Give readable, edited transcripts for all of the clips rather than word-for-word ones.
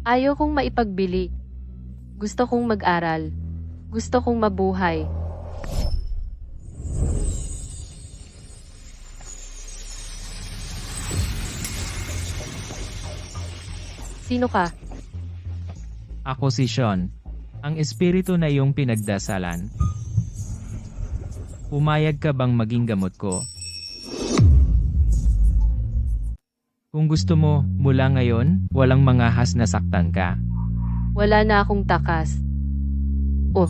Ayaw kong maipagbili. Gusto kong mag-aral. Gusto kong mabuhay. Sino ka? Ako si Sean, ang espiritu na iyong pinagdasalan. Pumayag ka bang maging gamot ko? Kung gusto mo, mula ngayon, walang mangahas na saktan ka. Wala na akong takas. Oh,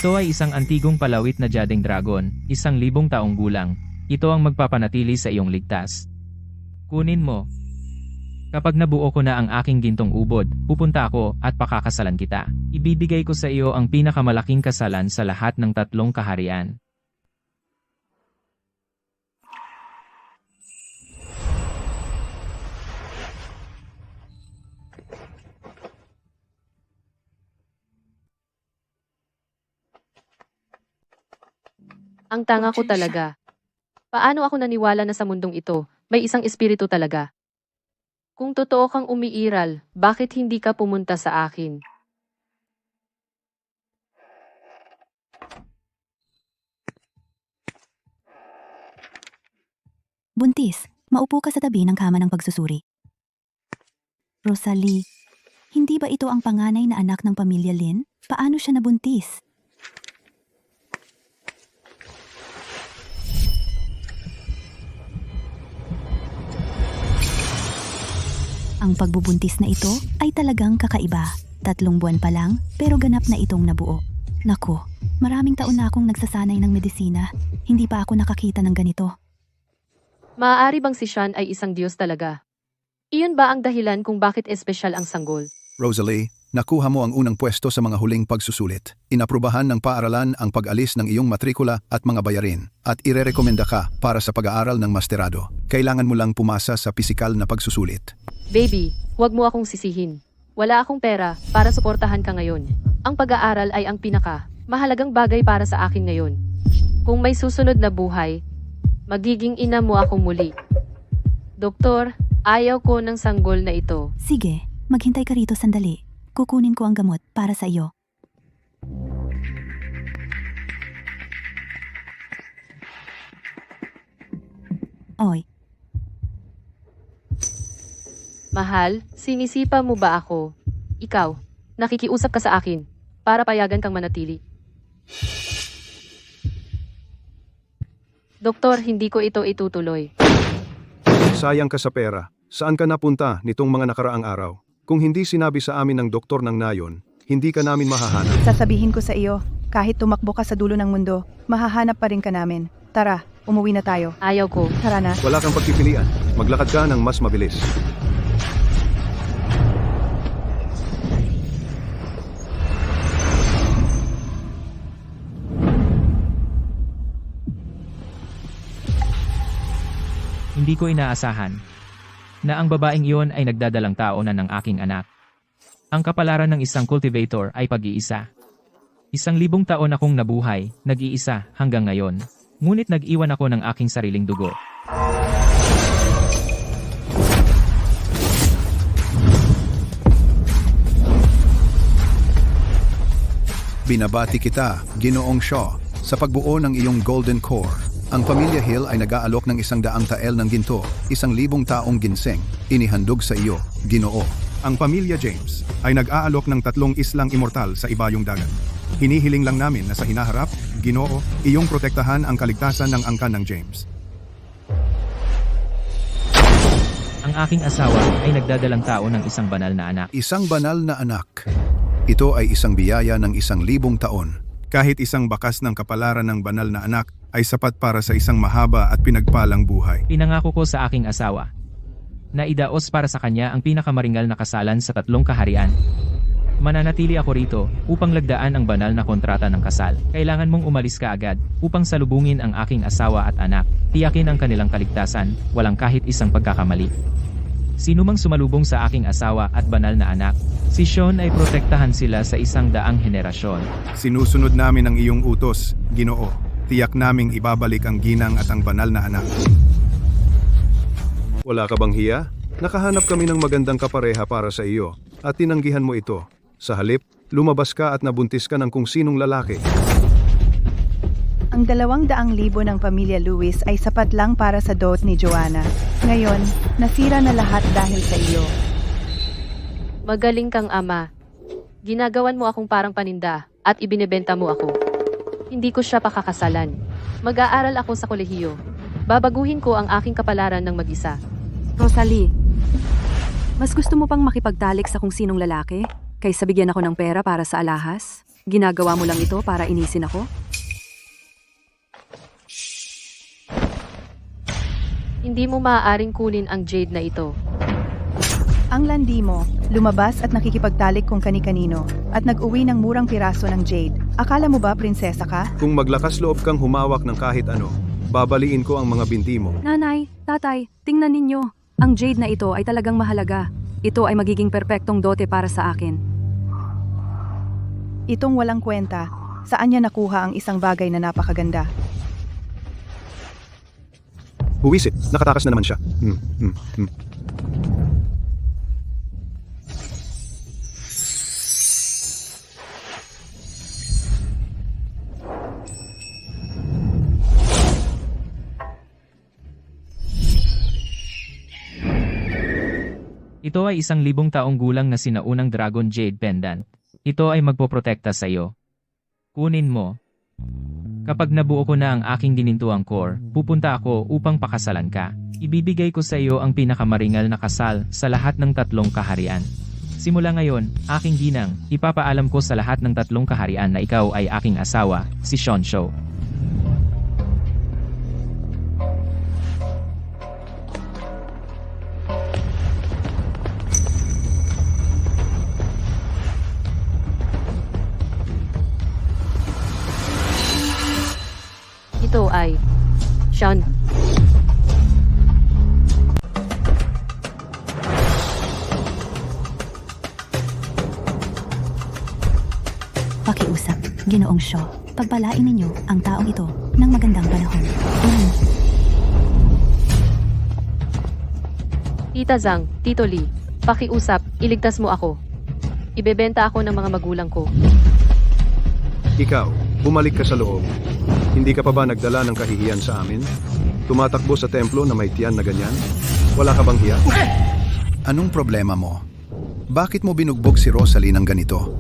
Ito ay isang antigong palawit na Jadeng Dragon, 1,000 taong gulang. Ito ang magpapanatili sa iyong ligtas. Kunin mo. Kapag nabuo ko na ang aking gintong ubod, pupunta ako at pakakasalan kita. Ibibigay ko sa iyo ang pinakamalaking kasalan sa lahat ng 3 kaharian. ang tanga ko talaga. Paano ako naniwala na sa mundong ito, may isang espiritu talaga? Kung totoo kang umiiral, bakit hindi ka pumunta sa akin? Buntis, maupo ka sa tabi ng kama ng pagsusuri. Rosalie, hindi ba ito ang panganay na anak ng pamilya Lin? Paano siya nabuntis? Ang pagbubuntis na ito ay talagang kakaiba. 3 buwan pa lang, pero ganap na itong nabuo. Naku, maraming taon na akong nagsasanay ng medisina. Hindi pa ako nakakita ng ganito. Maaari bang si Sean ay isang Diyos talaga? Iyon ba ang dahilan kung bakit espesyal ang sanggol? Rosalie, nakuha mo ang unang pwesto sa mga huling pagsusulit. Inaprubahan ng paaralan ang pag-alis ng iyong matrikula at mga bayarin, at irerekomenda ka para sa pag-aaral ng masterado. Kailangan mo lang pumasa sa pisikal na pagsusulit. Baby, huwag mo akong sisihin. Wala akong pera para suportahan ka ngayon. Ang pag-aaral ay ang mahalagang bagay para sa akin ngayon. Kung may susunod na buhay, magiging ina mo ako muli. Doktor, ayaw ko ng sanggol na ito. Sige, maghintay ka rito sandali. Kukunin ko ang gamot para sa iyo. Oy, Mahal, sinisipa mo ba ako? Ikaw, nakikiusap ka sa akin para payagan kang manatili. Doktor, hindi ko ito itutuloy. Sayang ka sa pera. Saan ka napunta nitong mga nakaraang araw? Kung hindi sinabi sa amin ng doktor ng nayon, hindi ka namin mahahanap. Sasabihin ko sa iyo, kahit tumakbo ka sa dulo ng mundo, mahahanap pa rin ka namin. Tara, umuwi na tayo. Ayaw ko. Tara na. Wala kang pagpipilian. Maglakad ka ng mas mabilis. Hindi ko inaasahan na ang babaeng iyon ay nagdadalang tao na ng aking anak. Ang kapalaran ng isang cultivator ay pag-iisa. 1,000 taon akong nabuhay, nag-iisa hanggang ngayon. Ngunit nag-iwan ako ng aking sariling dugo. Binabati kita, Ginoong Shaw, sa pagbuo ng iyong Golden Core. Ang pamilya Hill ay nag-aalok ng 100 tael ng ginto, 1,000 taong ginseng, inihandog sa iyo, Ginoo. Ang pamilya James ay nag-aalok ng 3 islang immortal sa ibayong dagat. Hinihiling lang namin na sa hinaharap, Ginoo, iyong protektahan ang kaligtasan ng angkan ng James. Ang aking asawa ay nagdadalang tao ng isang banal na anak. Isang banal na anak. Ito ay isang biyaya ng 1,000 taon. Kahit isang bakas ng kapalaran ng banal na anak ay sapat para sa isang mahaba at pinagpalang buhay. Pinangako ko sa aking asawa na idaos para sa kanya ang pinakamaringal na kasalan sa 3 kaharian. Mananatili ako rito upang lagdaan ang banal na kontrata ng kasal. Kailangan mong umalis ka agad upang salubungin ang aking asawa at anak. Tiyakin ang kanilang kaligtasan, walang kahit isang pagkakamali. Sino mang sumalubong sa aking asawa at banal na anak, si Sean ay protektahan sila sa 100 henerasyon. Sinusunod namin ang iyong utos, Ginoo. Tiyak naming ibabalik ang ginang at ang banal na anak. Wala ka bang hiya? Nakahanap kami ng magandang kapareha para sa iyo at tinanggihan mo ito. Sa halip, lumabas ka at nabuntis ka ng kung sinong lalaki. Ang 200,000 ng pamilya Lewis ay sapat lang para sa dot ni Joanna. Ngayon, nasira na lahat dahil sa iyo. Magaling kang ama. Ginagawan mo akong parang paninda at ibinebenta mo ako. Hindi ko siya pakakasalan. Mag-aaral ako sa kolehiyo. Babaguhin ko ang aking kapalaran ng mag-isa. Rosalie, mas gusto mo pang makipagtalik sa kung sinong lalaki kaysa bigyan ako ng pera para sa alahas? Ginagawa mo lang ito para inisin ako? Hindi mo maaaring kunin ang jade na ito. Ang landi mo, lumabas at nakikipagtalik kung kani-kanino at nag-uwi ng murang piraso ng jade. Akala mo ba prinsesa ka? Kung maglakas loob kang humawak ng kahit ano, babaliin ko ang mga binti mo. Nanay, tatay, tingnan ninyo. Ang jade na ito ay talagang mahalaga. Ito ay magiging perpektong dote para sa akin. Itong walang kwenta, saan niya nakuha ang isang bagay na napakaganda? Buwisit, nakatakas na naman siya. Ito ay 1,000 taong gulang na sinaunang Dragon Jade Pendant. Ito ay magpoprotekta sa iyo. Kunin mo. Kapag nabuo ko na ang aking ginintuang core, pupunta ako upang pakasalan ka. Ibibigay ko sa iyo ang pinakamaringal na kasal sa lahat ng 3 kaharian. Simula ngayon, aking ginang, ipapaalam ko sa lahat ng 3 kaharian na ikaw ay aking asawa, si Sean Shaw. Ito ay Sean. Pakiusap, Ginoong Shaw. Pagpalain ninyo ang taong ito ng magandang panahon. Tita Zhang, Tito Lee, pakiusap, iligtas mo ako. Ibebenta ako ng mga magulang ko. Ikaw, bumalik ka sa loob. Hindi ka pa ba nagdala ng kahihiyan sa amin? Tumatakbo sa templo na may tiyan na ganyan? Wala ka bang hiya? Anong problema mo? Bakit mo binugbog si Rosalie ng ganito?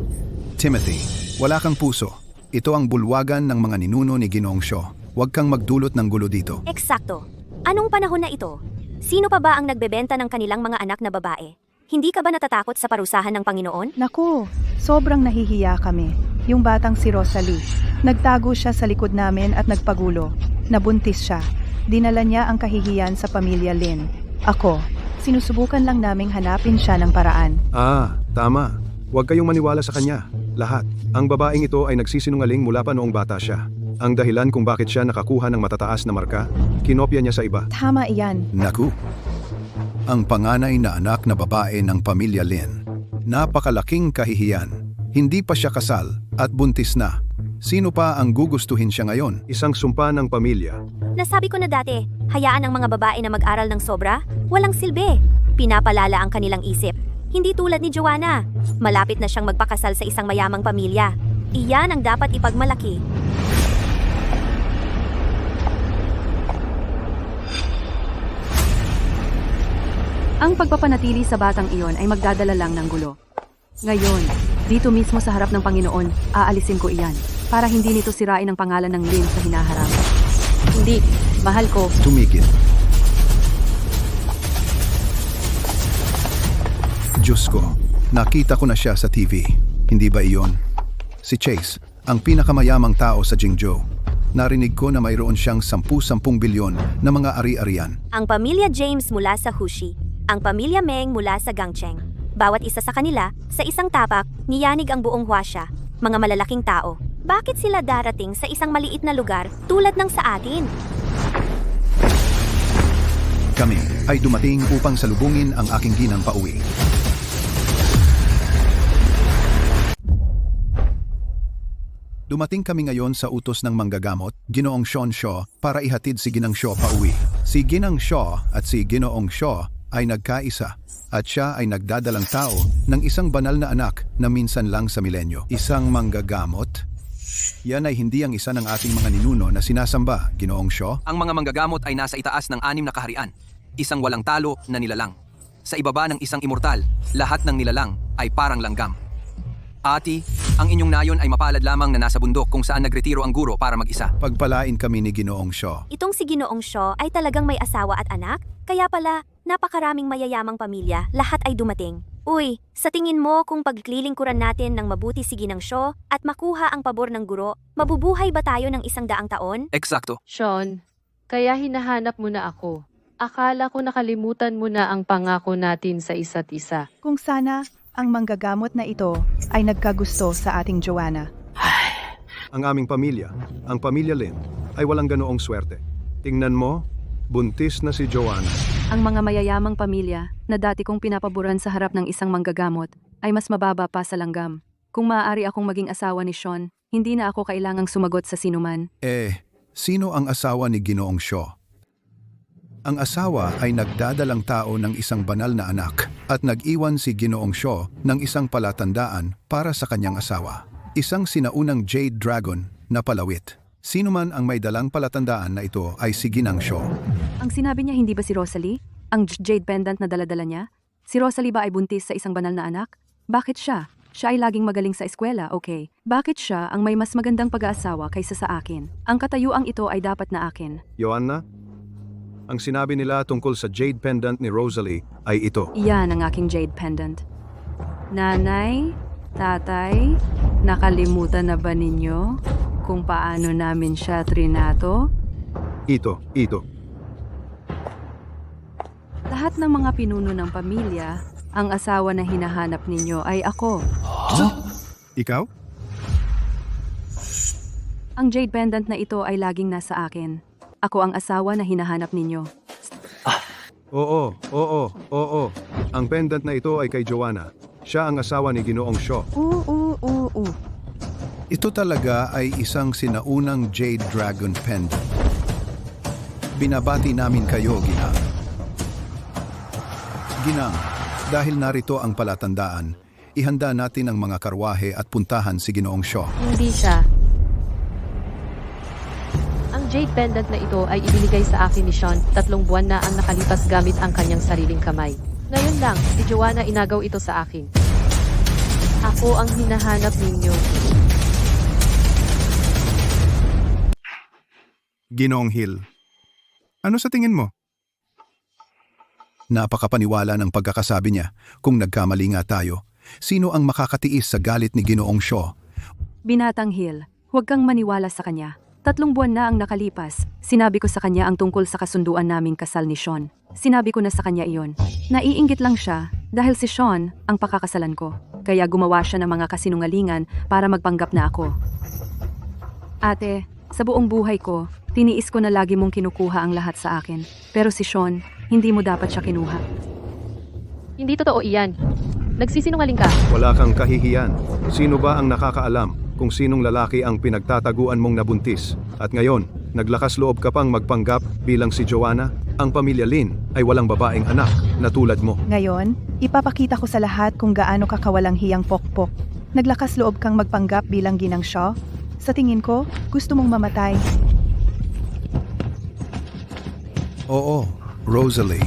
Timothy, wala kang puso. Ito ang bulwagan ng mga ninuno ni Ginoong Shaw. Huwag kang magdulot ng gulo dito. Eksakto. Anong panahon na ito? Sino pa ba ang nagbebenta ng kanilang mga anak na babae? Hindi ka ba natatakot sa parusahan ng Panginoon? Naku, sobrang nahihiya kami. Yung batang si Rosalie. Nagtago siya sa likod namin at nagpagulo. Nabuntis siya. Dinala niya ang kahihiyan sa pamilya Lin. Ako, sinusubukan lang naming hanapin siya ng paraan. Tama. Huwag kayong maniwala sa kanya. Lahat. Ang babaeng ito ay nagsisinungaling mula pa noong bata siya. Ang dahilan kung bakit siya nakakuha ng matataas na marka, kinopya niya sa iba. Tama iyan. Naku. Ang panganay na anak na babae ng pamilya Lin. Napakalaking kahihiyan. Hindi pa siya kasal at buntis na. Sino pa ang gugustuhin siya ngayon? Isang sumpa ng pamilya. Nasabi ko na dati, hayaan ang mga babae na mag-aral ng sobra? Walang silbi. Pinapalala ang kanilang isip. Hindi tulad ni Joanna. Malapit na siyang magpakasal sa isang mayamang pamilya. Iyan ang dapat ipagmalaki. Ang pagpapanatili sa batang iyon ay magdadala lang ng gulo. Ngayon, dito mismo sa harap ng Panginoon, aalisin ko iyan para hindi nito sirain ang pangalan ng Lin sa hinaharap. Hindi, mahal ko. Tumigil. Diyos ko, nakita ko na siya sa TV. Hindi ba iyon? Si Chase, ang pinakamayamang tao sa Jingzhou. Narinig ko na mayroon siyang 10 bilyon na mga ari-arian. Ang pamilya James mula sa Hushi. Ang pamilya Meng mula sa Gangcheng. Bawat isa sa kanila, sa isang tapak, niyanig ang buong Huasya. Mga malalaking tao. Bakit sila darating sa isang maliit na lugar tulad ng sa atin? Kami ay dumating upang salubungin ang aking ginang pauwi. Dumating kami ngayon sa utos ng manggagamot, Ginoong Sean Shaw, para ihatid si Ginang Shaw pauwi. Si Ginang Shaw at si Ginoong Shaw ay nagkaisa at siya ay nagdadalang tao ng isang banal na anak na minsan lang sa milenyo. Isang manggagamot? Yan ay hindi ang isa ng ating mga ninuno na sinasamba, Ginoong Shaw. Ang mga manggagamot ay nasa itaas ng 6 na kaharian, isang walang talo na nilalang. Sa ibaba ng isang immortal, lahat ng nilalang ay parang langgam. Ati, ang inyong nayon ay mapalad lamang na nasa bundok kung saan nagretiro ang guro para mag-isa. Pagpalain kami ni Ginoong Shaw. Itong si Ginoong Shaw ay talagang may asawa at anak, kaya pala, napakaraming mayayamang pamilya, lahat ay dumating. Uy, sa tingin mo kung paglilingkuran natin ng mabuti si Ginang Shaw at makuha ang pabor ng guro, mabubuhay ba tayo ng 100 taon? Eksakto. Sean, kaya hinahanap mo na ako. Akala ko nakalimutan mo na ang pangako natin sa isa't isa. Kung sana, ang manggagamot na ito ay nagkagusto sa ating Joanna. Ang aming pamilya, ang pamilya Lin, ay walang ganoong swerte. Tingnan mo, buntis na si Joanna. Ang mga mayayamang pamilya na dati kong pinapaboran sa harap ng isang manggagamot ay mas mababa pa sa langgam. Kung maaari akong maging asawa ni Sean, hindi na ako kailangang sumagot sa sinuman. Sino ang asawa ni Ginoong Shaw? Ang asawa ay nagdadalang tao ng isang banal na anak at nag-iwan si Ginoong Shaw ng isang palatandaan para sa kanyang asawa. Isang sinaunang Jade Dragon na palawit. Sino man ang may dalang palatandaan na ito ay si Ginang Shaw. Ang sinabi niya hindi ba si Rosalie? Ang jade pendant na daladala niya? Si Rosalie ba ay buntis sa isang banal na anak? Bakit siya? Siya ay laging magaling sa eskwela, okay. Bakit siya ang may mas magandang pag-aasawa kaysa sa akin? Ang katayuang ito ay dapat na akin. Joanna, ang sinabi nila tungkol sa jade pendant ni Rosalie ay ito. Iyan ang aking jade pendant. Nanay, tatay, nakalimutan na ba ninyo kung paano namin siya trinato? Ito. Lahat ng mga pinuno ng pamilya, ang asawa na hinahanap ninyo ay ako. Ikaw? Ang jade pendant na ito ay laging nasa akin. Ako ang asawa na hinahanap ninyo. Oo. Ang pendant na ito ay kay Joanna. Siya ang asawa ni Ginoong Shaw. Ito talaga ay isang sinaunang Jade Dragon pendant. Binabati namin kayo, Ginang. Ginang, dahil narito ang palatandaan, ihanda natin ang mga karwahe at puntahan si Ginoong Shaw. Hindi siya. Ang jade pendant na ito ay ibinigay sa akin ni Sean 3 buwan na ang nakalipas gamit ang kanyang sariling kamay. Ngayon lang, si Joanna inagaw ito sa akin. Ako ang hinahanap ninyo. Ginoong Hill, ano sa tingin mo? Napakapaniwala ng pagkakasabi niya. Kung nagkamali nga tayo, sino ang makakatiis sa galit ni Ginoong Shaw? Binatang Hill, huwag kang maniwala sa kanya. 3 buwan na ang nakalipas. Sinabi ko sa kanya ang tungkol sa kasunduan naming kasal ni Sean. Sinabi ko na sa kanya iyon. Naiinggit lang siya dahil si Sean ang pakakasalan ko. Kaya gumawa siya ng mga kasinungalingan para magpanggap na ako. Ate, sa buong buhay ko, tiniis ko na lagi mong kinukuha ang lahat sa akin. Pero si Sean, hindi mo dapat siya kinuha. Hindi totoo iyan. Nagsisinungaling ka. Wala kang kahihiyan. Sino ba ang nakakaalam kung sinong lalaki ang pinagtataguan mong nabuntis? At ngayon, naglakas loob ka pang magpanggap bilang si Joanna? Ang pamilya Lin ay walang babaeng anak na tulad mo. Ngayon, ipapakita ko sa lahat kung gaano ka kawalang hiyang pokpok. Naglakas loob kang magpanggap bilang Ginang Shaw? Sa tingin ko, gusto mong mamatay. Oo, Rosalie.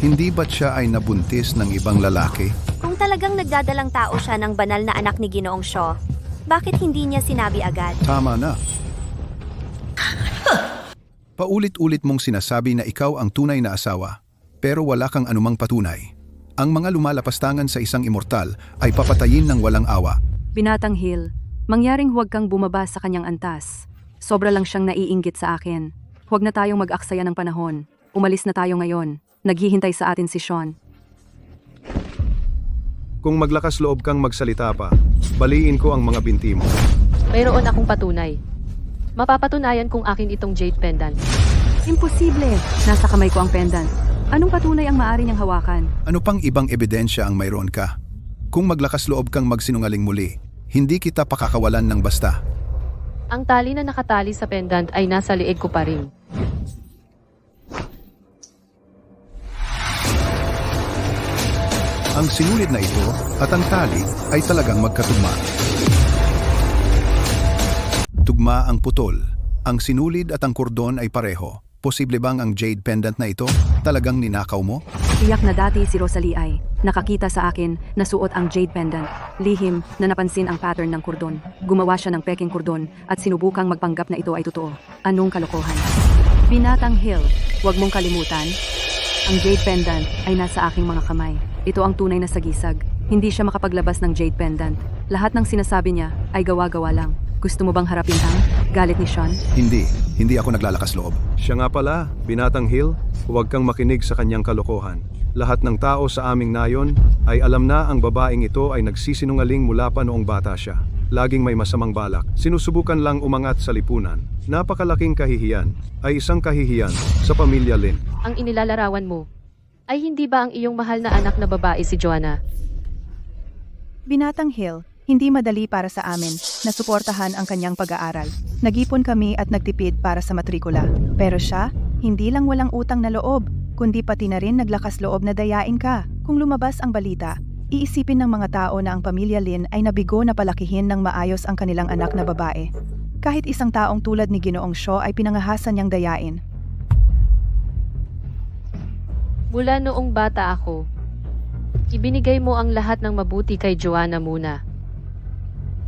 Hindi ba't siya ay nabuntis ng ibang lalaki? Kung talagang nagdadalang tao siya ng banal na anak ni Ginoong Shaw, bakit hindi niya sinabi agad? Tama na. Paulit-ulit mong sinasabi na ikaw ang tunay na asawa, pero wala kang anumang patunay. Ang mga lumalapastangan sa isang immortal ay papatayin ng walang awa. Binatang Hill, mangyaring huwag kang bumaba sa kanyang antas. Sobra lang siyang naiinggit sa akin. Huwag na tayong mag-aksaya ng panahon. Umalis na tayo ngayon. Naghihintay sa atin si Sean. Kung maglakas loob kang magsalita pa, baliin ko ang mga binti mo. Mayroon akong patunay. Mapapatunayan kong akin itong jade pendant. Imposible! Nasa kamay ko ang pendant. Anong patunay ang maaari niyang hawakan? Ano pang ibang ebidensya ang mayroon ka? Kung maglakas loob kang magsinungaling muli, hindi kita pakakawalan ng basta. Ang tali na nakatali sa pendant ay nasa liig ko pa rin. Ang sinulid na ito at ang tali ay talagang magkatugma. Tugma ang putol. Ang sinulid at ang kordon ay pareho. Posible bang ang jade pendant na ito talagang ninakaw mo? Tiyak na dati si Rosalie ay nakakita sa akin na suot ang jade pendant. Lihim na napansin ang pattern ng kordon. Gumawa siya ng peking kordon at sinubukang magpanggap na ito ay totoo. Anong kalokohan? Binatang Hill, huwag mong kalimutan. Ang jade pendant ay nasa aking mga kamay. Ito ang tunay na sagisag. Hindi siya makapaglabas ng jade pendant. Lahat ng sinasabi niya ay gawa-gawa lang. Gusto mo bang harapin ang galit ni Sean? Hindi ako naglalakas loob. Siya nga pala, Binatang Hill, huwag kang makinig sa kanyang kalokohan. Lahat ng tao sa aming nayon ay alam na ang babaeng ito ay nagsisinungaling mula pa noong bata siya. Laging may masamang balak. Sinusubukan lang umangat sa lipunan. Napakalaking kahihiyan ay isang kahihiyan sa pamilya Lin. Ang inilalarawan mo ay hindi ba ang iyong mahal na anak na babae si Joanna? Binatang Hill, hindi madali para sa amin na suportahan ang kanyang pag-aaral. Nag-ipon kami at nagtipid para sa matrikula. Pero siya, hindi lang walang utang na loob, kundi pati na rin naglakas loob na dayain ka. Kung lumabas ang balita, iisipin ng mga tao na ang pamilya Lin ay nabigo na palakihin ng maayos ang kanilang anak na babae. Kahit isang taong tulad ni Ginoong Shaw ay pinangahasan niyang dayain. Mula noong bata ako, ibinigay mo ang lahat ng mabuti kay Joanna muna.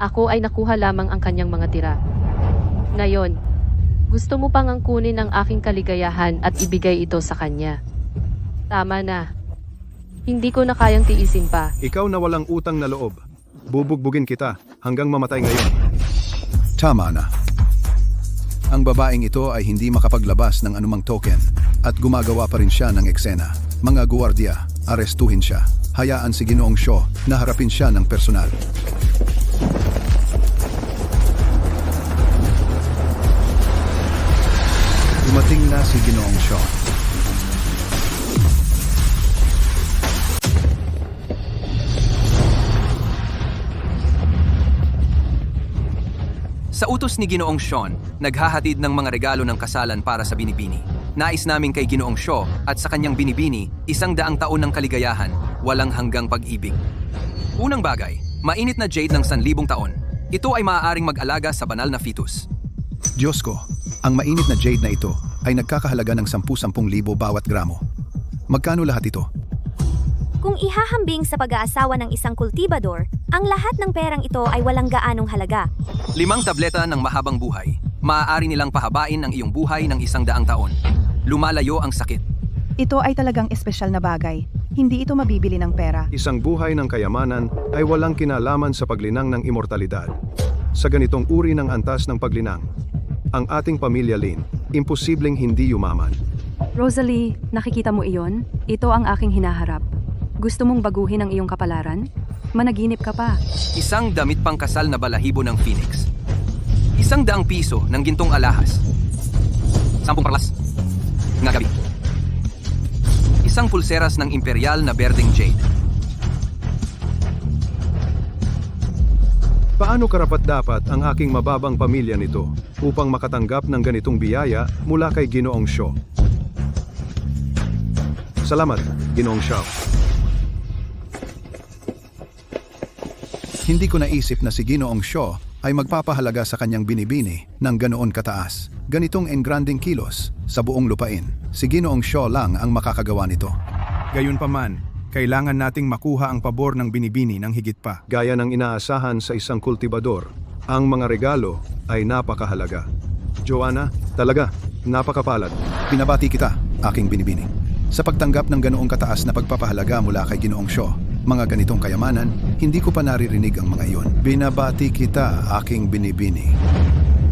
Ako ay nakuha lamang ang kanyang mga tira. Ngayon, gusto mo pang angkunin ang aking kaligayahan at ibigay ito sa kanya. Tama na. Hindi ko na kayang tiisin pa. Ikaw na walang utang na loob. Bubugbugin kita hanggang mamatay ngayon. Tama na. Ang babaeng ito ay hindi makapaglabas ng anumang token at gumagawa pa rin siya ng eksena. Mga guwardiya, arestuhin siya. Hayaan si Ginoong Shaw na harapin siya ng personal. Dumating na si Ginoong Shaw. Sa utos ni Ginoong Sean, naghahatid ng mga regalo ng kasalan para sa binibini. Nais namin kay Ginoong Shaw at sa kanyang binibini, 100 taon ng kaligayahan, walang hanggang pag-ibig. Unang bagay, mainit na jade ng 1,000 taon. Ito ay maaaring mag-alaga sa banal na fetus. Diyos ko, ang mainit na jade na ito ay nagkakahalaga ng 10,000 bawat gramo. Magkano lahat ito? Kung ihahambing sa pag-aasawa ng isang kultibador, ang lahat ng perang ito ay walang gaanong halaga. 5 tableta ng mahabang buhay. Maaari nilang pahabain ang iyong buhay ng 100 taon. Lumalayo ang sakit. Ito ay talagang espesyal na bagay. Hindi ito mabibili ng pera. Isang buhay ng kayamanan ay walang kinalaman sa paglinang ng immortalidad. Sa ganitong uri ng antas ng paglinang, ang ating pamilya Lin, imposibleng hindi yumaman. Rosalie, nakikita mo iyon? Ito ang aking hinaharap. Gusto mong baguhin ang iyong kapalaran? Managinip ka pa. Isang damit pangkasal na balahibo ng Phoenix. 100 piso ng gintong alahas. 10 parlas. Nga gabi. Isang pulseras ng imperial na berdeng jade. Paano karapat-dapat ang aking mababang pamilya nito upang makatanggap ng ganitong biyaya mula kay Ginoong Shaw? Salamat, Ginoong Shaw. Hindi ko naisip na si Ginoong Shaw ay magpapahalaga sa kanyang binibini ng ganoon kataas. Ganitong engranding kilos sa buong lupain. Si Ginoong Shaw lang ang makakagawa nito. Gayunpaman, kailangan nating makuha ang pabor ng binibini ng higit pa. Gaya ng inaasahan sa isang kultibador, ang mga regalo ay napakahalaga. Joanna, talaga, napakapalad. Pinabati kita, aking binibini. Sa pagtanggap ng ganoong kataas na pagpapahalaga mula kay Ginoong Shaw, mga ganitong kayamanan, hindi ko pa naririnig ang mga iyon. Binabati kita, aking binibini.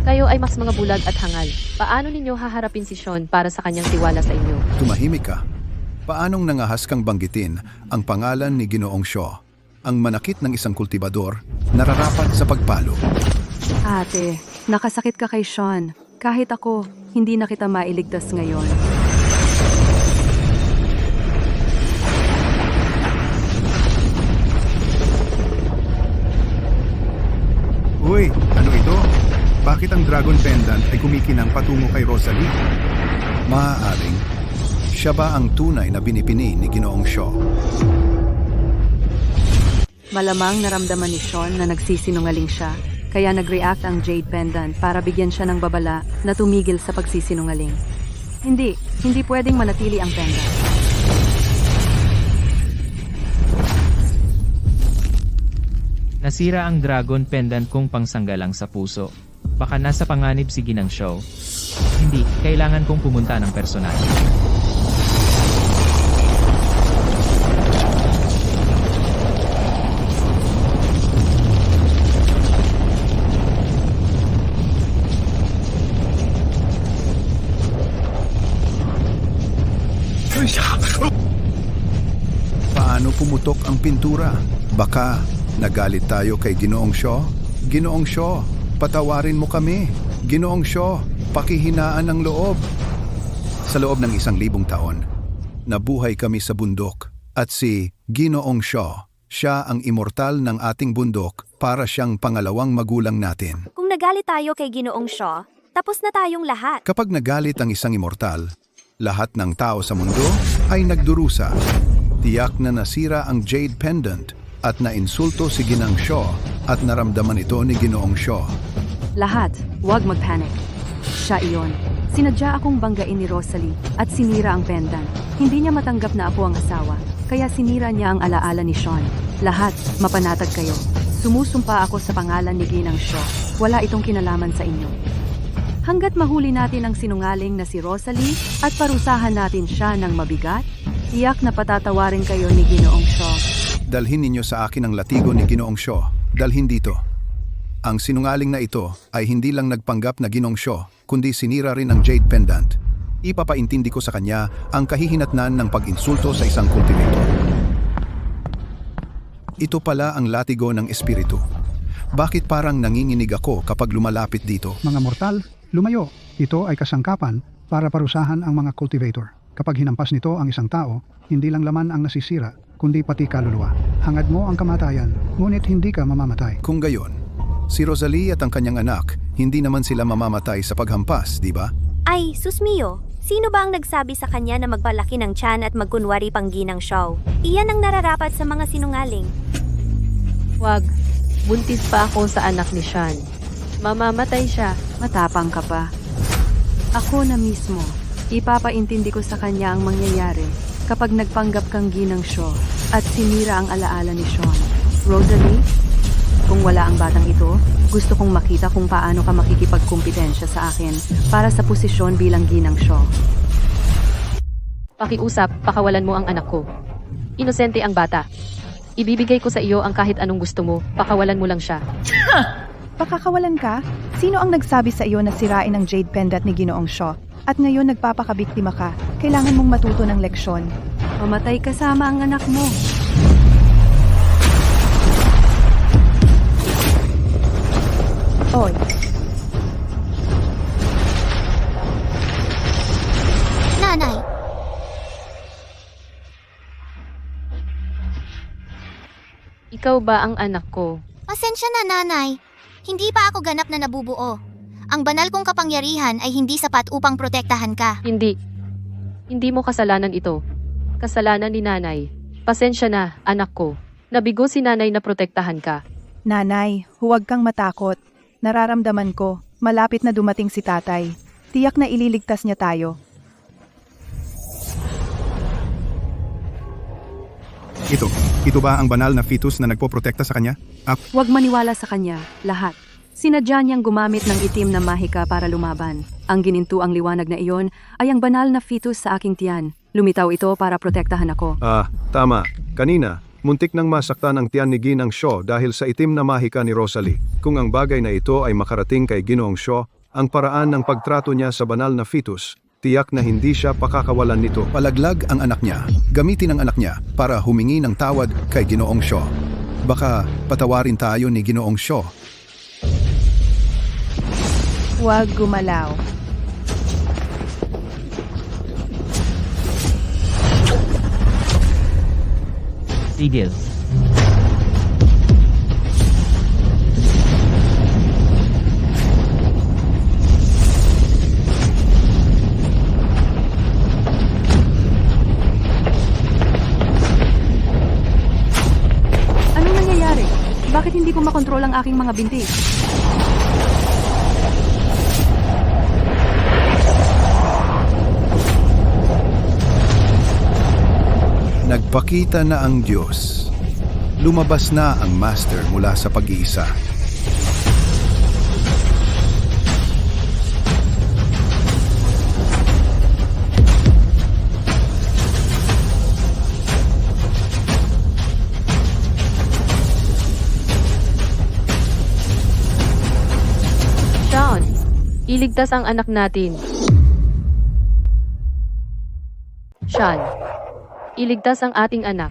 Kayo ay mas mga bulag at hangal. Paano ninyo haharapin si Sean para sa kanyang tiwala sa inyo? Tumahimik ka. Paanong nangahas kang banggitin ang pangalan ni Ginoong Shaw? ang manakit ng isang kultibador, nararapat sa pagpalo. Ate, nakasakit ka kay Sean. Kahit ako, hindi na kita mailigtas ngayon. Uy, ano ito? Bakit ang Dragon Pendant ay kumikinang patungo kay Rosalie? Maaaring, siya ba ang tunay na binipini ni Ginoong Shaw? Malamang naramdaman ni Sean na nagsisinungaling siya, kaya nag-react ang Jade Pendant para bigyan siya ng babala na tumigil sa pagsisinungaling. Hindi pwedeng manatili ang pendant. Nasira ang Dragon Pendant kong pangsanggalang sa puso. Baka nasa panganib si Ginang Shaw. Hindi, kailangan kong pumunta ng personal. Paano pumutok ang pintura? Baka nagalit tayo kay Ginoong Shaw? Ginoong Shaw, patawarin mo kami. Ginoong Shaw, pakihinaan ng loob. Sa loob ng 1,000 taon, nabuhay kami sa bundok at si Ginoong Shaw, siya ang immortal ng ating bundok para siyang pangalawang magulang natin. Kung nagalit tayo kay Ginoong Shaw, tapos na tayong lahat. Kapag nagalit ang isang immortal, lahat ng tao sa mundo ay nagdurusa. Tiyak na nasira ang Jade Pendant at nainsulto si Ginang Shaw at naramdaman ito ni Ginoong Shaw. Lahat, huwag mag-panic. Siya iyon. Sinadya akong banggain ni Rosalie at sinira ang pendant. Hindi niya matanggap na ako ang asawa, kaya sinira niya ang alaala ni Sean. Lahat, mapanatag kayo. Sumusumpa ako sa pangalan ni Ginang Shaw. Wala itong kinalaman sa inyo. Hanggat mahuli natin ang sinungaling na si Rosalie at parusahan natin siya ng mabigat, tiyak na patatawarin kayo ni Ginoong Shaw. Dalhin ninyo sa akin ang latigo ni Ginoong Shaw. Dalhin dito. Ang sinungaling na ito ay hindi lang nagpanggap na Ginoong Shaw, kundi sinira rin ang Jade Pendant. Ipapaintindi ko sa kanya ang kahihinatnan ng pag-insulto sa isang cultivator. Ito pala ang latigo ng espiritu. Bakit parang nanginginig ako kapag lumalapit dito? Mga mortal, lumayo. Ito ay kasangkapan para parusahan ang mga cultivator. Kapag hinampas nito ang isang tao, hindi lang laman ang nasisira, kundi pati kaluluwa. Hangad mo ang kamatayan, ngunit hindi ka mamamatay. Kung gayon, si Rosalie at ang kanyang anak, hindi naman sila mamamatay sa paghampas, di ba? Ay, susmiyo. Sino ba ang nagsabi sa kanya na magpalaki ng tiyan at magkunwari pang Ginang Shaw? Iyan ang nararapat sa mga sinungaling. Wag. Buntis pa ako sa anak ni Sean. Mamamatay siya. Matapang ka pa. Ako na mismo. Ipapaintindi ko sa kanya ang mangyayari kapag nagpanggap kang Ginang Shaw at sinira ang alaala ni Sean. Rosalie, kung wala ang batang ito, gusto kong makita kung paano ka makikipagkumpetensya sa akin para sa posisyon bilang Ginang Shaw. Pakiusap, pakawalan mo ang anak ko. Inosente ang bata. Ibibigay ko sa iyo ang kahit anong gusto mo, pakawalan mo lang siya. Pakakawalan ka? Sino ang nagsabi sa iyo na sirain ang Jade Pendant ni Ginoong Shaw? At ngayon nagpapakabiktima ka, kailangan mong matuto ng leksyon. Mamatay kasama ang anak mo. Oy, Nanay, Ikaw ba ang anak ko? pasensya na nanay. Hindi pa ako ganap na nabubuo. Ang banal kong kapangyarihan ay hindi sapat upang protektahan ka. Hindi. Hindi mo kasalanan ito. Kasalanan ni nanay. Pasensya na, anak ko. Nabigo si nanay na protektahan ka. nanay, huwag kang matakot. Nararamdaman ko, malapit na dumating si tatay. Tiyak na ililigtas niya tayo. Ito ba ang banal na fetus na nagpoprotekta sa kanya? Huwag maniwala sa kanya, lahat. Sinadya niyang gumamit ng itim na mahika para lumaban. Ang ginintuang liwanag na iyon ay ang banal na fetus sa aking tiyan. Lumitaw ito para protektahan ako. Tama. Kanina, muntik nang masaktan ang tiyan ni Ginang Shaw dahil sa itim na mahika ni Rosalie. Kung ang bagay na ito ay makarating kay Ginoong Shaw, ang paraan ng pagtrato niya sa banal na fetus, tiyak na hindi siya pakakawalan nito. Palaglag ang anak niya. Gamitin ang anak niya para humingi ng tawad kay Ginoong Shaw. Baka patawarin tayo ni Ginoong Shaw. Huwag gumalaw. Tigil. Anong nangyayari? Bakit hindi ko makontrol ang aking mga binti? Nagpakita na ang Diyos. Lumabas na ang Master mula sa pag-iisa. Sean, iligtas ang anak natin. Sean, iligtas ang ating anak.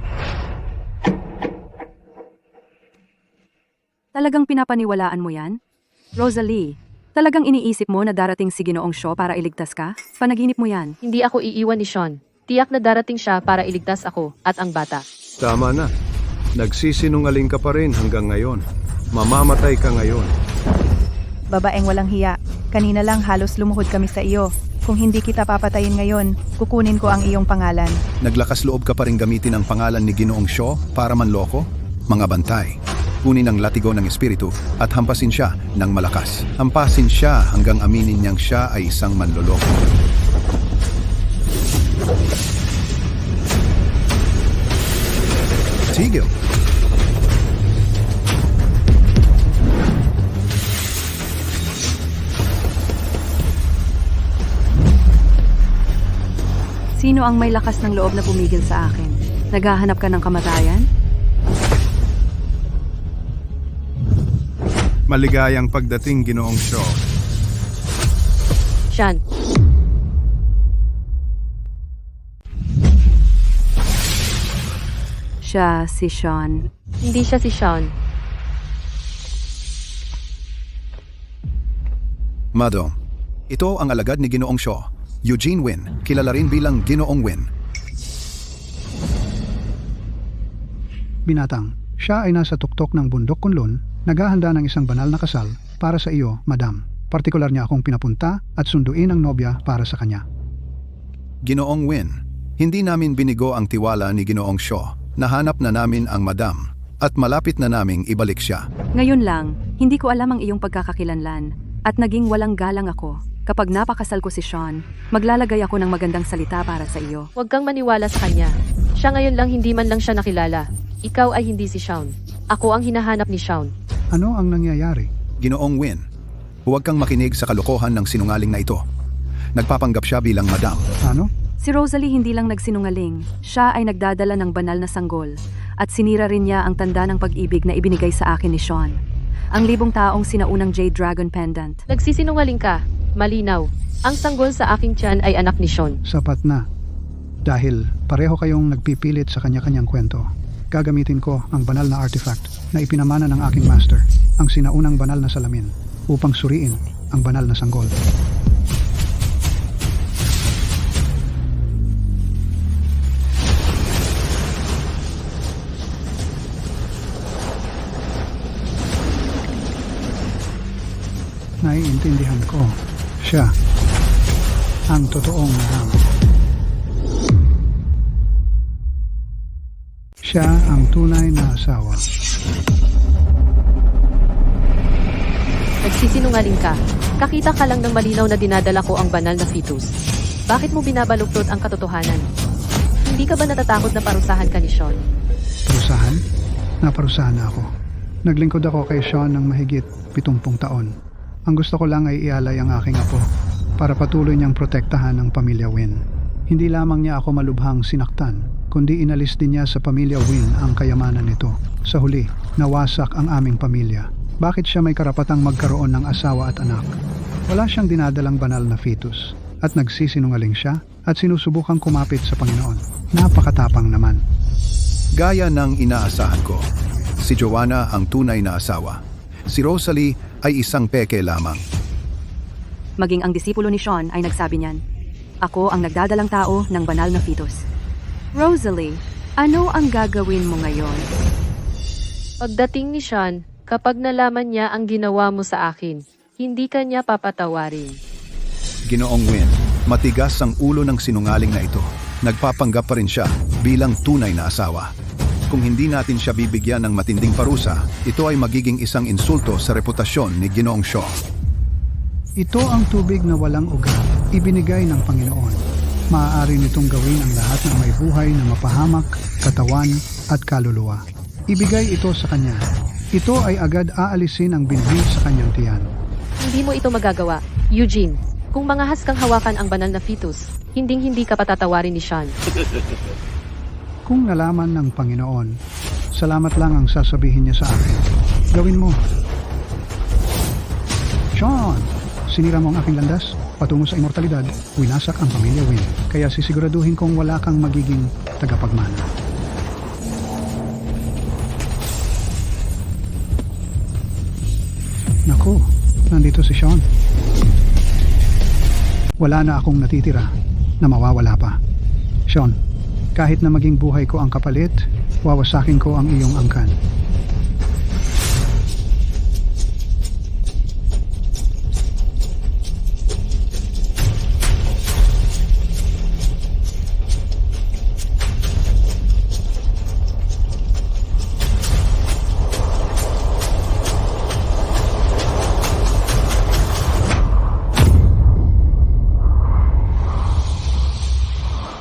Talagang pinapaniwalaan mo yan? Rosalie, talagang iniisip mo na darating si Ginoong Shaw para iligtas ka? Panaginip mo yan. Hindi ako iiwan ni Sean. Tiyak na darating siya para iligtas ako at ang bata. Tama na. Nagsisinungaling ka pa rin hanggang ngayon. Mamamatay ka ngayon. Babaeng walang hiya. Kanina lang halos lumuhod kami sa iyo. Kung hindi kita papatayin ngayon, kukunin ko ang iyong pangalan. Naglakas loob ka pa rin gamitin ang pangalan ni Ginoong Shaw para manloko? Mga bantay. Kunin ang latigo ng espiritu at hampasin siya ng malakas. Hampasin siya hanggang aminin niyang siya ay isang manloloko. Tigil. Sino ang may lakas ng loob na pumigil sa akin? Naghahanap ka ng kamatayan? Maligayang pagdating, Ginoong Shaw. Sean, Siya si Sean. hindi siya si Sean. Madam, ito ang alagad ni Ginoong Shaw, Eugene Wynn, kilala rin bilang Ginoong Wynn. Binatang, siya ay nasa tuktok ng bundok Kunlun, naghahanda ng isang banal na kasal para sa iyo, Madam. Partikular niya akong pinapunta at sunduin ang nobya para sa kanya. Ginoong Wynn, hindi namin binigo ang tiwala ni Ginoong Shaw. Nahanap na namin ang Madam at malapit na naming ibalik siya. Ngayon lang, hindi ko alam ang iyong pagkakakilanlan at naging walang galang ako. Kapag napakasal ko si Sean, maglalagay ako ng magandang salita para sa iyo. Huwag kang maniwala sa kanya. Siya ngayon lang hindi man lang siya nakilala. Ikaw ay hindi si Sean. Ako ang hinahanap ni Sean. Ano ang nangyayari? Ginoong Wynn, huwag kang makinig sa kalokohan ng sinungaling na ito. Nagpapanggap siya bilang Madam. Ano? Si Rosalie hindi lang nagsinungaling, siya ay nagdadala ng banal na sanggol at sinira rin niya ang tanda ng pag-ibig na ibinigay sa akin ni Sean. Ang 1,000 taong sinaunang Jade Dragon Pendant. Nagsisinungaling ka. Malinaw. Ang sanggol sa aking tiyan ay anak ni Sean. Sapat na. Dahil pareho kayong nagpipilit sa kanya-kanyang kwento, gagamitin ko ang banal na artifact na ipinamana ng aking master, ang sinaunang banal na salamin, upang suriin ang banal na sanggol. Naiintindihan ko. Siya ang totoong Madam. Siya ang tunay na asawa. Nagsisinungaling ka. Kakita ka lang ng malinaw na dinadala ko ang banal na fetus. Bakit mo binabaluktot ang katotohanan? Hindi ka ba natatakot na parusahan ka ni Sean? Parusahan? Naparusahan na ako. Naglingkod ako kay Sean ng mahigit 70 taon. Ang gusto ko lang ay ialay ang aking apo para patuloy niyang protektahan ang pamilya Wynn. Hindi lamang niya ako malubhang sinaktan, kundi inalis din niya sa pamilya Wynn ang kayamanan nito. Sa huli, nawasak ang aming pamilya. Bakit siya may karapatang magkaroon ng asawa at anak? Wala siyang dinadalang banal na fetus at nagsisinungaling siya at sinusubukang kumapit sa Panginoon. Napakatapang naman. Gaya ng inaasahan ko, Si Joanna ang tunay na asawa. Si Rosalie ay isang peke lamang. Maging ang disipulo ni Sean ay nagsabi niyan, "Ako ang nagdadalang tao ng banal na fetus." Rosalie, ano ang gagawin mo ngayon? Pagdating ni Sean, kapag nalaman niya ang ginawa mo sa akin, hindi ka niya papatawarin. Ginoong Win, matigas ang ulo ng sinungaling na ito. Nagpapanggap pa rin siya bilang tunay na asawa. Kung hindi natin siya bibigyan ng matinding parusa, ito ay magiging isang insulto sa reputasyon ni Ginoong Shaw. Ito ang tubig na walang ugat, ibinigay ng Panginoon. Maaari nitong gawin ang lahat ng may buhay na mapahamak, katawan at kaluluwa. Ibigay ito sa kanya. Ito ay agad aalisin ang binhi sa kanyang tiyan. Hindi mo ito magagawa, Eugene. Kung mangahas kang hawakan ang banal na fetus, hinding-hindi ka patatawarin ni Sean. Kung nalaman ng Panginoon, salamat lang ang sasabihin niya sa akin. Gawin mo. Sean, sinira mo ang aking landas patungo sa immortalidad, winasak ang pamilya Win. Kaya sisiguraduhin kong wala kang magiging tagapagmana. Naku, nandito si Sean. Wala na akong natitira na mawawala pa. Sean, kahit na maging buhay ko ang kapalit, wawasakin ko ang iyong angkan.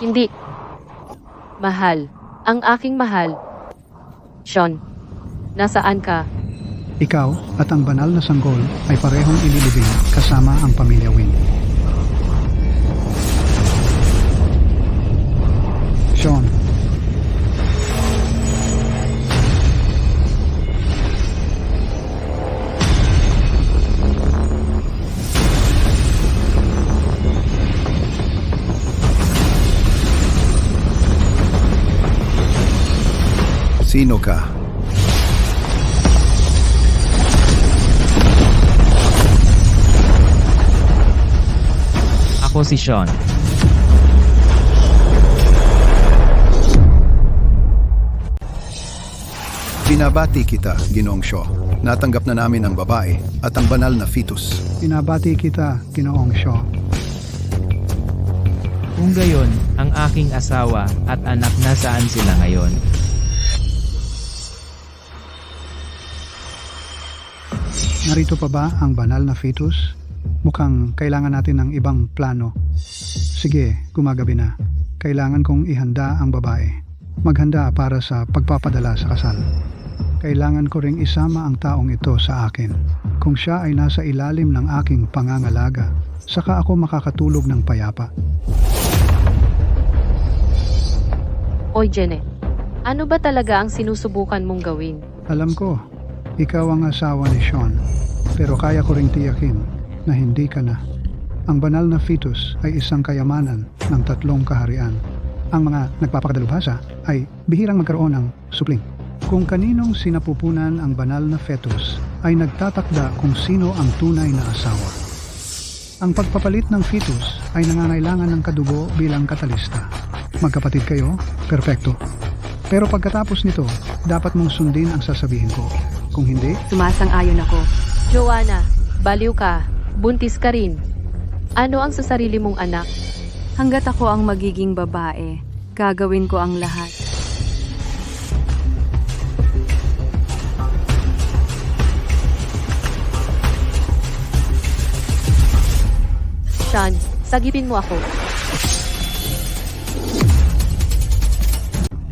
Hindi. Mahal. Ang aking mahal. Sean, nasaan ka? Ikaw at ang banal na sanggol ay parehong ililibing kasama ang pamilya Win. Sean, Sino ka? Ako si Sean. Binabati kita, Ginoong Shaw. Natanggap na namin ang babae at ang banal na fetus. pinabati kita, Ginoong Shaw. Kung gayon, ang aking asawa at anak nasaan sila ngayon? Narito pa ba ang banal na fetus? Mukhang kailangan natin ng ibang plano. Sige, gumagabi na. Kailangan kong ihanda ang babae. Maghanda para sa pagpapadala sa kasal. Kailangan ko ring isama ang taong ito sa akin. Kung siya ay nasa ilalim ng aking pangangalaga, saka ako makakatulog ng payapa. Oy, Jenny. Ano ba talaga ang sinusubukan mong gawin? Alam ko, ikaw ang asawa ni Sean, pero kaya ko ring tiyakin na hindi ka na. Ang banal na fetus ay isang kayamanan ng 3 kaharian. Ang mga nagpapakadalubhasa ay bihirang magkaroon ng supling. Kung kaninong sinapupunan ang banal na fetus ay nagtatakda kung sino ang tunay na asawa. Ang pagpapalit ng fetus ay nangangailangan ng kadugo bilang katalista. Magkapatid kayo? Perpekto. Pero pagkatapos nito, dapat mong sundin ang sasabihin ko. Kung hindi, Sumasang-ayon ako. Joanna, baliw ka. Buntis ka rin. Ano ang sa sarili mong anak? Hanggat ako ang magiging babae, gagawin ko ang lahat. Sean, sagipin mo ako.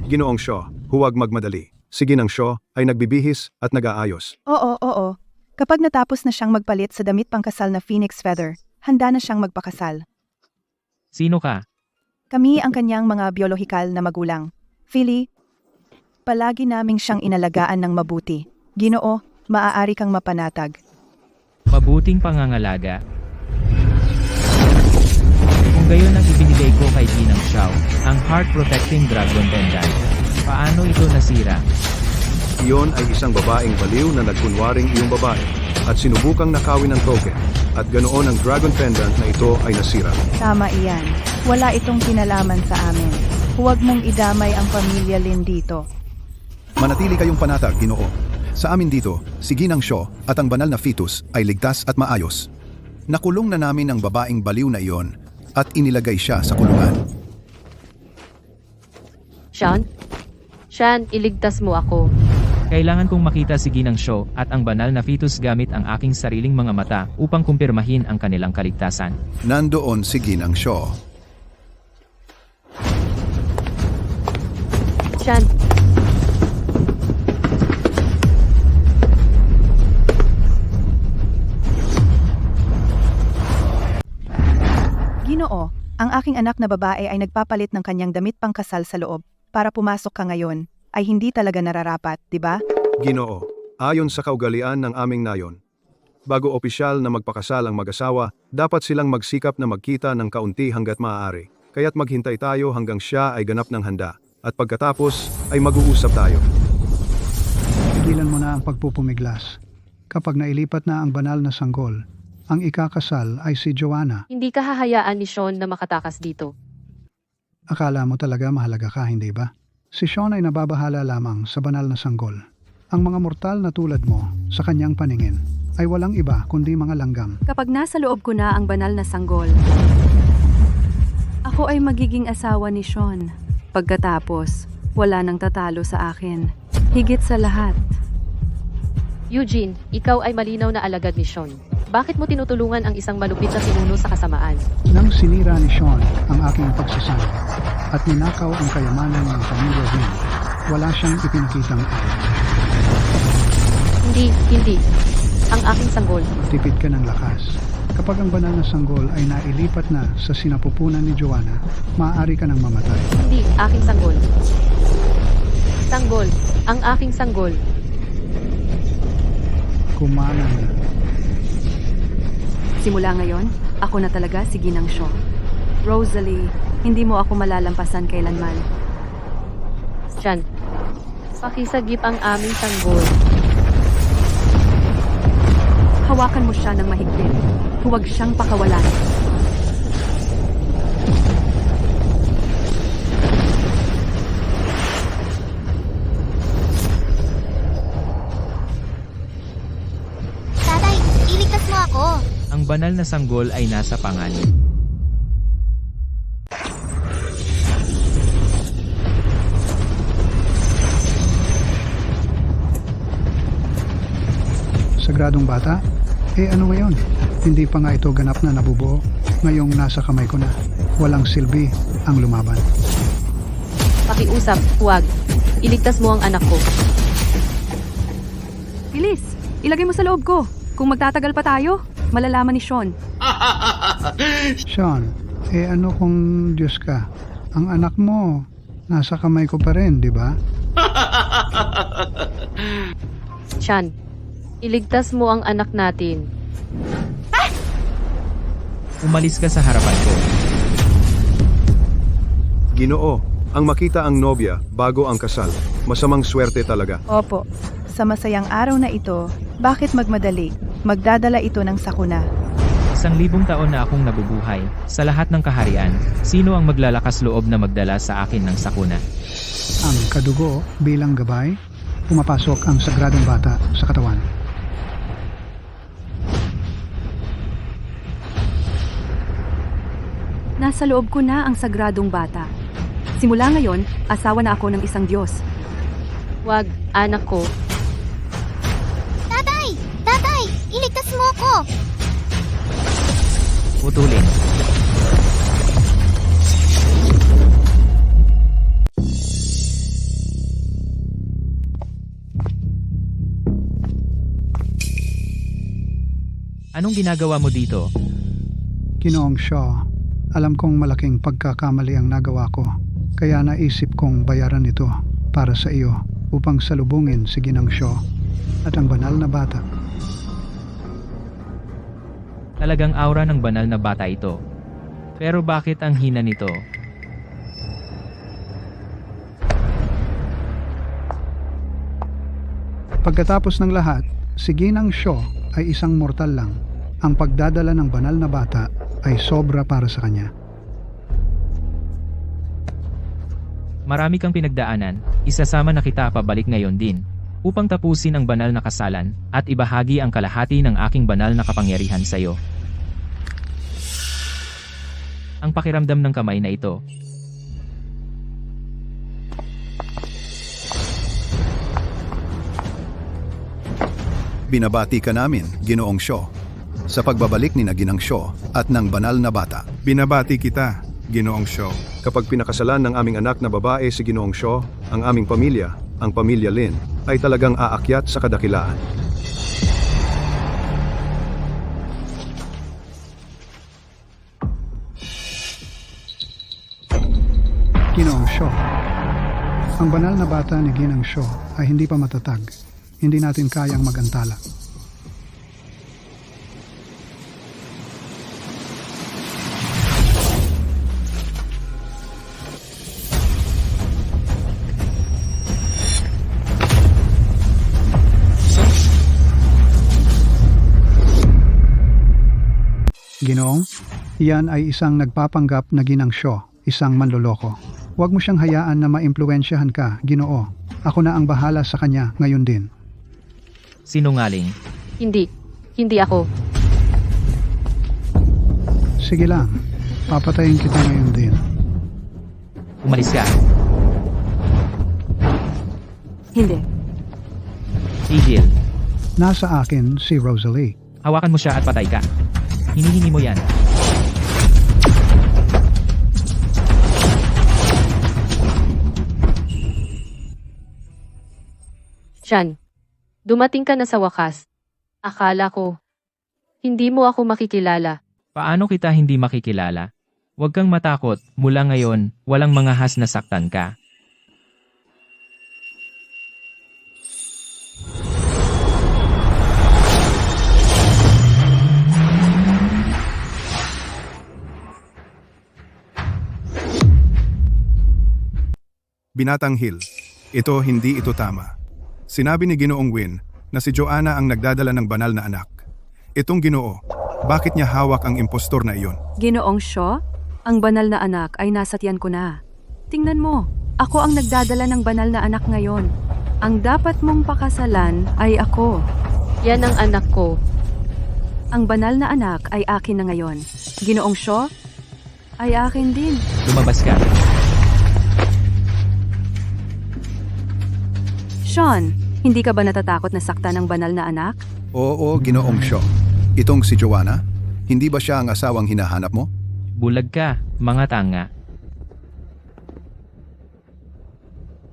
Ginoong Shaw, huwag magmadali. Si Ginang Shaw ay nagbibihis at nag-aayos. Oo. Kapag natapos na siyang magpalit sa damit pangkasal na phoenix feather, handa na siyang magpakasal. Sino ka? Kami ang kanyang mga biolohikal na magulang. Philly, palagi naming siyang inalagaan ng mabuti. Ginoo, maaari kang mapanatag. Mabuting pangangalaga. Kung gayon ang ibinigay ko kay Ginang Shaw, ang Heart Protecting Dragon Pendant. Paano ito nasira? Iyon ay isang babaeng baliw na nagkunwaring iyong babae at sinubukang nakawin ng token at ganoon ang dragon pendant na ito ay nasira. Tama iyan. Wala itong kinalaman sa amin. Huwag mong idamay ang pamilya Lin dito. Manatili kayong panatag, Ginoo. Sa amin dito, si Ginang Shaw at ang banal na fetus ay ligtas at maayos. Nakulong na namin ang babaeng baliw na iyon at inilagay siya sa kulungan. Sean, iligtas mo ako. Kailangan kong makita si Ginang Shaw at ang banal na fetus gamit ang aking sariling mga mata upang kumpirmahin ang kanilang kaligtasan. Nandoon si Ginang Shaw. Sean, Ginoo, ang aking anak na babae ay nagpapalit ng kanyang damit pangkasal sa loob. Para pumasok ka ngayon, ay hindi talaga nararapat, di ba? Ginoo, ayon sa kaugalian ng aming nayon, bago opisyal na magpakasal ang mag-asawa, dapat silang magsikap na magkita ng kaunti hanggat maaari. Kaya't maghintay tayo hanggang siya ay ganap ng handa. At pagkatapos, ay mag-uusap tayo. Tigilan mo na ang pagpupumiglas. Kapag nailipat na ang banal na sanggol, ang ikakasal ay si Joanna. hindi ka hahayaan ni Sean na makatakas dito. Akala mo talaga mahalaga ka, hindi ba? Si Sean ay nababahala lamang sa banal na sanggol. Ang mga mortal na tulad mo, sa kanyang paningin, ay walang iba kundi mga langgam. Kapag nasa loob ko na ang banal na sanggol, ako ay magiging asawa ni Sean. Pagkatapos, wala nang tatalo sa akin. Higit sa lahat, Eugene, ikaw ay malinaw na alagad ni Sean. Bakit mo tinutulungan ang isang malupit na sinuno sa kasamaan? Nang sinira ni Sean ang aking pagsasama at ninakaw ang kayamanan ng pamilya Lin, wala siyang ipinakitang awa. Hindi. Ang aking sanggol. Tipid ka ng lakas. Kapag ang banal na sanggol ay nailipat na sa sinapupunan ni Joanna, maaari ka nang mamatay. Hindi, aking sanggol. Sanggol. Ang aking sanggol. Kumana na. simula ngayon, ako na talaga si Ginang Shaw. Rosalie, hindi mo ako malalampasan kailanman. Sean, pakisagip ang aming sanggol. Hawakan mo siya ng mahigpit. Huwag siyang pakawalan. Tatay, iligtas mo ako. Ang banal na sanggol ay nasa panganib. Sagradong bata? Ano ngayon? Hindi pa nga ito ganap na nabubuo. Ngayong nasa kamay ko na. Walang silbi ang lumaban. Pakiusap, huwag. Iligtas mo ang anak ko. Bilis, ilagay mo sa loob ko. Kung magtatagal pa tayo, malalaman ni Sean. Sean, ano kung Diyos ka? Ang anak mo, nasa kamay ko pa rin, di ba? Sean, iligtas mo ang anak natin. Umalis ka sa harapan ko. Ginoo, ang makita ang nobya bago ang kasal, masamang swerte talaga. Opo, sa masayang araw na ito, bakit magmadali? Magdadala ito ng sakuna. 1,000 taon na akong nabubuhay. Sa lahat ng kaharian, sino ang maglalakas loob na magdala sa akin ng sakuna? Ang kadugo bilang gabay, pumapasok ang sagradong bata sa katawan. Nasa loob ko na ang sagradong bata. Simula ngayon, asawa na ako ng isang Diyos. Huwag, anak ko. Tatay! Tatay! Iligtas mo ako! Putulin. Anong ginagawa mo dito? Ginoong Shaw, alam kong malaking pagkakamali ang nagawa ko, kaya naisip kong bayaran ito para sa iyo upang salubungin si Ginang Shaw at ang banal na bata. Talagang aura ng banal na bata ito. Pero bakit ang hina nito? Pagkatapos ng lahat, si Ginang Shaw ay isang mortal lang. Ang pagdadala ng banal na bata ay sobra para sa kanya. Marami kang pinagdaanan, isasama na kita pabalik ngayon din, upang tapusin ang banal na kasalan, at ibahagi ang kalahati ng aking banal na kapangyarihan sa iyo. Ang pakiramdam ng kamay na ito. Binabati ka namin, Ginoong Shaw, sa pagbabalik ni Ginang Shaw at ng banal na bata. Binabati kita, Ginoong Shaw. Kapag pinakasalan ng aming anak na babae si Ginoong Shaw, ang aming pamilya, ang pamilya Lin, ay talagang aakyat sa kadakilaan. Ginoong Shaw. Ang banal na bata ni Ginang Shaw ay hindi pa matatag. Hindi natin kayang magantala. Ginoong, iyan ay isang nagpapanggap na Ginang Shaw, isang manloloko. Huwag mo siyang hayaan na maimpluwensyahan ka, Ginoo. Ako na ang bahala sa kanya ngayon din. Sinungaling. Hindi ako. Sige lang, papatayin kita ngayon din. Umalis ka. Hindi. Tigil. Nasa akin si Rosalie. Hawakan mo siya at patay ka. Hinihingi mo yan. Sean, dumating ka na sa wakas. Akala ko, hindi mo ako makikilala. Paano kita hindi makikilala? Huwag kang matakot, mula ngayon, walang mga has na saktan ka. Binatang Hill, hindi ito tama. Sinabi ni Ginoong Win na si Joanna ang nagdadala ng banal na anak. Itong Ginoo, bakit niya hawak ang impostor na iyon? Ginoong Shaw, ang banal na anak ay nasa tiyan ko na. Tingnan mo, ako ang nagdadala ng banal na anak ngayon. Ang dapat mong pakasalan ay ako. Yan ang anak ko. Ang banal na anak ay akin na ngayon. Ginoong Shaw, ay akin din. Lumabas ka. Sean, hindi ka ba natatakot na saktan ng banal na anak? Oo, Ginoong Shaw. Itong si Joanna, hindi ba siya ang asawang hinahanap mo? Bulag ka, mga tanga.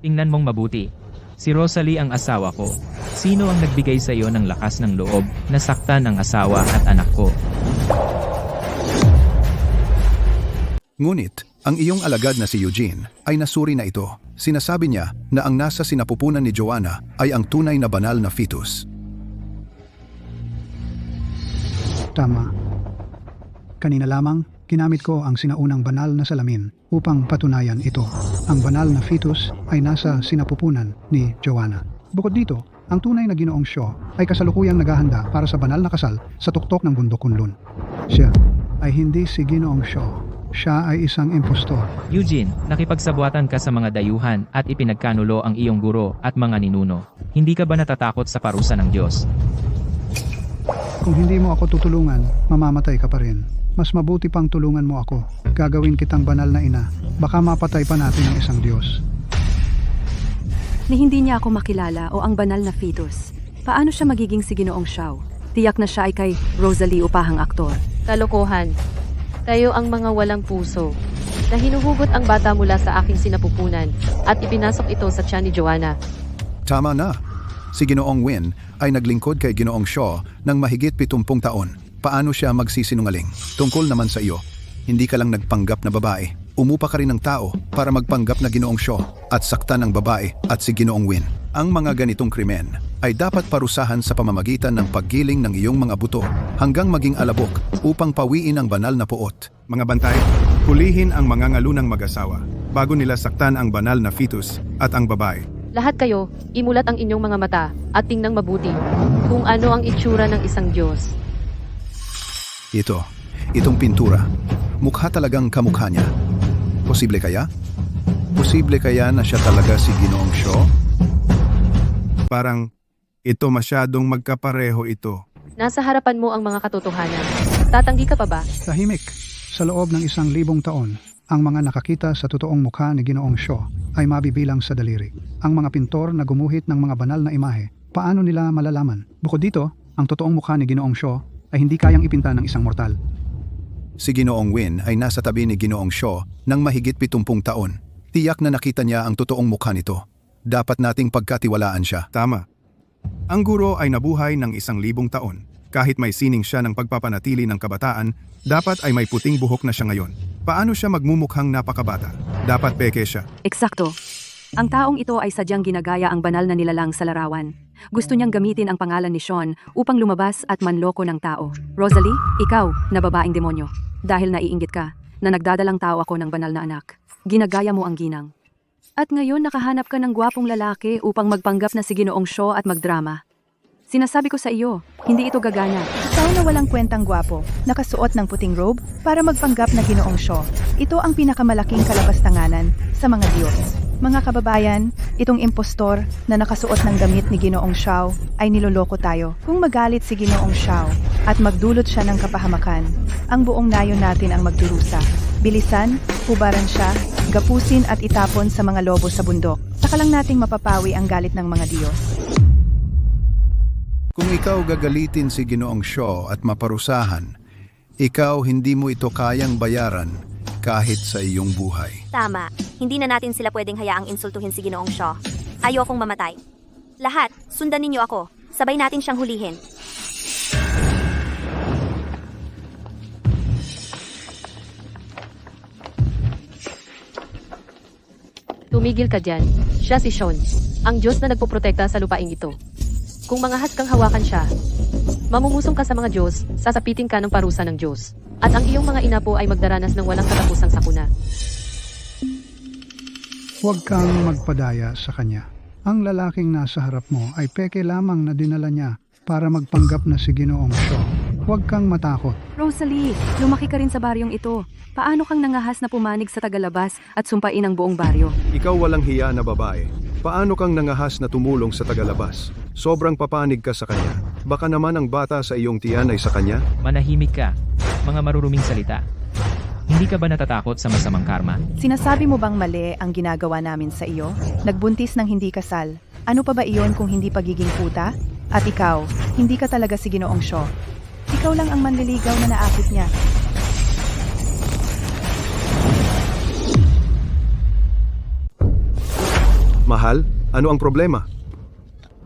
Tingnan mong mabuti. Si Rosalie ang asawa ko. Sino ang nagbigay sa iyo ng lakas ng loob na saktan ang asawa at anak ko? Ngunit, ang iyong alagad na si Eugene ay nasuri na ito. Sinasabi niya na ang nasa sinapupunan ni Joanna ay ang tunay na banal na fetus. Tama. Kanina lamang, ginamit ko ang sinaunang banal na salamin upang patunayan ito. Ang banal na fetus ay nasa sinapupunan ni Joanna. Bukod dito, ang tunay na Ginoong Shaw ay kasalukuyang naghahanda para sa banal na kasal sa tuktok ng bundok Kunlun. Siya ay hindi si Ginoong Shaw. Siya ay isang impostor. Eugene, nakipagsabuatan ka sa mga dayuhan at ipinagkanulo ang iyong guro at mga ninuno. Hindi ka ba natatakot sa parusa ng Diyos? Kung hindi mo ako tutulungan, mamamatay ka pa rin. Mas mabuti pang tulungan mo ako. Gagawin kitang banal na ina. Baka mapatay pa natin ang isang Diyos. Ni hindi niya ako makilala o ang banal na fetus. Paano siya magiging si Ginoong Shaw? Tiyak na siya ay kay Rosalie upahang aktor. Kalokohan. Tayo ang mga walang puso. Na hinuhugot ang bata mula sa aking sinapupunan at ipinasok ito sa tiyan ni Joanna. Tama na. Si Ginoong Win ay naglingkod kay Ginoong Shaw ng mahigit 70 taon. Paano siya magsisinungaling? Tungkol naman sa iyo, hindi ka lang nagpanggap na babae. Umupa ka rin ng tao para magpanggap na Ginoong Shaw at saktan ng babae at si Ginoong Win. Ang mga ganitong krimen ay dapat parusahan sa pamamagitan ng paggiling ng iyong mga buto hanggang maging alabok upang pawiin ang banal na puot. Mga bantay, hulihin ang mga ngalunang mag-asawa bago nila saktan ang banal na fetus at ang babae. Lahat kayo, imulat ang inyong mga mata at tingnang mabuti kung ano ang itsura ng isang Diyos. Itong pintura. Mukha talagang kamukha niya. Posible kaya? Posible kaya na siya talaga si Ginoong Shaw? Parang ito masyadong magkapareho ito. Nasa harapan mo ang mga katotohanan. Tatanggi ka pa ba? Tahimik. Sa loob ng 1,000 taon, ang mga nakakita sa totoong mukha ni Ginoong Shaw ay mabibilang sa daliri. Ang mga pintor na gumuhit ng mga banal na imahe, paano nila malalaman? Bukod dito, ang totoong mukha ni Ginoong Shaw ay hindi kayang ipinta ng isang mortal. Si Ginoong Win ay nasa tabi ni Ginoong Shaw ng mahigit 70 taon. Tiyak na nakita niya ang totoong mukha nito. Dapat nating pagkatiwalaan siya. Tama. Ang guro ay nabuhay ng 1,000 taon. Kahit may sining siya ng pagpapanatili ng kabataan, dapat ay may puting buhok na siya ngayon. Paano siya magmumukhang napakabata? Dapat peke siya. Eksakto. Ang taong ito ay sadyang ginagaya ang banal na nilalang sa larawan. Gusto niyang gamitin ang pangalan ni Sean upang lumabas at manloko ng tao. Rosalie, ikaw, na babaeng demonyo. Dahil naiinggit ka, na nagdadalang tao ako ng banal na anak. Ginagaya mo ang ginang. At ngayon nakahanap ka ng gwapong lalaki upang magpanggap na si Ginoong Shaw at magdrama. Sinasabi ko sa iyo, hindi ito gagana. Ikaw na walang kwentang gwapo, nakasuot ng puting robe para magpanggap na Ginoong Shaw. Ito ang pinakamalaking kalabastanganan sa mga Diyos. Mga kababayan, itong impostor na nakasuot ng damit ni Ginoong Shaw ay niloloko tayo. Kung magalit si Ginoong Shaw at magdulot siya ng kapahamakan, ang buong nayon natin ang magdurusa. Bilisan, hubaran siya, gapusin at itapon sa mga lobo sa bundok. Saka lang nating mapapawi ang galit ng mga Diyos. Kung ikaw gagalitin si Ginoong Shaw at maparusahan, ikaw hindi mo ito kayang bayaran kahit sa iyong buhay. Tama. Hindi na natin sila pwedeng hayaang insultuhin si Ginoong Shaw. Ayokong mamatay. Lahat, sundan ninyo ako. Sabay natin siyang hulihin. Tumigil ka dyan. Siya si Sean, ang Diyos na nagpoprotekta sa lupaing ito. Kung mangahas kang hawakan siya, mamumusong ka sa mga Diyos, sasapitin ka ng parusa ng Diyos. At ang iyong mga inapo ay magdaranas ng walang katapusang sakuna. Huwag kang magpadaya sa kanya. Ang lalaking nasa harap mo ay peke lamang na dinala niya para magpanggap na si Ginoong Shaw. Huwag kang matakot. Rosalie, lumaki ka rin sa baryong ito. Paano kang nangahas na pumanig sa tagalabas at sumpain ang buong baryo? Ikaw walang hiya na babae. Paano kang nangahas na tumulong sa tagalabas? Sobrang papanig ka sa kanya. Baka naman ang bata sa iyong tiyan ay sa kanya? Manahimik ka. Mga maruruming salita. Hindi ka ba natatakot sa masamang karma? Sinasabi mo bang mali ang ginagawa namin sa iyo? Nagbuntis ng hindi kasal. Ano pa ba iyon kung hindi pagiging puta? At ikaw, hindi ka talaga si Ginoong Shaw. Ikaw lang ang manliligaw na naakit niya. Mahal, ano ang problema?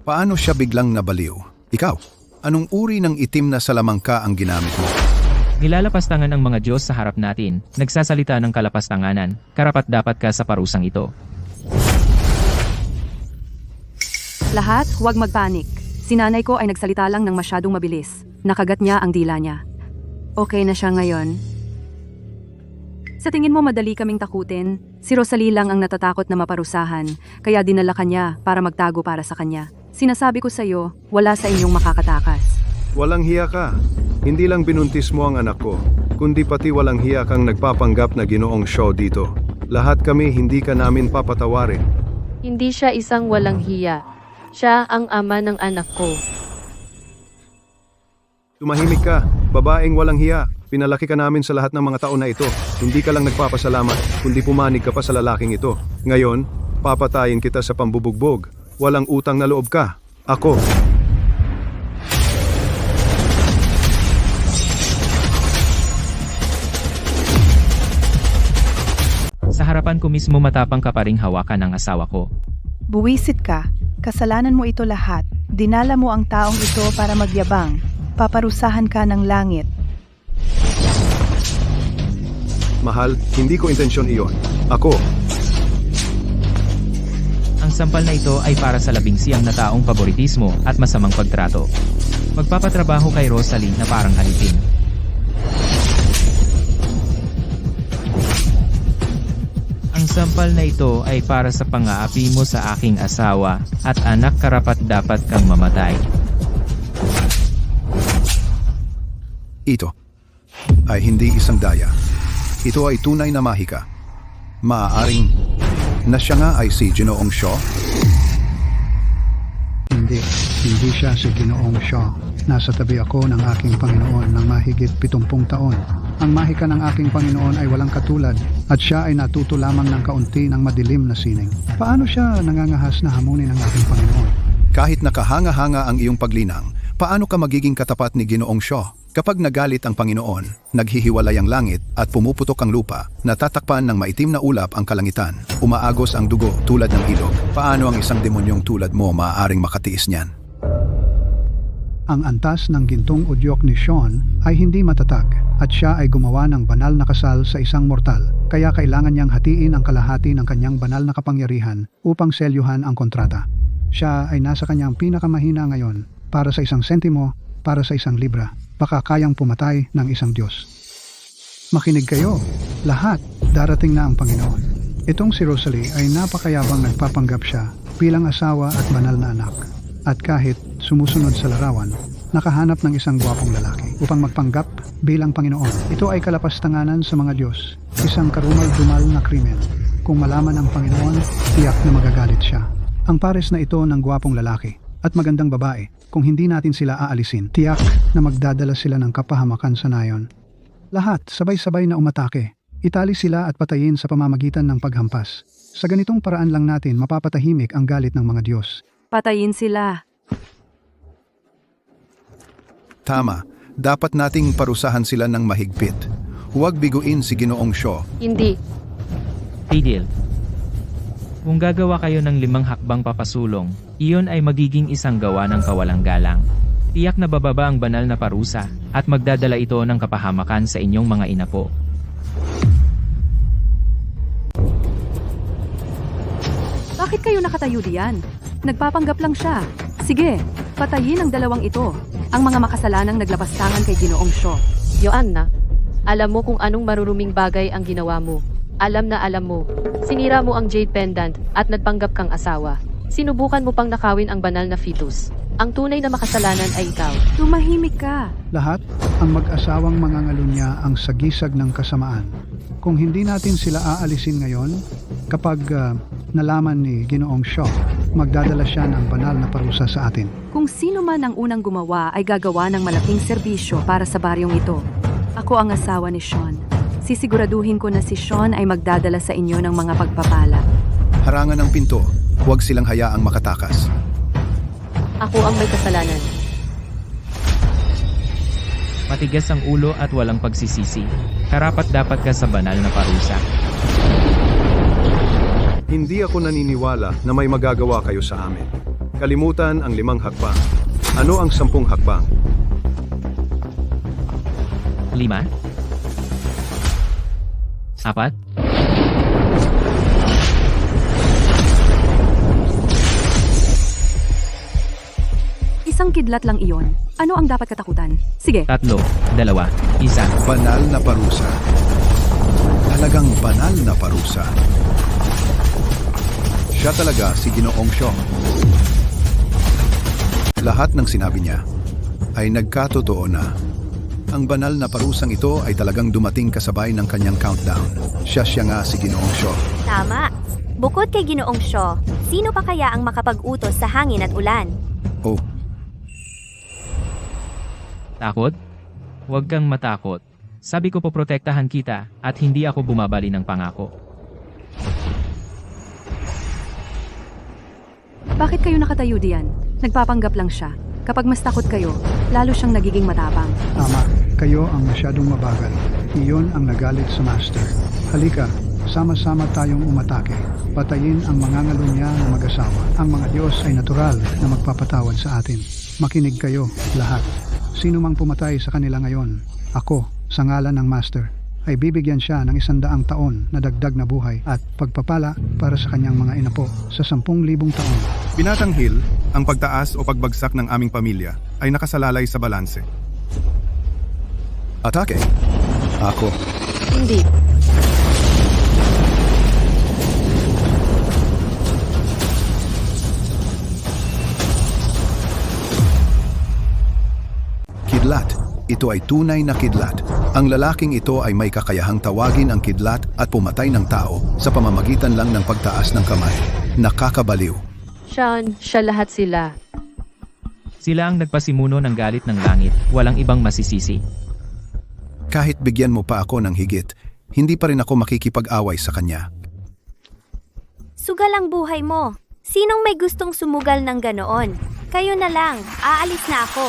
Paano siya biglang nabaliw? Ikaw, anong uri ng itim na salamangka ang ginamit mo? Nilalapastangan ang mga Diyos sa harap natin, nagsasalita ng kalapastanganan, karapat-dapat ka sa parusang ito. Lahat, huwag magpanik. Si nanay ko ay nagsalita lang ng masyadong mabilis. Nakagat niya ang dila niya. Okay na siya ngayon. Sa tingin mo madali kaming takutin? Si Rosalie lang ang natatakot na maparusahan, kaya dinala kanya para magtago para sa kanya. Sinasabi ko sa iyo, wala sa inyong makakatakas. Walang hiya ka. Hindi lang binuntis mo ang anak ko, kundi pati walang hiya kang nagpapanggap na Ginoong Shaw dito. Lahat kami hindi ka namin papatawarin. Hindi siya isang walang hiya. Siya ang ama ng anak ko. Tumahimik ka, babaeng walang hiya. Pinalaki ka namin sa lahat ng mga taon na ito. Hindi ka lang nagpapasalamat, kundi pumanig ka pa sa lalaking ito. Ngayon, papatayin kita sa pambubugbog. Walang utang na loob ka. Ako. Sa harapan ko mismo matapang ka pa ring hawakan ang asawa ko. Buwisit ka. Kasalanan mo ito lahat. Dinala mo ang taong ito para magyabang. Paparusahan ka ng langit. Mahal, hindi ko intensyon iyon. Ako. Ang sampal na ito ay para sa 11 na taong paboritismo at masamang pagtrato. Magpapatrabaho kay Rosalie na parang alipin. Ang sampal na ito ay para sa pang-aapi mo sa aking asawa at anak, karapat dapat kang mamatay. Ito ay hindi isang daya. Ito ay tunay na mahika. Maaaring na siya nga ay si Ginoong Shaw? Hindi siya si Ginoong Shaw. Nasa tabi ako ng aking Panginoon ng mahigit 70 taon. Ang mahika ng aking Panginoon ay walang katulad at siya ay natuto lamang ng kaunti ng madilim na sining. Paano siya nangangahas na hamunin ng aking Panginoon? Kahit nakahanga-hanga ang iyong paglinang, paano ka magiging katapat ni Ginoong Shaw? Kapag nagalit ang Panginoon, naghihiwalay ang langit at pumuputok ang lupa, natatakpan ng maitim na ulap ang kalangitan, umaagos ang dugo tulad ng ilog. Paano ang isang demonyong tulad mo maaaring makatiis niyan? Ang antas ng gintong udyok ni Sean ay hindi matatag at siya ay gumawa ng banal na kasal sa isang mortal. Kaya kailangan niyang hatiin ang kalahati ng kanyang banal na kapangyarihan upang selyuhan ang kontrata. Siya ay nasa kanyang pinakamahina ngayon para sa 1 sentimo, para sa 1 libra. Baka kayang pumatay ng isang Diyos. Makinig kayo, lahat, darating na ang Panginoon. Itong si Rosalie ay napakayabang nagpapanggap siya bilang asawa at banal na anak. At kahit sumusunod sa larawan, nakahanap ng isang gwapong lalaki upang magpanggap bilang Panginoon. Ito ay kalapastanganan sa mga Diyos, isang karumal-dumal na krimen. Kung malaman ng Panginoon, tiyak na magagalit siya. Ang pares na ito ng gwapong lalaki at magandang babae, kung hindi natin sila aalisin, tiyak na magdadala sila ng kapahamakan sa nayon. Lahat sabay-sabay na umatake. Itali sila at patayin sa pamamagitan ng paghampas. Sa ganitong paraan lang natin mapapatahimik ang galit ng mga Diyos. Patayin sila. Tama, dapat nating parusahan sila ng mahigpit. Huwag biguin si Ginoong Shaw. Hindi. Tigil. Kung gagawa kayo ng 5 hakbang papasulong, iyon ay magiging isang gawa ng kawalang galang. Tiyak na bababa ang banal na parusa, at magdadala ito ng kapahamakan sa inyong mga inapo. Bakit kayo nakatayo diyan? Nagpapanggap lang siya. Sige, patayin ang dalawang ito. Ang mga makasalanang naglapastangan kay Ginoong Shaw. Joanna, alam mo kung anong maruruming bagay ang ginawa mo. Alam na alam mo. Sinira mo ang jade pendant at nagpanggap kang asawa. Sinubukan mo pang nakawin ang banal na fetus. Ang tunay na makasalanan ay ikaw. Tumahimik ka. Lahat ang mag-asawang mangangalunya ang sagisag ng kasamaan. Kung hindi natin sila aalisin ngayon, kapag nalaman ni Ginoong Shaw, magdadala siya ng banal na parusa sa atin. Kung sino man ang unang gumawa ay gagawa ng malaking serbisyo para sa baryong ito. Ako ang asawa ni Sean. Sisiguraduhin ko na si Sean ay magdadala sa inyo ng mga pagpapala. Harangan ang pinto, huwag silang hayaang makatakas. Ako ang may kasalanan. Matigas ang ulo at walang pagsisisi. Karapat dapat ka sa banal na parusa. Hindi ako naniniwala na may magagawa kayo sa amin. Kalimutan ang 5 hakbang. Ano ang 10 hakbang? 5. 4. Isang kidlat lang iyon. Ano ang dapat katakutan? Sige. 3, 2, 1. Banal na parusa. Talagang banal na parusa. Siya talaga si Ginoong Shaw. Lahat ng sinabi niya ay nagkatotoo na. Ang banal na parusang ito ay talagang dumating kasabay ng kanyang countdown. Siya nga si Ginoong Shaw. Tama. Bukod kay Ginoong Shaw, sino pa kaya ang makapag-utos sa hangin at ulan? Oh, Takot? Huwag kang matakot. Sabi ko poprotektahan kita at hindi ako bumabali ng pangako. Bakit kayo nakatayo diyan? Nagpapanggap lang siya. Kapag mas takot kayo, lalo siyang nagiging matapang. Tama, kayo ang masyadong mabagal. Iyon ang nagalit sa Master. Halika, sama-sama tayong umatake. Patayin ang mangangalunya na mag-asawa. Ang mga Diyos ay natural na magpapatawad sa atin. Makinig kayo, lahat. Sino mang pumatay sa kanila ngayon, ako, sa ngalan ng Master, ay bibigyan siya ng 100 taon na dagdag na buhay at pagpapala para sa kanyang mga inapo sa 10,000 taon. Binatanghil, ang pagtaas o pagbagsak ng aming pamilya ay nakasalalay sa balanse. atake. Ako. Hindi. ito ay tunay na kidlat. Ang lalaking ito ay may kakayahang tawagin ang kidlat at pumatay ng tao sa pamamagitan lang ng pagtaas ng kamay. Nakakabaliw. Sean, siya lahat sila. Sila ang nagpasimuno ng galit ng langit, walang ibang masisisi. Kahit bigyan mo pa ako ng higit, hindi pa rin ako makikipag-away sa kanya. Sugal ang buhay mo. Sinong may gustong sumugal ng ganoon? Kayo na lang. Aalis na ako.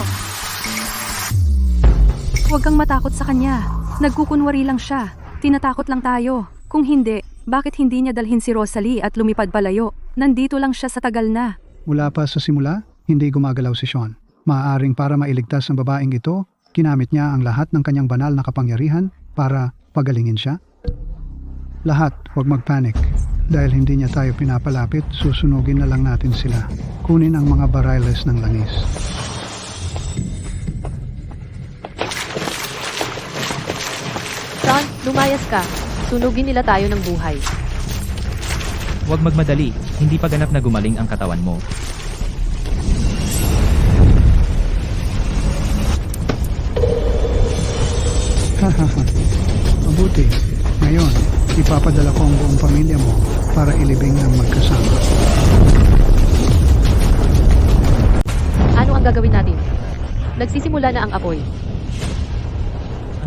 Huwag kang matakot sa kanya. Nagkukunwari lang siya. Tinatakot lang tayo. Kung hindi, bakit hindi niya dalhin si Rosalie at lumipad palayo? Nandito lang siya sa tagal na. Mula pa sa simula, hindi gumagalaw si Sean. Maaaring para mailigtas ang babaeng ito, ginamit niya ang lahat ng kanyang banal na kapangyarihan para pagalingin siya. Lahat, huwag magpanik. Dahil hindi niya tayo pinapalapit, susunugin na lang natin sila. Kunin ang mga bariles ng langis. Sean, lumayas ka. Sunugin nila tayo ng buhay. Huwag magmadali, hindi pa ganap na gumaling ang katawan mo. Hahaha. Mabuti. Ngayon, ipapadala ko ang buong pamilya mo para ilibing ng magkasama. Ano ang gagawin natin? Nagsisimula na ang apoy.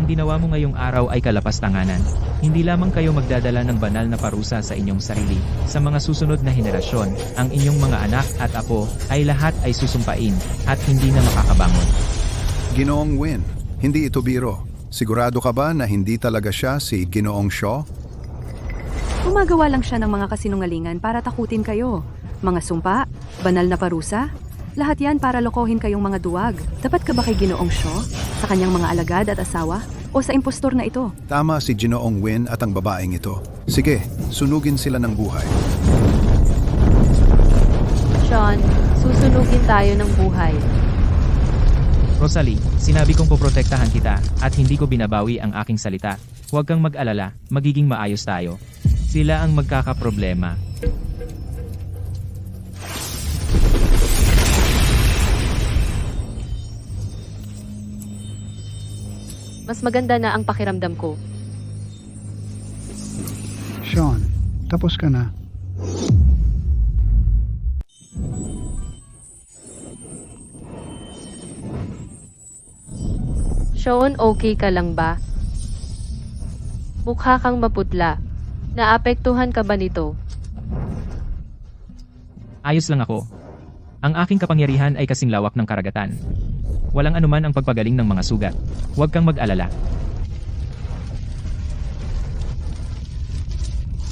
Ang ginawa mo ngayong araw ay kalapastanganan. Hindi lamang kayo magdadala ng banal na parusa sa inyong sarili. Sa mga susunod na henerasyon, ang inyong mga anak at apo ay lahat ay susumpain at hindi na makakabangon. Ginoong Win, hindi ito biro. Sigurado ka ba na hindi talaga siya si Ginoong Shaw? Gumagawa lang siya ng mga kasinungalingan para takutin kayo. Mga sumpa, banal na parusa, lahat yan para lokohin kayong mga duwag. Dapat ka ba kay Ginoong Shaw? Sa kanyang mga alagad at asawa? O sa impostor na ito? Tama si Ginoong Win at ang babaeng ito. Sige, sunugin sila ng buhay. Sean, susunugin tayo ng buhay. Rosalie, sinabi kong poprotektahan kita at hindi ko binabawi ang aking salita. Huwag kang mag-alala, magiging maayos tayo. Sila ang magkakaproblema. Mas maganda na ang pakiramdam ko. Sean, tapos ka na. Sean, okay ka lang ba? Mukha kang maputla. Naapektuhan ka ba nito? Ayos lang ako. Ang aking kapangyarihan ay kasing lawak ng karagatan. Walang anuman ang pagpagaling ng mga sugat. Huwag kang mag-alala.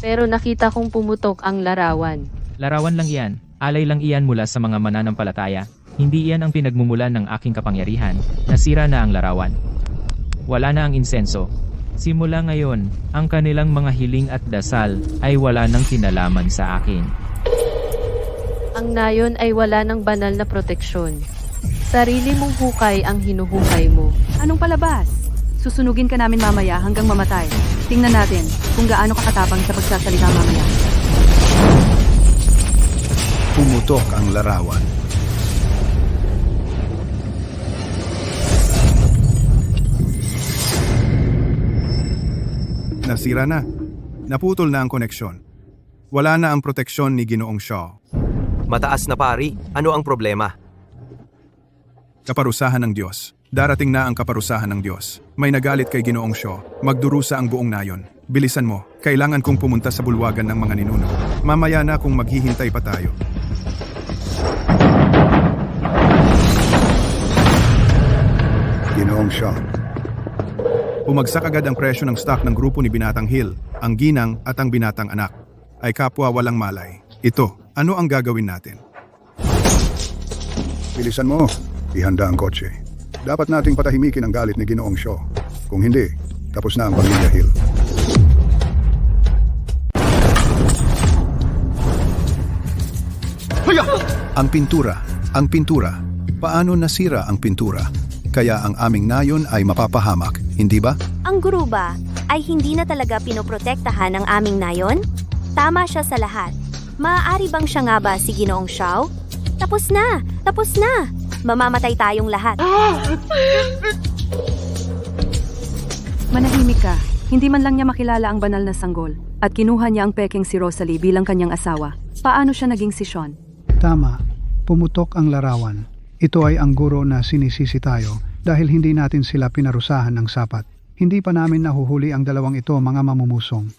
Pero nakita kong pumutok ang larawan. Larawan lang iyan. Alay lang iyan mula sa mga mananampalataya. Hindi iyan ang pinagmumulan ng aking kapangyarihan. Nasira na ang larawan. Wala na ang insenso. Simula ngayon, ang kanilang mga hiling at dasal ay wala nang kinalaman sa akin. Ang nayon ay wala ng banal na proteksyon. Sarili mong hukay ang hinuhukay mo. Anong palabas? Susunugin ka namin mamaya hanggang mamatay. Tingnan natin kung gaano kakatapang sa pagsasalita mamaya. Pumutok ang larawan. Nasira na. Naputol na ang koneksyon. Wala na ang proteksyon ni Ginoong Shaw. Mataas na pari, ano ang problema? Kaparusahan ng Diyos. Darating na ang kaparusahan ng Diyos. May nagalit kay Ginoong Shaw. Magdurusa ang buong nayon. Bilisan mo, kailangan kong pumunta sa bulwagan ng mga ninuno. Mamaya na kung maghihintay pa tayo. Ginoong Shaw. Umagsak agad ang presyo ng stock ng grupo ni Binatang Hill, ang Ginang at ang Binatang Anak. Ay kapwa walang malay. Ito, ano ang gagawin natin? Bilisan mo. Ihanda ang kotse. Dapat nating patahimikin ang galit ni Ginoong Shaw. Kung hindi, tapos na ang pamilya Hill. Ang pintura. Paano nasira ang pintura? Kaya ang aming nayon ay mapapahamak, hindi ba? Ang guru ba ay hindi na talaga pinoprotektahan ng aming nayon? Tama siya sa lahat. Maaari bang siya nga ba si Ginoong Shaw? Tapos na! Mamamatay tayong lahat. Manahimik ka. Hindi man lang niya makilala ang banal na sanggol. At kinuha niya ang pekeng si Rosalie bilang kanyang asawa. Paano siya naging si Sean? Tama, pumutok ang larawan. Ito ay ang guro na sinisisi tayo dahil hindi natin sila pinarusahan ng sapat. Hindi pa namin nahuhuli ang dalawang ito, mga mamumusong.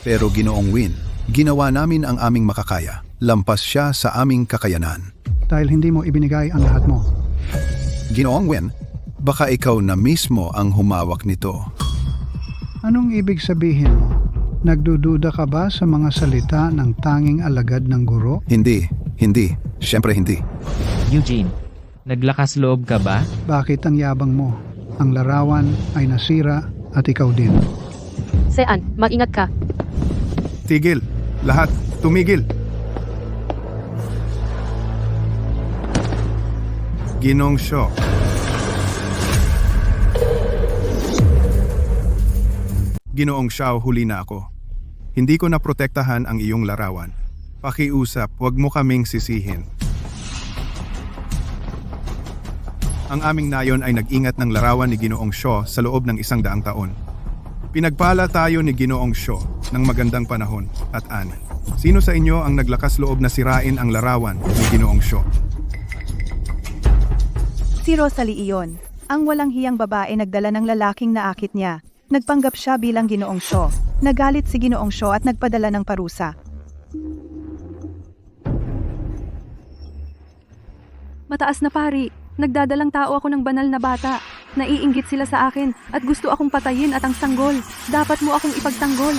Pero Ginoong Win, ginawa namin ang aming makakaya. Lampas siya sa aming kakayanan. Dahil hindi mo ibinigay ang lahat mo. Ginoong Win, baka ikaw na mismo ang humawak nito. Anong ibig sabihin mo? Nagdududa ka ba sa mga salita ng tanging alagad ng guro? Hindi. Siyempre hindi. Eugene, naglakas loob ka ba? Bakit ang yabang mo? Ang larawan ay nasira at ikaw din. Sean, mag-ingat ka. Tigil. Lahat. Tumigil. Ginong Shaw. Ginoong Shaw, huli na ako. Hindi ko naprotektahan ang iyong larawan. Pakiusap, huwag mo kaming sisihin. Ang aming nayon ay nag-ingat ng larawan ni Ginoong Shaw sa loob ng 100 taon. Pinagpala tayo ni Ginoong Shaw ng magandang panahon at ani. Sino sa inyo ang naglakas loob na sirain ang larawan ni Ginoong Shaw? Si Rosalie iyon. Ang walang hiyang babae nagdala ng lalaking naakit niya. Nagpanggap siya bilang Ginoong Shaw. Nagalit si Ginoong Shaw at nagpadala ng parusa. Mataas na pari. Nagdadalang tao ako ng banal na bata. Naiinggit sila sa akin at gusto akong patayin at ang sanggol. Dapat mo akong ipagtanggol.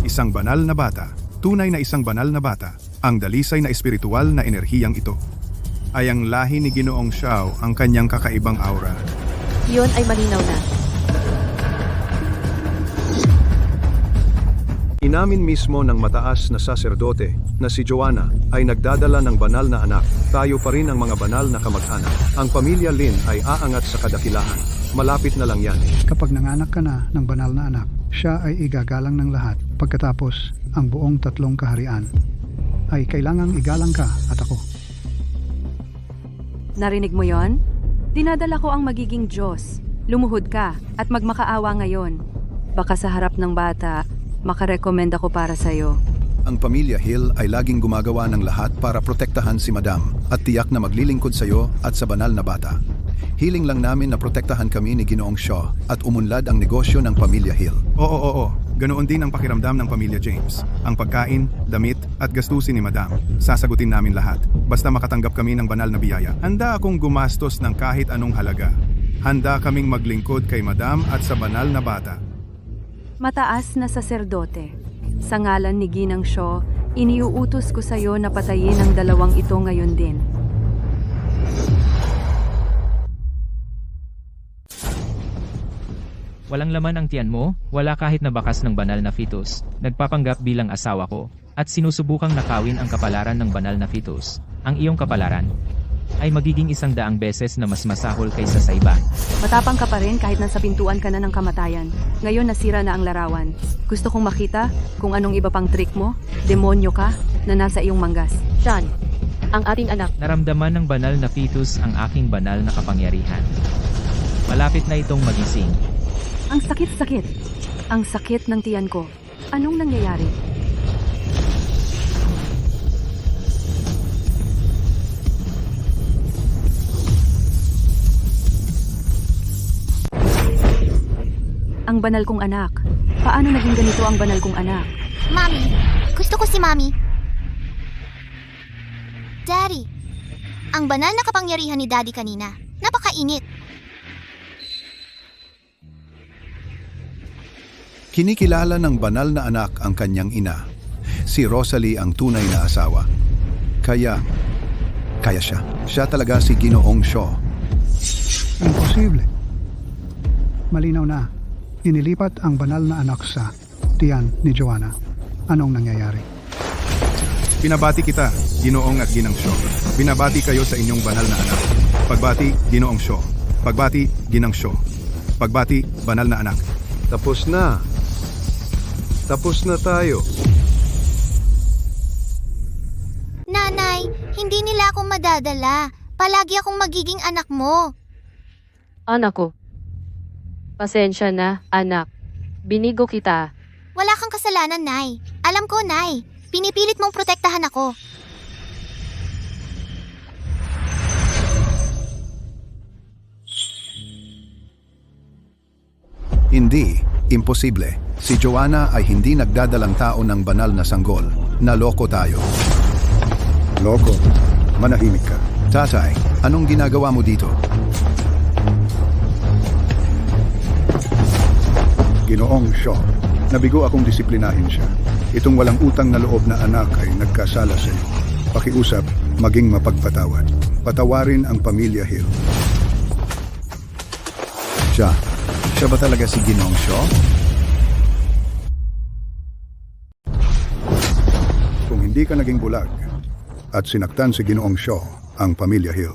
Isang banal na bata, tunay na isang banal na bata, ang dalisay na espiritual na enerhiyang ito. Ay ang lahi ni Ginoong Shaw ang kanyang kakaibang aura. Iyon ay malinaw na. Inamin mismo ng mataas na saserdote na si Joanna ay nagdadala ng banal na anak. Tayo pa rin ang mga banal na kamag-anak. Ang pamilya Lin ay aangat sa kadakilaan. Malapit na lang yan. Kapag nanganak ka na ng banal na anak, siya ay igagalang ng lahat. Pagkatapos, ang buong 3 kaharian ay kailangang igalang ka at ako. Narinig mo yon? Dinadala ko ang magiging Diyos. Lumuhod ka at magmakaawa ngayon. Baka sa harap ng bata, makarekomenda ko para sa'yo. Ang pamilya Hill ay laging gumagawa ng lahat para protektahan si Madam at tiyak na maglilingkod sa iyo at sa banal na bata. Hiling lang namin na protektahan kami ni Ginoong Shaw at umunlad ang negosyo ng pamilya Hill. Oo. Ganoon din ang pakiramdam ng pamilya James. Ang pagkain, damit, at gastusin ni Madam. Sasagutin namin lahat. Basta makatanggap kami ng banal na biyaya. Handa akong gumastos ng kahit anong halaga. Handa kaming maglingkod kay Madam at sa banal na bata. Mataas na saserdote. Sa ngalan ni Ginang Shaw, iniuutos ko sa iyo na patayin ang dalawang ito ngayon din. Walang laman ang tiyan mo, wala kahit na bakas ng banal na fetus, nagpapanggap bilang asawa ko, at sinusubukang nakawin ang kapalaran ng banal na fetus. Ang iyong kapalaran ay magiging 100 beses na mas masahol kaysa sa iba. Matapang ka pa rin kahit nasa pintuan ka na ng kamatayan. Ngayon nasira na ang larawan. Gusto kong makita kung anong iba pang trick mo, demonyo ka, na nasa iyong manggas. Sean, ang ating anak. Naramdaman ng banal na fetus ang aking banal na kapangyarihan. Malapit na itong magising. Ang sakit-sakit. Ang sakit ng tiyan ko. Anong nangyayari? Ang banal kong anak. Paano naging ganito ang banal kong anak? Mami, gusto ko si Mami. Daddy, ang banal na kapangyarihan ni Daddy kanina. Napakainit. Kinikilala ng banal na anak ang kanyang ina. Si Rosalie ang tunay na asawa. Kaya siya. Siya talaga si Ginoong Shaw. Imposible. Malinaw na. Inilipat ang banal na anak sa tiyan ni Joanna. Anong nangyayari? Binabati kita, Ginoong at Ginang Shaw. Binabati kayo sa inyong banal na anak. Pagbati, Ginoong Shaw. Pagbati, Ginang Shaw. Pagbati, banal na anak. Tapos na. Tapos na tayo. Nanay, hindi nila ako madadala. Palagi akong magiging anak mo. Anak ko. Pasensya na, anak. Binigo kita. Wala kang kasalanan, Nay. Alam ko, Nay. Pinipilit mong protektahan ako. Hindi, imposible. Si Joanna ay hindi nagdadalang tao ng banal na sanggol. Naloko tayo. Loko, manahimik ka. Tatay, anong ginagawa mo dito? Ginoong Shaw, nabigo akong disiplinahin siya. Itong walang utang na loob na anak ay nagkasala sa iyo. Pakiusap, maging mapagpatawad. Patawarin ang pamilya Hill. Siya ba talaga si Ginoong Shaw? Kung hindi ka naging bulag at sinaktan si Ginoong Shaw, ang pamilya Hill,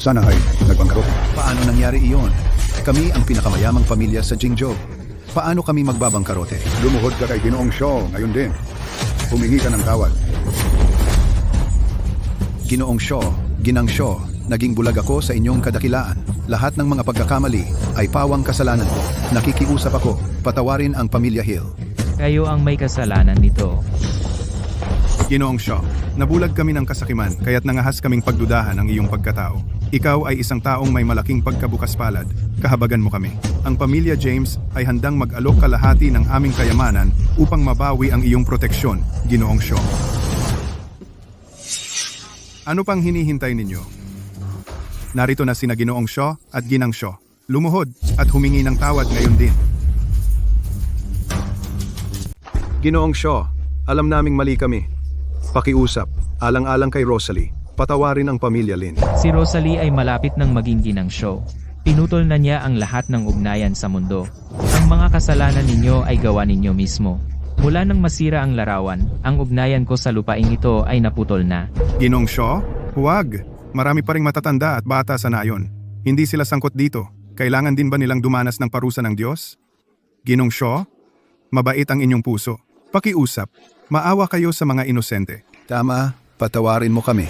sana ay nagbangkrut. Paano nangyari iyon? Kami ang pinakamayamang pamilya sa Jingzhou. Paano kami magbabangkarote? Lumuhod ka kay Ginoong Shaw ngayon din. Humingi ka ng tawad. Ginoong Shaw, Ginang Shaw, naging bulag ako sa inyong kadakilaan. Lahat ng mga pagkakamali ay pawang kasalanan ko. Nakikiusap ako, patawarin ang pamilya Hill. Kayo ang may kasalanan nito. Ginoong Shaw, nabulag kami ng kasakiman kaya't nangahas kaming pagdudahan ang iyong pagkatao. Ikaw ay isang taong may malaking pagkabukas palad. Kahabagan mo kami. Ang pamilya James ay handang mag-alok kalahati ng aming kayamanan upang mabawi ang iyong proteksyon, Ginoong Shaw. Ano pang hinihintay ninyo? Narito na sina Ginoong Shaw at Ginang Shaw. Lumuhod at humingi ng tawad ngayon din. Ginoong Shaw, alam naming mali kami. Pakiusap, alang-alang kay Rosalie, patawarin ang pamilya Lin. Si Rosalie ay malapit ng maging Ginang Shaw. Pinutol na niya ang lahat ng ugnayan sa mundo. Ang mga kasalanan ninyo ay gawa ninyo mismo. Mula nang masira ang larawan, ang ugnayan ko sa lupaing ito ay naputol na. Ginong Shaw, huwag. Marami pa ring matatanda at bata sa nayon. Hindi sila sangkot dito. Kailangan din ba nilang dumanas ng parusa ng Diyos? Ginong Shaw, mabait ang inyong puso. Pakiusap, maawa kayo sa mga inosente. Tama, patawarin mo kami.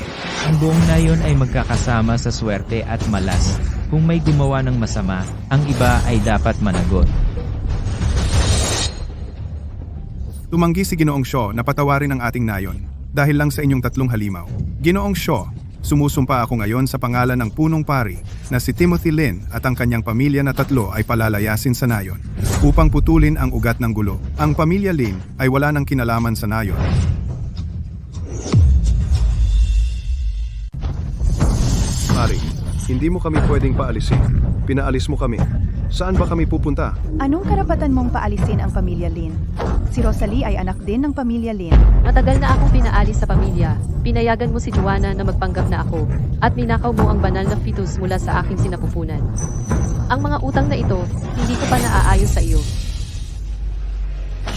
Ang buong nayon ay magkakasama sa swerte at malas. Kung may gumawa ng masama, ang iba ay dapat managot. Tumanggi si Ginoong Shaw na patawarin ang ating nayon dahil lang sa inyong tatlong halimaw. Ginoong Shaw, sumusumpa ako ngayon sa pangalan ng punong pari na si Timothy Lin at ang kanyang pamilya na tatlo ay palalayasin sa nayon upang putulin ang ugat ng gulo. Ang pamilya Lin ay wala ng kinalaman sa nayon. Pari, hindi mo kami pwedeng paalisin. Pinaalis mo kami. Saan ba kami pupunta? Anong karapatan mong paalisin ang pamilya Lin? Si Rosalie ay anak din ng pamilya Lin. Matagal na akong pinaalis sa pamilya. Pinayagan mo si Joanna na magpanggap na ako, at ninakaw mo ang banal na fetus mula sa aking sinapupunan. Ang mga utang na ito, hindi ko pa naaayos sa iyo.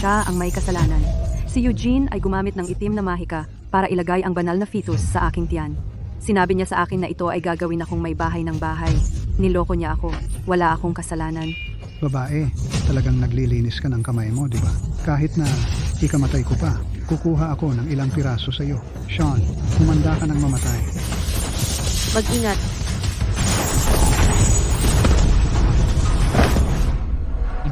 Siya ang may kasalanan. Si Eugene ay gumamit ng itim na mahika para ilagay ang banal na fetus sa aking tiyan. Sinabi niya sa akin na ito ay gagawin akong may bahay ng bahay. Niloko niya ako. Wala akong kasalanan. Babae, talagang naglilinis ka ng kamay mo, di ba? Kahit na ikamatay ko pa, kukuha ako ng ilang piraso sa iyo. Sean, humanda ka ng mamatay. Mag-ingat.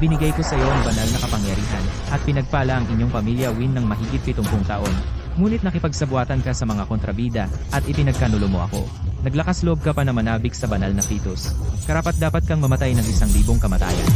Ibinigay ko sa iyo ang banal na kapangyarihan, at pinagpala ang inyong pamilya Win ng mahigit 70 taon. Ngunit nakipagsabuatan ka sa mga kontrabida, at ipinagkanulo mo ako. Naglakas loob ka pa na manabik sa banal na fetus. Karapat-dapat kang mamatay ng 1,000 kamatayan.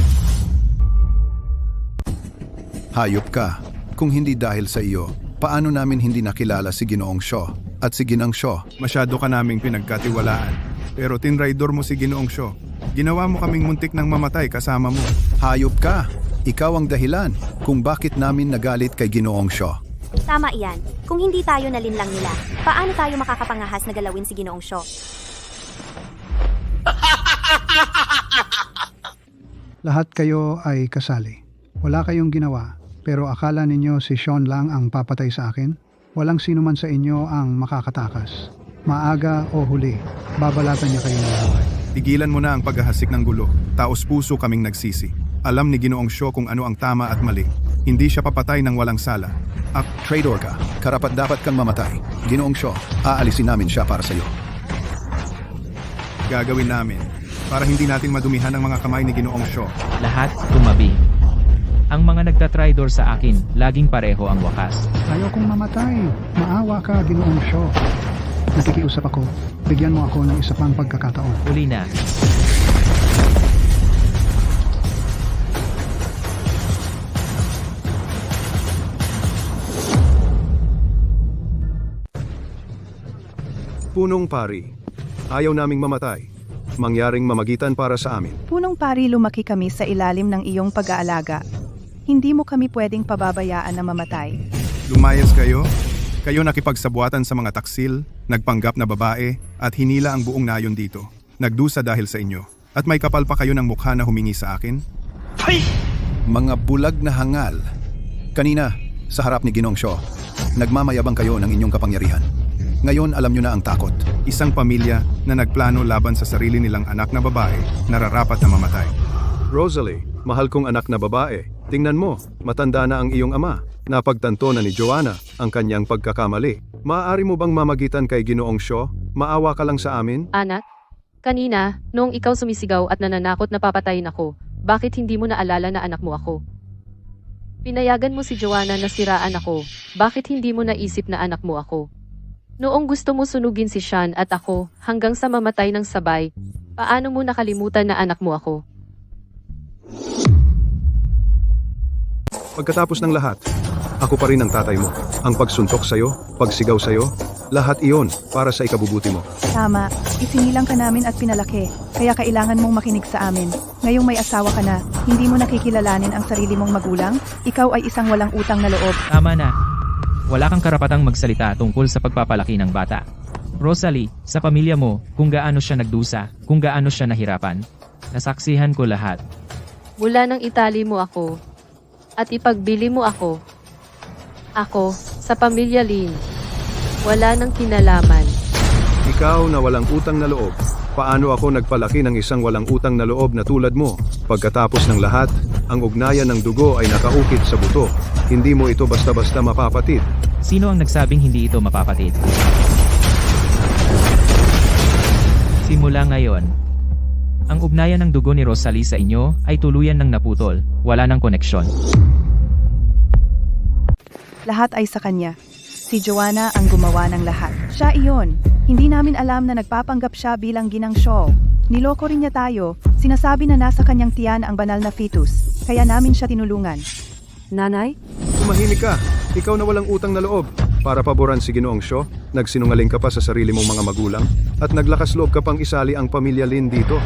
Hayop ka. Kung hindi dahil sa iyo, paano namin hindi nakilala si Ginoong Shaw at si Ginang Shaw? Masyado ka naming pinagkatiwalaan. Pero tinraidor mo si Ginoong Shaw. Ginawa mo kaming muntik ng mamatay kasama mo. Hayop ka. Ikaw ang dahilan kung bakit namin nagalit kay Ginoong Shaw. Tama iyan. Kung hindi tayo nalinlang nila, paano tayo makakapangahas na galawin si Ginoong Shaw? Lahat kayo ay kasali. Wala kayong ginawa, pero akala ninyo si Sean lang ang papatay sa akin? Walang sino man sa inyo ang makakatakas. Maaga o huli, babalatan niya kayo ng buhay. Tigilan mo na ang paghahasik ng gulo. Taos puso kaming nagsisi. Alam ni Ginoong Shaw kung ano ang tama at mali. Hindi siya papatay ng walang sala. Traitor ka. Karapat-dapat kang mamatay. Ginoong Shaw, aalisin namin siya para sa iyo. Gagawin namin para hindi natin madumihan ang mga kamay ni Ginoong Shaw. Lahat tumabi. Ang mga nagtatraidor sa akin, laging pareho ang wakas. Ayaw kong mamatay. Maawa ka, Ginoong Shaw. Nakikiusap ako. Bigyan mo ako ng isa pang pagkakataon. Uli na. Punong pari. Ayaw naming mamatay. Mangyaring mamagitan para sa amin. Punong pari, lumaki kami sa ilalim ng iyong pag-aalaga. Hindi mo kami pwedeng pababayaan na mamatay. Lumayas kayo. Kayo nakipagsabuatan sa mga taksil, nagpanggap na babae, at hinila ang buong nayon dito. Nagdusa dahil sa inyo. At may kapal pa kayo ng mukha na humingi sa akin? Mga bulag na hangal. Kanina, sa harap ni Ginoong Shaw, nagmamayabang kayo ng inyong kapangyarihan. Ngayon alam nyo na ang takot. Isang pamilya na nagplano laban sa sarili nilang anak na babae, nararapat na mamatay. Rosalie, mahal kong anak na babae. Tingnan mo, matanda na ang iyong ama. Napagtanto na ni Joanna ang kanyang pagkakamali. Maaari mo bang mamagitan kay Ginoong Shaw? Maawa ka lang sa amin? Anak, kanina, noong ikaw sumisigaw at nananakot na papatayin ako, bakit hindi mo naalala na anak mo ako? Pinayagan mo si Joanna na siraan ako, bakit hindi mo naisip na anak mo ako? Noong gusto mo sunugin si Sean at ako hanggang sa mamatay ng sabay, paano mo nakalimutan na anak mo ako? Pagkatapos ng lahat, ako pa rin ang tatay mo. Ang pagsuntok sa'yo, pagsigaw sa'yo, lahat iyon para sa ikabubuti mo. Tama, isinilang ka namin at pinalaki, kaya kailangan mong makinig sa amin. Ngayong may asawa ka na, hindi mo nakikilalanin ang sarili mong magulang, ikaw ay isang walang utang na loob. Tama na. Wala kang karapatang magsalita tungkol sa pagpapalaki ng bata. Rosalie, sa pamilya mo, kung gaano siya nagdusa, kung gaano siya nahirapan, nasaksihan ko lahat. Mula nang itali mo ako, at ipagbili mo ako, sa pamilya Lin, wala nang kinalaman. Ikaw na walang utang na loob, paano ako nagpalaki ng isang walang utang na loob na tulad mo? Pagkatapos ng lahat, ang ugnayan ng dugo ay nakaukit sa buto. Hindi mo ito basta-basta mapapatid. Sino ang nagsabing hindi ito mapapatid? Simula ngayon, ang ugnayan ng dugo ni Rosalie sa inyo ay tuluyan ng naputol, wala ng koneksyon. Lahat ay sa kanya. Si Joanna ang gumawa ng lahat. Siya iyon. Hindi namin alam na nagpapanggap siya bilang Ginang Shaw. Niloko rin niya tayo. Sinasabi na nasa kanyang tiyan ang banal na fetus. Kaya namin siya tinulungan. Nanay? Tumahimik ka. Ikaw na walang utang na loob. Para paboran si Ginoong Shaw, nagsinungaling ka pa sa sarili mong mga magulang at naglakas loob ka pang isali ang pamilya Lin dito.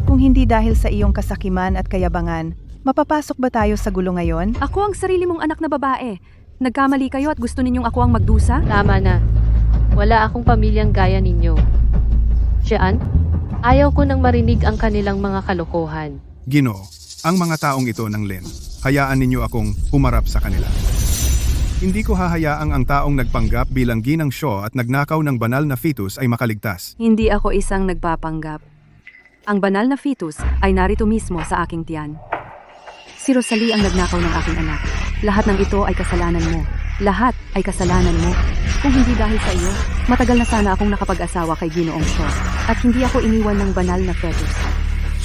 Kung hindi dahil sa iyong kasakiman at kayabangan, mapapasok ba tayo sa gulo ngayon? Ako ang sarili mong anak na babae. Nagkamali kayo at gusto ninyong ako ang magdusa? Tama na. Wala akong pamilyang gaya ninyo. Sean, ayaw ko nang marinig ang kanilang mga kalokohan. Ginoo, ang mga taong ito ng Lin, hayaan ninyo akong humarap sa kanila. Hindi ko hahayaang ang taong nagpanggap bilang Ginang Shaw at nagnakaw ng banal na fetus ay makaligtas. Hindi ako isang nagpapanggap. Ang banal na fetus ay narito mismo sa aking tiyan. Si Rosalie ang nagnakaw ng aking anak. Lahat ng ito ay kasalanan mo. Lahat ay kasalanan mo. Kung hindi dahil sa iyo, matagal na sana akong nakapag-asawa kay Ginoong Shaw at hindi ako iniwan ng banal na fetus.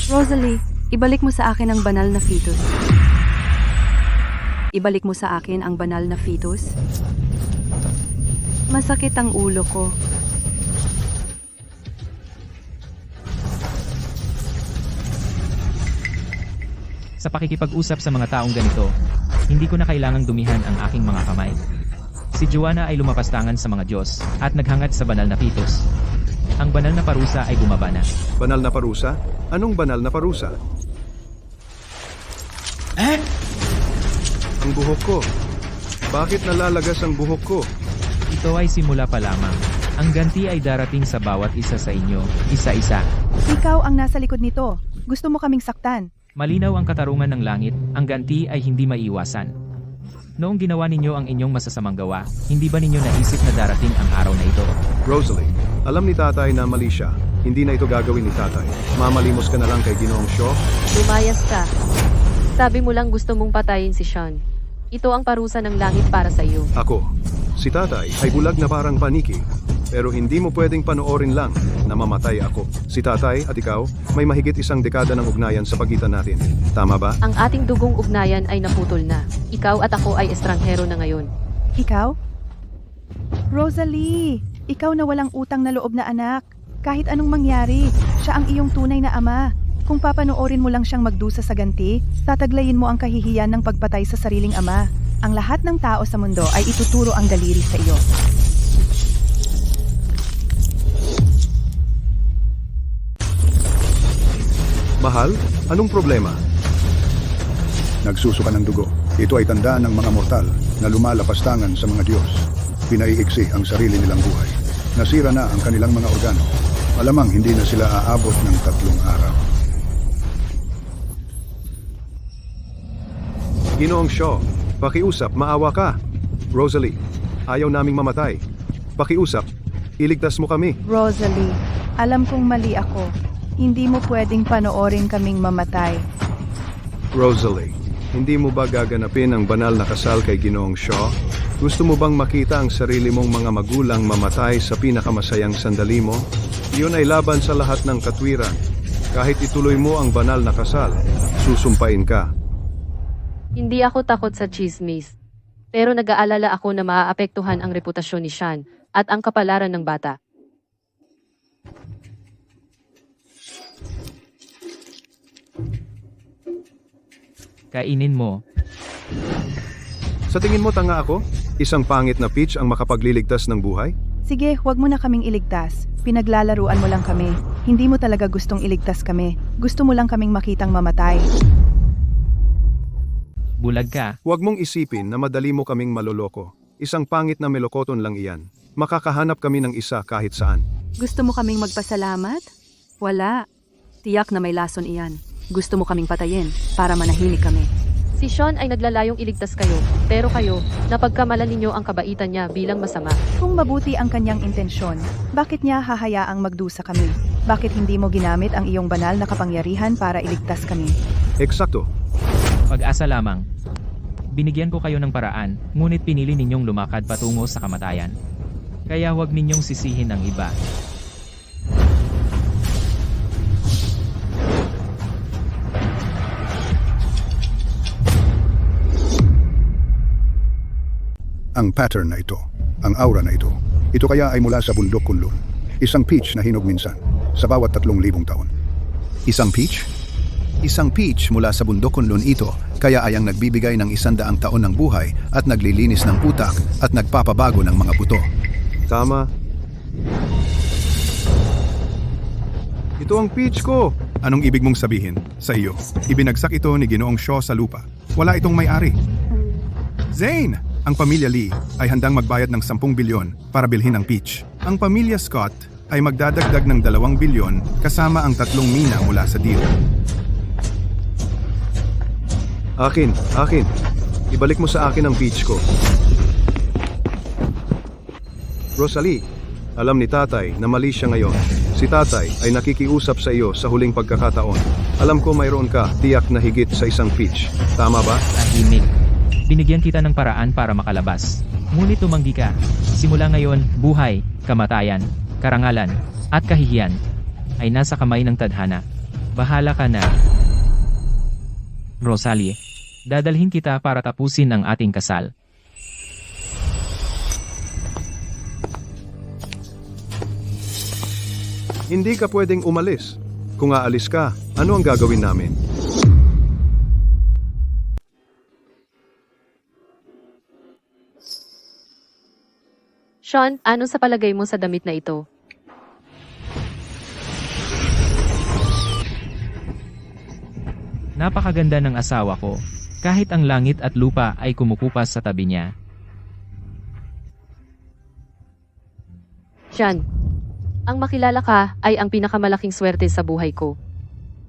Rosalie, ibalik mo sa akin ang banal na fetus. Ibalik mo sa akin ang banal na fetus. Masakit ang ulo ko. Sa pakikipag-usap sa mga taong ganito, hindi ko na kailangang dumihan ang aking mga kamay. Si Joanna ay lumapastangan sa mga Diyos at naghangad sa banal na fetus. Ang banal na parusa ay bumaba na. Banal na parusa? Anong banal na parusa? Ang buhok ko. Bakit nalalagas ang buhok ko? Ito ay simula pa lamang. Ang ganti ay darating sa bawat isa sa inyo, isa-isa. Ikaw ang nasa likod nito. Gusto mo kaming saktan. Malinaw ang katarungan ng langit, ang ganti ay hindi maiiwasan. Noong ginawa ninyo ang inyong masasamang gawa, hindi ba ninyo naisip na darating ang araw na ito? Rosalie, alam ni tatay na mali siya. Hindi na ito gagawin ni tatay. Mamalimos ka na lang kay Ginoong Shaw. Lumayas ka. Sabi mo lang gusto mong patayin si Sean. Ito ang parusa ng langit para sa iyo. Ako, si tatay ay bulag na parang paniki. Pero hindi mo pwedeng panoorin lang na mamatay ako. Si tatay at ikaw, may mahigit 1 dekada ng ugnayan sa pagitan natin. Tama ba? Ang ating dugong ugnayan ay naputol na. Ikaw at ako ay estranghero na ngayon. Ikaw? Rosalie, ikaw na walang utang na loob na anak. Kahit anong mangyari, siya ang iyong tunay na ama. Kung papanoorin mo lang siyang magdusa sa ganti, tataglayin mo ang kahihiyan ng pagpatay sa sariling ama. Ang lahat ng tao sa mundo ay ituturo ang daliri sa iyo. Mahal, anong problema? Nagsusuka ng dugo. Ito ay tandaan ng mga mortal na lumalapastangan sa mga Diyos. Pinaiiksi ang sarili nilang buhay. Nasira na ang kanilang mga organo. Malamang hindi na sila aabot ng 3 araw. Ginoong Shaw, pakiusap, maawa ka. Rosalie, ayaw naming mamatay. Pakiusap, iligtas mo kami. Rosalie, alam kong mali ako. Hindi mo pwedeng panoorin kaming mamatay. Rosalie, hindi mo ba gaganapin ang banal na kasal kay Ginoong Shaw? Gusto mo bang makita ang sarili mong mga magulang mamatay sa pinakamasayang sandali mo? Iyon ay laban sa lahat ng katwiran. Kahit ituloy mo ang banal na kasal, susumpain ka. Hindi ako takot sa chismis. Pero nag-aalala ako na maaapektuhan ang reputasyon ni Sean at ang kapalaran ng bata. Kainin mo. Sa tingin mo tanga ako? Isang pangit na pitch ang makapagliligtas ng buhay? Sige, huwag mo na kaming iligtas. Pinaglalaruan mo lang kami. Hindi mo talaga gustong iligtas kami. Gusto mo lang kaming makitang mamatay. Bulag ka. Huwag mong isipin na madali mo kaming maloloko. Isang pangit na melokoton lang iyan. Makakahanap kami ng isa kahit saan. Gusto mo kaming magpasalamat? Wala. Tiyak na may lason iyan. Gusto mo kaming patayin para manahimik kami. Si Sean ay naglalayong iligtas kayo, pero kayo, napagkamalan ninyo ang kabaitan niya bilang masama. Kung mabuti ang kanyang intensyon, bakit niya hahayaang magdusa kami? Bakit hindi mo ginamit ang iyong banal na kapangyarihan para iligtas kami? Eksakto. Pag-asa lamang. Binigyan ko kayo ng paraan, ngunit pinili ninyong lumakad patungo sa kamatayan. Kaya huwag ninyong sisihin ang iba. Ang pattern na ito, ang aura na ito kaya ay mula sa bundok Kunlun. Isang peach na hinog minsan, sa bawat 3,000 taon. Isang peach? Isang peach mula sa bundok Kunlun ito, kaya ay ang nagbibigay ng 100 taon ng buhay at naglilinis ng utak at nagpapabago ng mga buto. Tama. Ito ang peach ko! Anong ibig mong sabihin sa iyo? Ibinagsak ito ni Ginoong Shaw sa lupa. Wala itong may-ari. Zane! Ang pamilya Lee ay handang magbayad ng 10 bilyon para bilhin ang peach. Ang pamilya Scott ay magdadagdag ng 2 bilyon kasama ang 3 mina mula sa deal. Akin. Ibalik mo sa akin ang peach ko. Rosalie, alam ni tatay na mali siya ngayon. Si tatay ay nakikiusap sa iyo sa huling pagkakataon. Alam ko mayroon ka tiyak na higit sa isang peach. Tama ba? Tahimik. Binigyan kita ng paraan para makalabas. Ngunit tumanggi ka. Simula ngayon, buhay, kamatayan, karangalan, at kahihiyan ay nasa kamay ng tadhana. Bahala ka na. Rosalie, dadalhin kita para tapusin ang ating kasal. Hindi ka pwedeng umalis. Kung aalis ka, ano ang gagawin namin? Sean, ano sa palagay mo sa damit na ito? Napakaganda ng asawa ko. Kahit ang langit at lupa ay kumukupas sa tabi niya. Sean, ang makilala ka ay ang pinakamalaking swerte sa buhay ko.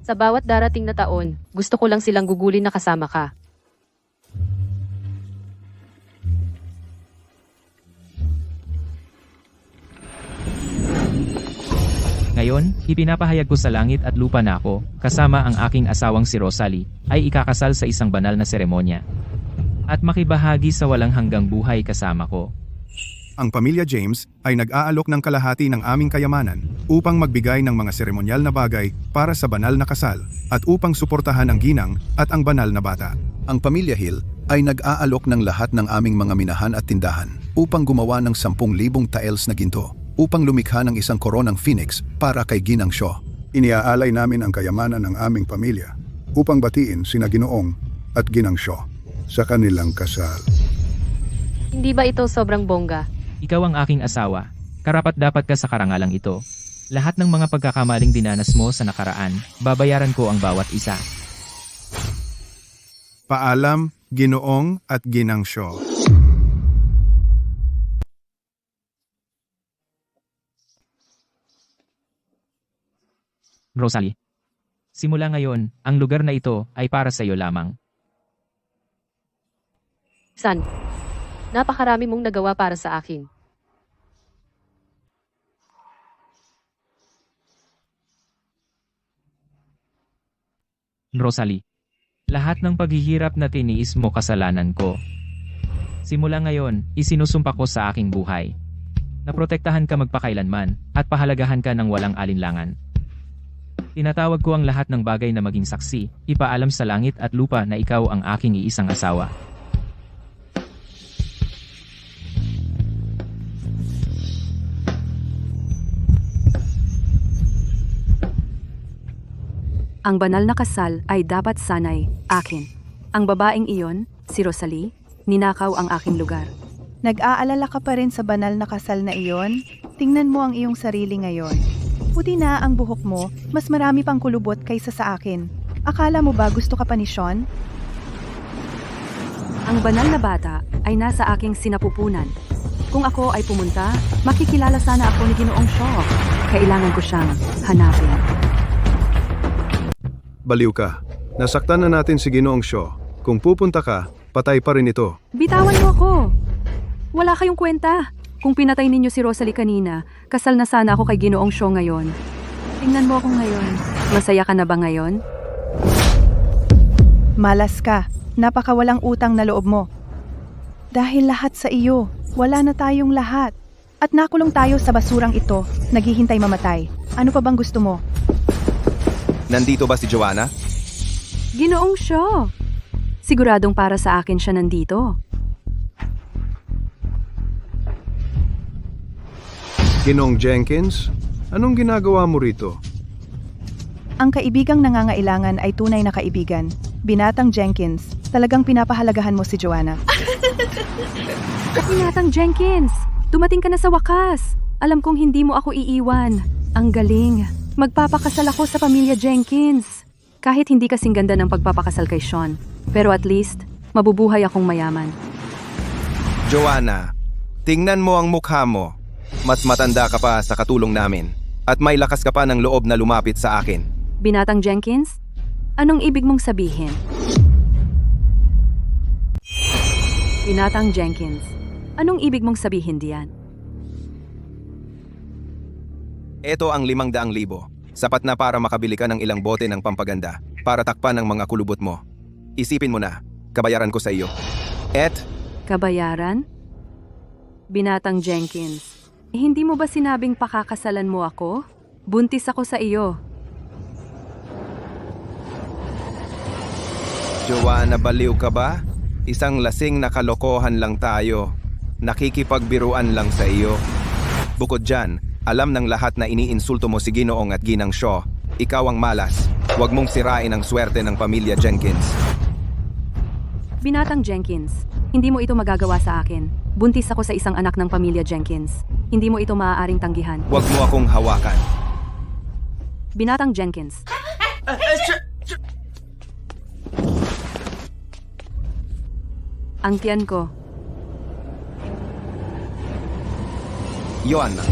Sa bawat darating na taon, gusto ko lang silang gugulin na kasama ka. Ngayon, ipinapahayag ko sa langit at lupa na ako, kasama ang aking asawang si Rosalie, ay ikakasal sa isang banal na seremonya. At makibahagi sa walang hanggang buhay kasama ko. Ang pamilya James ay nag-aalok ng kalahati ng aming kayamanan upang magbigay ng mga seremonyal na bagay para sa banal na kasal at upang suportahan ang ginang at ang banal na bata. Ang pamilya Hill ay nag-aalok ng lahat ng aming mga minahan at tindahan upang gumawa ng 10,000 taels na ginto upang lumikha ng isang koronang phoenix para kay Ginang Shaw. Iniaalay namin ang kayamanan ng aming pamilya upang batiin sina Ginoong at Ginang Shaw sa kanilang kasal. Hindi ba ito sobrang bongga? Ikaw ang aking asawa. Karapat-dapat ka sa karangalang ito. Lahat ng mga pagkakamaling dinanas mo sa nakaraan, babayaran ko ang bawat isa. Paalam, Ginoong at Ginang Shaw. Rosalie. Simula ngayon, ang lugar na ito ay para sa iyo lamang. San? Napakarami mong nagawa para sa akin. Rosalie. Lahat ng paghihirap na tiniis mo kasalanan ko. Simula ngayon, isinusumpa ko sa aking buhay. Naprotektahan ka magpakailanman at pahalagahan ka ng walang alinlangan. Tinatawag ko ang lahat ng bagay na maging saksi, ipaalam sa langit at lupa na ikaw ang aking iisang asawa. Ang banal na kasal ay dapat sanay akin. Ang babaeng iyon, si Rosalie, ninakaw ang aking lugar. Nag-aalala ka pa rin sa banal na kasal na iyon? Tingnan mo ang iyong sarili ngayon. Puti na ang buhok mo, mas marami pang kulubot kaysa sa akin. Akala mo ba gusto ka pa ni Sean? Ang banal na bata ay nasa aking sinapupunan. Kung ako ay pumunta, makikilala sana ako ni Ginoong Shaw. Kailangan ko siyang hanapin. Baliw ka. Nasaktan na natin si Ginoong Shaw. Kung pupunta ka, patay pa rin ito. Bitawan mo ako! Wala kayong kwenta. Kung pinatay ninyo si Rosalie kanina, kasal na sana ako kay Ginoong Shaw ngayon. Tingnan mo ako ngayon. Masaya ka na ba ngayon? Malas ka. Napakawalang utang na loob mo. Dahil lahat sa iyo, wala na tayong lahat. At nakulong tayo sa basurang ito, naghihintay mamatay. Ano pa bang gusto mo? Nandito ba si Joanna? Ginoong Shaw! Siguradong para sa akin siya nandito. Ginoong Jenkins, anong ginagawa mo rito? Ang kaibigang nangangailangan ay tunay na kaibigan. Binatang Jenkins, talagang pinapahalagahan mo si Joanna. Binatang Jenkins! Dumating ka na sa wakas! Alam kong hindi mo ako iiwan. Ang galing! Magpapakasal ako sa pamilya Jenkins. Kahit hindi kasing ganda ng pagpapakasal kay Sean. Pero at least, mabubuhay akong mayaman. Joanna, tingnan mo ang mukha mo. Mas matanda ka pa sa katulong namin. At may lakas ka pa ng loob na lumapit sa akin. Binatang Jenkins? Anong ibig mong sabihin? Binatang Jenkins, anong ibig mong sabihin diyan? Ito ang 500,000. Sapat na para makabili ka ng ilang bote ng pampaganda para takpan ang mga kulubot mo. Isipin mo na, kabayaran ko sa iyo. Kabayaran? Binatang Jenkins, hindi mo ba sinabing pakakasalan mo ako? Buntis ako sa iyo. Joanna, baliw ka ba? Isang lasing na kalokohan lang tayo. Nakikipagbiruan lang sa iyo. Bukod dyan, alam ng lahat na iniinsulto mo si Ginoong at Ginang Shaw. Ikaw ang malas. Huwag mong sirain ang swerte ng pamilya Jenkins. Binatang Jenkins, hindi mo ito magagawa sa akin. Buntis ako sa isang anak ng pamilya Jenkins. Hindi mo ito maaaring tanggihan. Huwag mo akong hawakan. Binatang Jenkins. Ang tiyan ko. Joanna,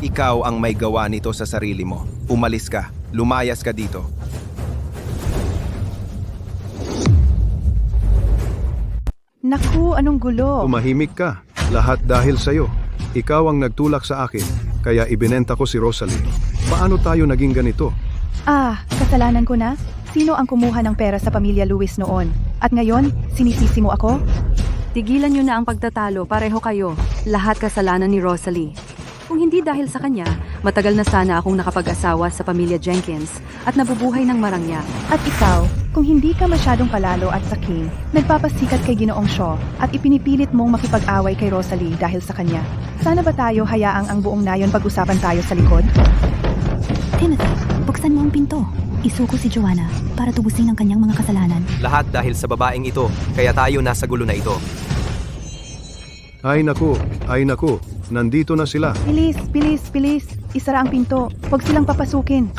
ikaw ang may gawa nito sa sarili mo. Umalis ka. Lumayas ka dito. Naku, anong gulo? Tumahimik ka. Lahat dahil sa'yo. Ikaw ang nagtulak sa akin, kaya ibinenta ko si Rosalie. Paano tayo naging ganito? Kasalanan ko na? Sino ang kumuha ng pera sa pamilya Lewis noon? At ngayon, sinisisi mo ako? Tigilan niyo na ang pagtatalo, pareho kayo. Lahat kasalanan ni Rosalie. Kung hindi dahil sa kanya, matagal na sana akong nakapag-asawa sa pamilya Jenkins at nabubuhay ng marangya. At ikaw, kung hindi ka masyadong palalo at saking, nagpapasikat kay Ginoong Shaw at ipinipilit mong makipag-away kay Rosalie dahil sa kanya. Sana ba tayo hayaang ang buong nayon pag-usapan tayo sa likod? Timothy, buksan mo ang pinto. Isuko si Joanna para tubusin ang kanyang mga kasalanan. Lahat dahil sa babaeng ito, kaya tayo nasa gulo na ito. Ay naku, nandito na sila. Bilis, bilis, bilis. Isara ang pinto. Huwag silang papasukin.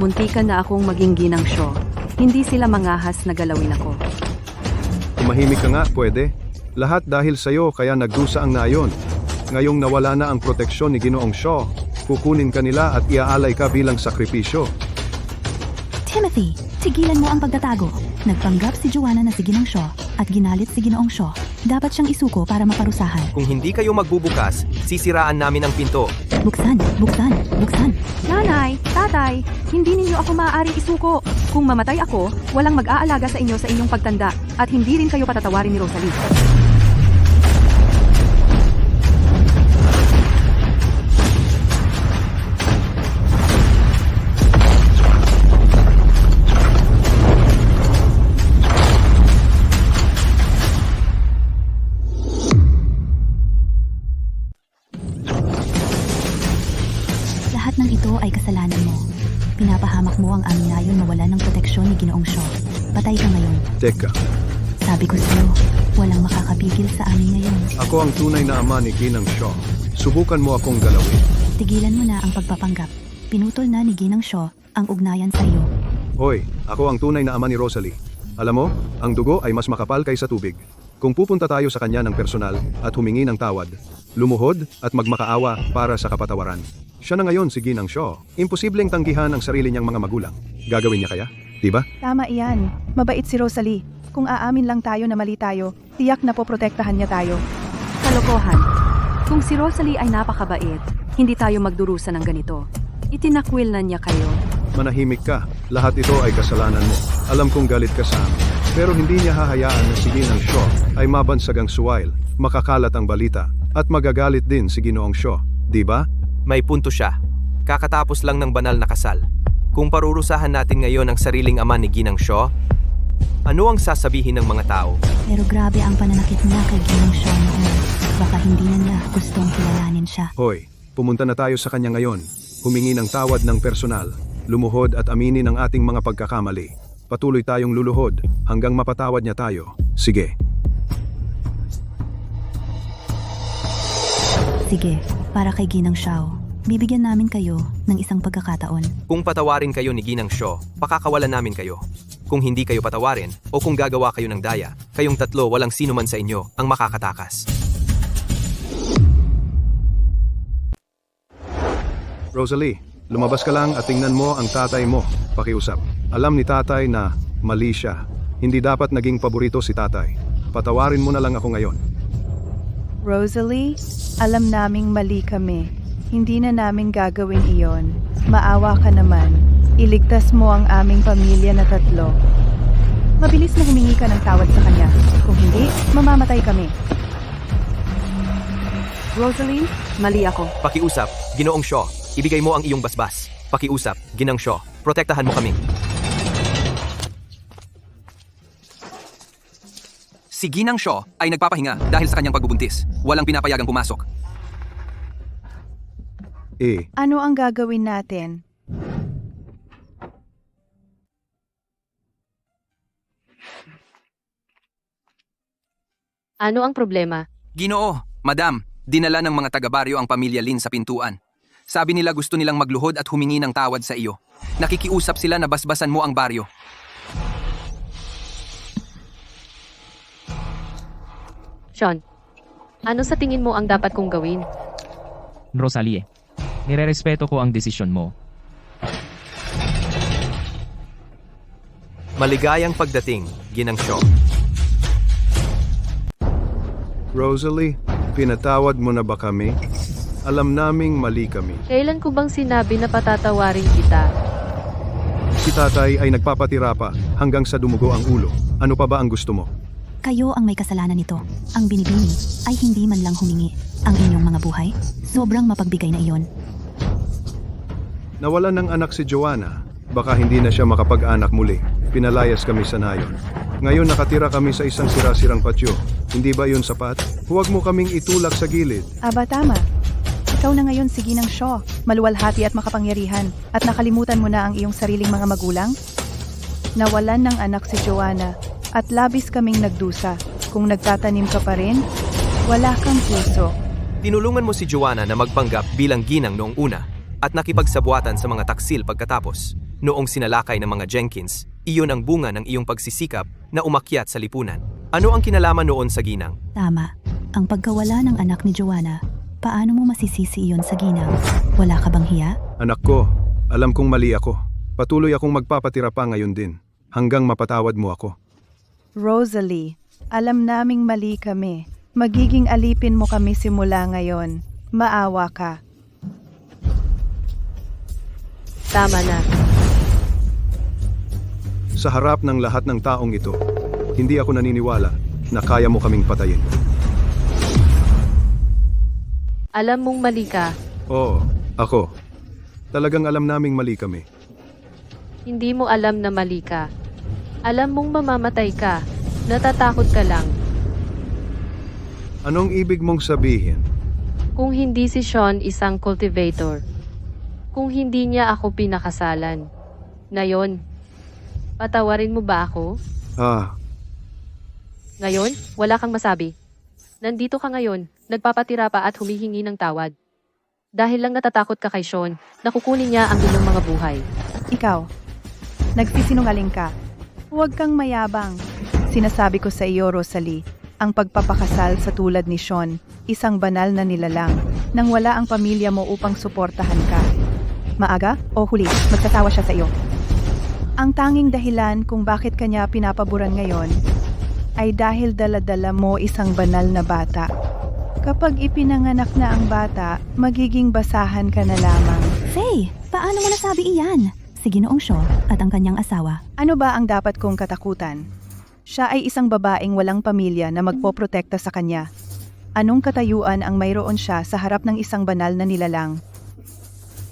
Muntikan na akong maging Ginang Shaw. Hindi sila mangahas na galawin ako. Tumahimik ka nga, pwede. Lahat dahil sa'yo kaya nagdusa ang nayon. Ngayong nawala na ang proteksyon ni Ginoong Shaw, kukunin ka nila at iaalay ka bilang sakripisyo. Timothy, tigilan mo ang pagtatago. Nagpanggap si Joanna na si Ginang Shaw at ginalit si Ginoong Shaw. Dapat siyang isuko para maparusahan. Kung hindi kayo magbubukas, sisiraan namin ang pinto. Buksan, buksan, buksan. Nanay, tatay, hindi ninyo ako maaaring isuko. Kung mamatay ako, walang mag-aalaga sa inyo sa inyong pagtanda at hindi rin kayo patatawarin ni Rosalie. Lahat ng ito ay kasalanan mo. Pinapahamak mo ang aming nayon mawala ng proteksyon ni Ginoong Shaw. Patay ka ngayon. Teka, Sabi ko sa'yo, walang makakapigil sa amin ngayon. ako ang tunay na ama ni Ginang Shaw. Subukan mo akong galawin. Tigilan mo na ang pagpapanggap. Pinutol na ni Ginang Shaw ang ugnayan sa iyo. Hoy, ako ang tunay na ama ni Rosalie. Alam mo, ang dugo ay mas makapal kaysa tubig. Kung pupunta tayo sa kanya ng personal at humingi ng tawad, lumuhod at magmakaawa para sa kapatawaran. Siya na ngayon si Ginang Shaw. Imposibleng tanggihan ang sarili niyang mga magulang. Gagawin niya kaya? Diba? Tama iyan. Mabait si Rosalie. Kung aamin lang tayo na mali tayo, tiyak na poprotektahan niya tayo. Kalokohan. Kung si Rosalie ay napakabait, hindi tayo magdurusa ng ganito. Itinakwil na niya kayo. Manahimik ka. Lahat ito ay kasalanan mo. Alam kong galit ka sa amin. Pero hindi niya hahayaan na si Ginang Shaw ay mabansagang suwail, makakalat ang balita, at magagalit din si Ginoong Shaw. Diba? May punto siya. Kakatapos lang ng banal na kasal. Kung parurusahan natin ngayon ang sariling ama ni Ginang Shaw, ano ang sasabihin ng mga tao? Pero grabe ang pananakit niya kay Ginang Shaw noon. Baka hindi na niya gustong kilalanin siya. Hoy, pumunta na tayo sa kanya ngayon. Humingi ng tawad ng personal, lumuhod at aminin ang ating mga pagkakamali. Patuloy tayong luluhod hanggang mapatawad niya tayo. Sige. Sige, para kay Ginang Shaw, bibigyan namin kayo ng isang pagkakataon. Kung patawarin kayo ni Ginang Shaw, pakakawalan namin kayo. Kung hindi kayo patawarin, o kung gagawa kayo ng daya, kayong tatlo walang sino man sa inyo ang makakatakas. Rosalie, lumabas ka lang at tingnan mo ang tatay mo. Pakiusap. Alam ni tatay na mali siya. Hindi dapat naging paborito si tatay. Patawarin mo na lang ako ngayon. Rosalie, alam naming mali kami. Hindi na namin gagawin iyon. Maawa ka naman. Iligtas mo ang aming pamilya na tatlo. Mabilis na humingi ka ng tawad sa kanya. Kung hindi, mamamatay kami. Rosalie, mali ako. Pakiusap, Ginoong Shaw, ibigay mo ang iyong basbas. Pakiusap, Ginang Shaw, protektahan mo kami. Si Ginang Shaw ay nagpapahinga dahil sa kanyang pagbubuntis. Walang pinapayagang pumasok. Ano ang gagawin natin? Ano ang problema? Ginoo, Madam, dinala ng mga taga-baryo ang pamilya Lin sa pintuan. Sabi nila gusto nilang magluhod at humingi ng tawad sa iyo. Nakikiusap sila na basbasan mo ang baryo. Sean, ano sa tingin mo ang dapat kong gawin? Rosalie, nirerespeto ko ang desisyon mo. Maligayang pagdating, Ginang Shaw. Rosalie, pinatawad mo na ba kami? Alam naming mali kami. Kailan ko bang sinabi na patatawarin kita? Si tatay ay nagpapatira pa hanggang sa dumugo ang ulo. Ano pa ba ang gusto mo? Kayo ang may kasalanan nito. Ang binibini ay hindi man lang humingi. Ang inyong mga buhay, sobrang mapagbigay na iyon. Nawalan ng anak si Joanna. Baka hindi na siya makapag-anak muli. Pinalayas kami sa nayon. Ngayon nakatira kami sa isang sira-sirang patio. Hindi ba yun sapat? Huwag mo kaming itulak sa gilid. Aba tama. Ikaw na ngayon si Ginang Shaw, maluwalhati at makapangyarihan, at nakalimutan mo na ang iyong sariling mga magulang? Nawalan ng anak si Joanna, at labis kaming nagdusa. Kung nagtatanim ka pa rin, wala kang puso. Tinulungan mo si Joanna na magpanggap bilang ginang noong una at nakipagsabuatan sa mga taksil pagkatapos. Noong sinalakay ng mga Jenkins, iyon ang bunga ng iyong pagsisikap na umakyat sa lipunan. Ano ang kinalaman noon sa ginang? Tama. Ang pagkawala ng anak ni Joanna, paano mo masisisi iyon sa ginang? Wala ka bang hiya? Anak ko, alam kong mali ako. Patuloy akong magpapatira pa ngayon din, hanggang mapatawad mo ako. Rosalie, alam naming mali kami. Magiging alipin mo kami simula ngayon. Maawa ka. Tama na. Sa harap ng lahat ng taong ito, hindi ako naniniwala na kaya mo kaming patayin. Alam mong mali ka. Oo, ako. Talagang alam naming mali kami. Hindi mo alam na mali ka. Alam mong mamamatay ka. Natatakot ka lang. Anong ibig mong sabihin? Kung hindi si Sean isang cultivator. Kung hindi niya ako pinakasalan. Ngayon, patawarin mo ba ako? Ngayon, wala kang masabi. Nandito ka ngayon, nagpapatira pa at humihingi ng tawad. Dahil lang natatakot ka kay Sean, nakukunin niya ang iyong mga buhay. Ikaw, nagsisinungaling ka. Huwag kang mayabang. Sinasabi ko sa iyo, Rosalie, ang pagpapakasal sa tulad ni Sean, isang banal na nilalang, nang wala ang pamilya mo upang suportahan ka. Maaga o huli, magtatawa siya sa iyo. Ang tanging dahilan kung bakit kanya pinapaboran ngayon ay dahil dala-dala mo isang banal na bata. Kapag ipinanganak na ang bata, magiging basahan ka na lamang. Faye, paano mo nasabi iyan? Si Ginoong Shaw at ang kanyang asawa. Ano ba ang dapat kong katakutan? Siya ay isang babaeng walang pamilya na magpoprotekta sa kanya. Anong katayuan ang mayroon siya sa harap ng isang banal na nilalang?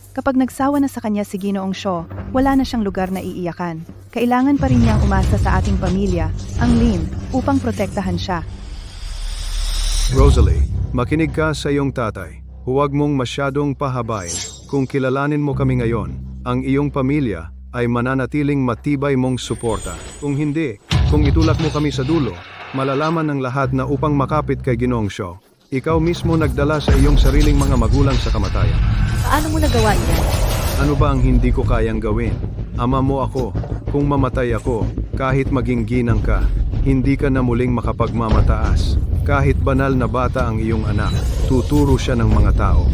Kapag nagsawa na sa kanya si Ginoong Shaw, wala na siyang lugar na iiyakan. Kailangan pa rin niyang umasa sa ating pamilya, ang Lynn, upang protektahan siya. Rosalie, makinig ka sa iyong tatay. Huwag mong masyadong pahabain. Kung kilalanin mo kami ngayon, ang iyong pamilya ay mananatiling matibay mong suporta. Kung hindi, kung itulak mo kami sa dulo, malalaman ng lahat na upang makapit kay Ginoong Shaw, ikaw mismo nagdala sa iyong sariling mga magulang sa kamatayan. Paano mo nagawa iyan? Ano ba ang hindi ko kayang gawin? Ama mo ako. Kung mamatay ako, kahit maging ginang ka, hindi ka na muling makapagmamataas. Kahit banal na bata ang iyong anak, tuturo siya ng mga tao.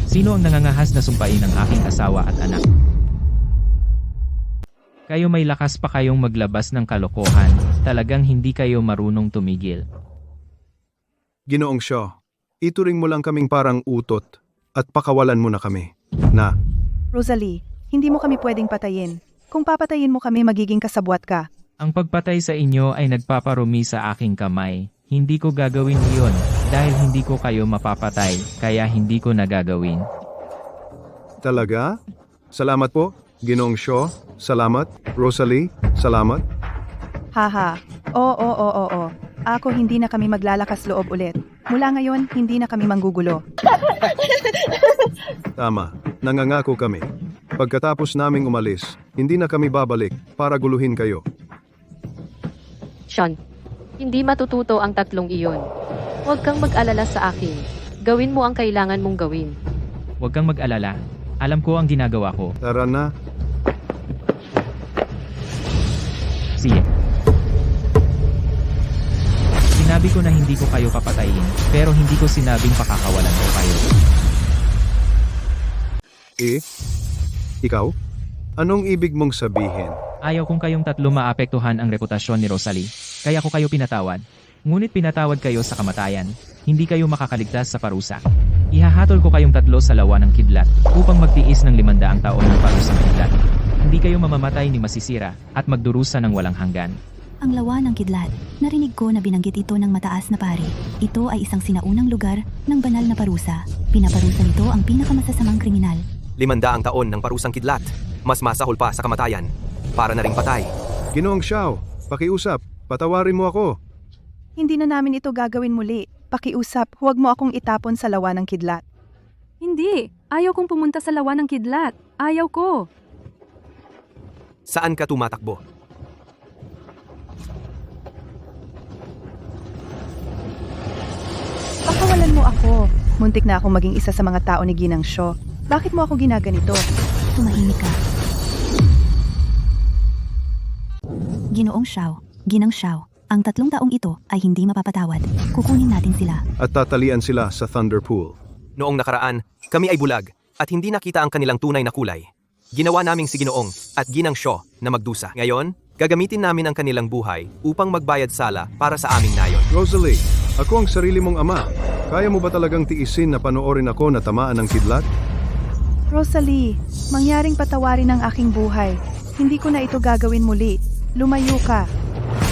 Sino ang nangangahas na sumpain ang aking asawa at anak? Kayo may lakas pa kayong maglabas ng kalokohan, talagang hindi kayo marunong tumigil. Ginoong Shaw, ituring mo lang kaming parang utot at pakawalan mo na kami. Na, Rosalie, hindi mo kami pwedeng patayin. Kung papatayin mo kami, magiging kasabwat ka. Ang pagpatay sa inyo ay nagpaparumi sa aking kamay. Hindi ko gagawin iyon dahil hindi ko kayo mapapatay, kaya hindi ko nagagawin. talaga? Salamat po, Ginoong Shaw. Salamat, Rosalie. Salamat. Haha. Oo. Ako hindi na kami maglalakas loob ulit. Mula ngayon, hindi na kami manggugulo. Tama, nangangako kami. Pagkatapos naming umalis, hindi na kami babalik para guluhin kayo. Sean, hindi matututo ang tatlong iyon. Huwag kang mag-alala sa akin. Gawin mo ang kailangan mong gawin. Huwag kang mag-alala. Alam ko ang ginagawa ko. Tara na. Sige. Sinabi ko na hindi ko kayo papatayin, pero hindi ko sinabing pakakawalan ko kayo. Ikaw? Anong ibig mong sabihin? Ayaw kong kayong tatlo maapektuhan ang reputasyon ni Rosalie, kaya ko kayo pinatawad. Ngunit pinatawad kayo sa kamatayan, hindi kayo makakaligtas sa parusa. Ihahatol ko kayong tatlo sa lawa ng kidlat, upang magtiis ng 500 taon ng parusang kidlat. Hindi kayo mamamatay ni masisira, at magdurusa ng walang hanggan. Ang lawa ng kidlat. Narinig ko na binanggit ito ng mataas na pari. Ito ay isang sinaunang lugar ng banal na parusa. Pinaparusa nito ang pinakamasasamang kriminal. 500 taon ng parusang kidlat. Mas masahol pa sa kamatayan. Para na ring patay. Ginoong Xiao, pakiusap, patawarin mo ako. Hindi na namin ito gagawin muli. Pakiusap, huwag mo akong itapon sa lawa ng kidlat. Hindi. Ayaw kong pumunta sa lawa ng kidlat. Ayaw ko. Saan ka tumatakbo? Pakawalan mo ako. Muntik na akong maging isa sa mga tao ni Ginang Sho. Bakit mo ako ginaganito? Tumahimik ka. Ginoong Xiao, Ginang Xiao, ang 3 taong ito ay hindi mapapatawad. Kukunin natin sila. At tatalian sila sa Thunder Pool. Noong nakaraan, kami ay bulag at hindi nakita ang kanilang tunay na kulay. Ginawa naming si Ginoong at Ginang Sho na magdusa. Ngayon, gagamitin namin ang kanilang buhay upang magbayad sala para sa aming nayon. Rosalie, ako ang sarili mong ama. Kaya mo ba talagang tiisin na panoorin ako na tamaan ng kidlat? Rosalie, mangyaring patawarin ang aking buhay. Hindi ko na ito gagawin muli. Lumayo ka.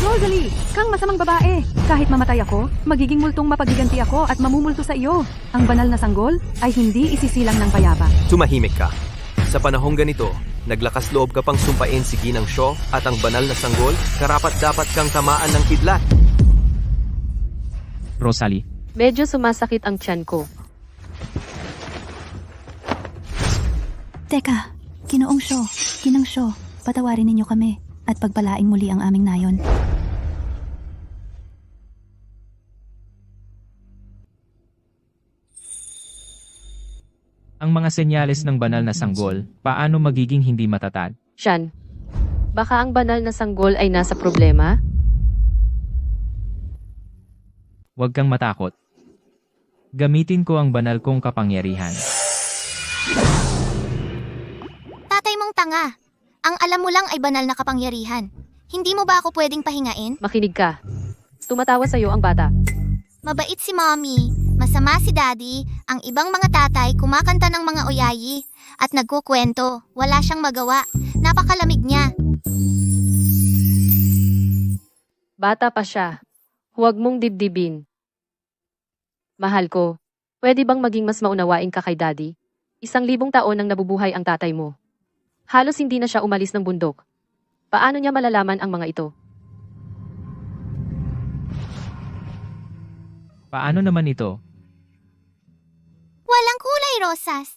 Rosalie, kang masamang babae. Kahit mamatay ako, magiging multong mapagiganti ako at mamumulto sa iyo. Ang banal na sanggol ay hindi isisilang ng payapa. Tumahimik ka. Sa panahong ganito, naglakas loob ka pang sumpain si Ginang Sho at ang banal na sanggol, karapat-dapat kang tamaan ng kidlat. Rosalie, Medyo sumasakit ang tiyan ko. Teka, Ginoong Sho, Ginang Sho, patawarin ninyo kami at pagpalaing muli ang aming nayon. ang mga senyales ng banal na sanggol, paano magiging hindi matatag? Shan, baka ang banal na sanggol ay nasa problema? Huwag kang matakot. Gamitin ko ang banal kong kapangyarihan. Tatay mong tanga. Ang alam mo lang ay banal na kapangyarihan. Hindi mo ba ako pwedeng pahingain? Makinig ka. Tumatawa sa'yo ang bata. Mabait si mommy, masama si daddy, ang ibang mga tatay kumakanta ng mga oyayi at nagkukwento. Wala siyang magawa. Napakalamig niya. Bata pa siya. Huwag mong dibdibin. Mahal ko, pwede bang maging mas maunawain ka kay daddy? 1,000 taon nang nabubuhay ang tatay mo. Halos hindi na siya umalis ng bundok. Paano niya malalaman ang mga ito? Paano naman ito? Walang kulay rosas.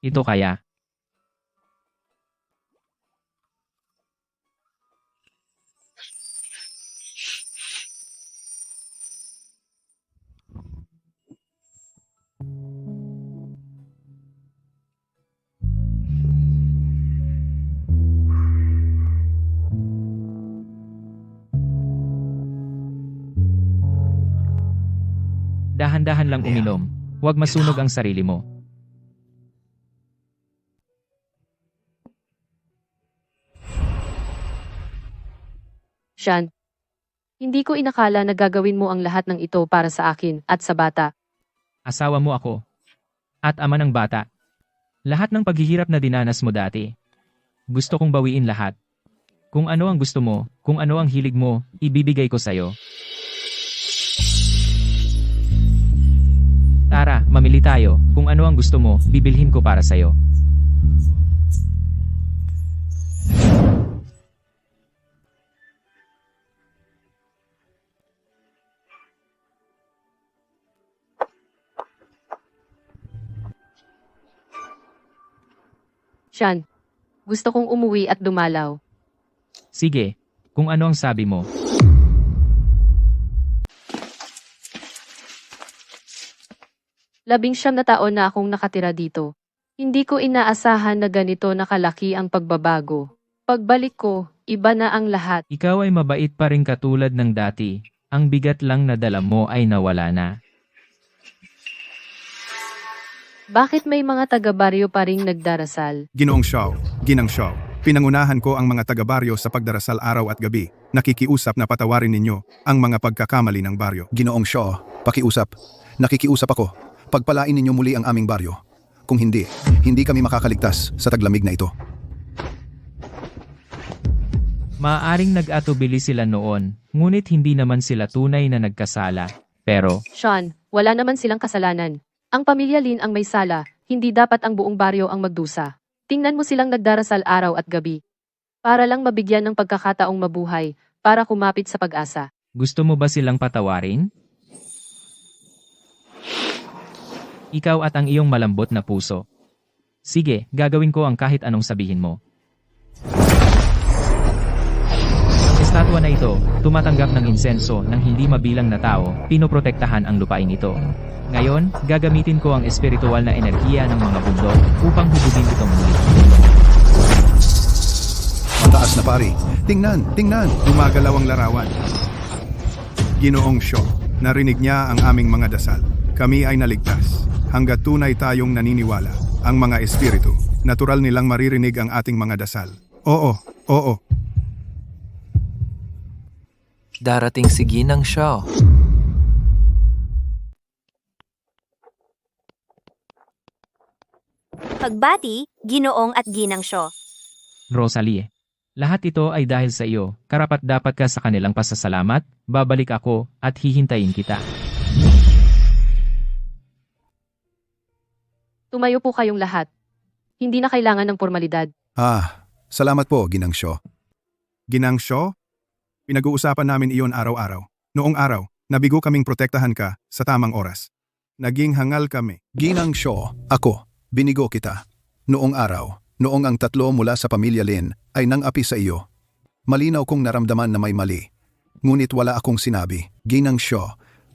Ito kaya? Dahan-dahan lang uminom. Huwag masunog ang sarili mo. Shan, hindi ko inakala na gagawin mo ang lahat ng ito para sa akin at sa bata. Asawa mo ako. At ama ng bata. Lahat ng paghihirap na dinanas mo dati. Gusto kong bawiin lahat. Kung ano ang gusto mo, kung ano ang hilig mo, ibibigay ko sa'yo. Tara, mamili tayo. Kung ano ang gusto mo, bibilhin ko para sa'yo. Shan, gusto kong umuwi at dumalaw. Sige, kung ano ang sabi mo. Labing 9 na taon na akong nakatira dito. Hindi ko inaasahan na ganito nakalaki ang pagbabago. Pagbalik ko, iba na ang lahat. Ikaw ay mabait pa rin katulad ng dati. Ang bigat lang na dala mo ay nawala na. Bakit may mga taga-baryo pa ring nagdarasal? Ginoong Xiao, Ginang Xiao, pinangunahan ko ang mga taga-baryo sa pagdarasal araw at gabi. Nakikiusap na patawarin ninyo ang mga pagkakamali ng baryo. Ginoong Shaw, pakiusap. Nakikiusap ako. Pagpalain ninyo muli ang aming baryo. Kung hindi, hindi kami makakaligtas sa taglamig na ito. Maaaring nag-atubili sila noon, ngunit hindi naman sila tunay na nagkasala. Pero, Sean, wala naman silang kasalanan. Ang pamilya Lin ang may sala, hindi dapat ang buong baryo ang magdusa. Tingnan mo silang nagdarasal araw at gabi. Para lang mabigyan ng pagkakataong mabuhay, para kumapit sa pag-asa. gusto mo ba silang patawarin? Ikaw at ang iyong malambot na puso. Sige, gagawin ko ang kahit anong sabihin mo. Ang estatwa na ito, tumatanggap ng insenso ng hindi mabilang na tao, pinoprotektahan ang lupain ito. Ngayon, gagamitin ko ang espiritual na enerhiya ng mga bundok upang hubugin itong muli. Mataas na pari. Tingnan, tingnan. Gumagalaw ang larawan. Ginoong Sho, narinig niya ang aming mga dasal. Kami ay naligtas. Hanggat tunay tayong naniniwala, ang mga espiritu, natural nilang maririnig ang ating mga dasal. Oo, oo. Darating si Ginang Shaw. Pagbati, Ginoong at Ginang Shaw. Rosalie, lahat ito ay dahil sa iyo, karapat-dapat ka sa kanilang pasasalamat, babalik ako, at hihintayin kita. Tumayo po kayong lahat. Hindi na kailangan ng formalidad. Salamat po, Ginang Sho. Ginang Sho, pinag-uusapan namin iyon araw-araw. Noong araw, nabigo kaming protektahan ka sa tamang oras. Naging hangal kami. Ginang Sho, ako, binigo kita. Noong araw, noong ang tatlo mula sa pamilya Lin ay nang-api sa iyo. Malinaw kong naramdaman na may mali. Ngunit wala akong sinabi. Ginang Sho,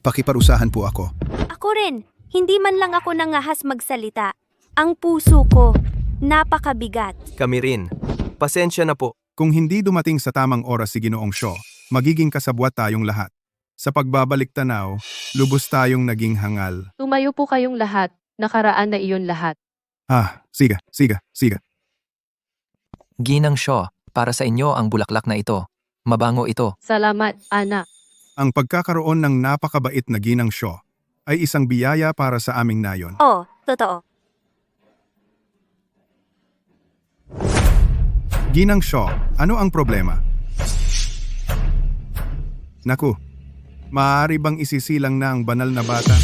pakiparusahan po ako. Ako rin, hindi man lang ako nangahas magsalita. Ang puso ko, napakabigat. Kami rin. Pasensya na po. Kung hindi dumating sa tamang oras si Ginoong Sho, magiging kasabwat tayong lahat. Sa pagbabalik tanaw, lubos tayong naging hangal. Tumayo po kayong lahat. Nakaraan na iyon lahat. Siga. Ginang Shaw, para sa inyo ang bulaklak na ito. Mabango ito. Salamat, Ana. Ang pagkakaroon ng napakabait na Ginang Sho ay isang biyaya para sa aming nayon. Oo, totoo. Ginang Sho, ano ang problema? Naku, maaari bang isisilang na ang banal na bata?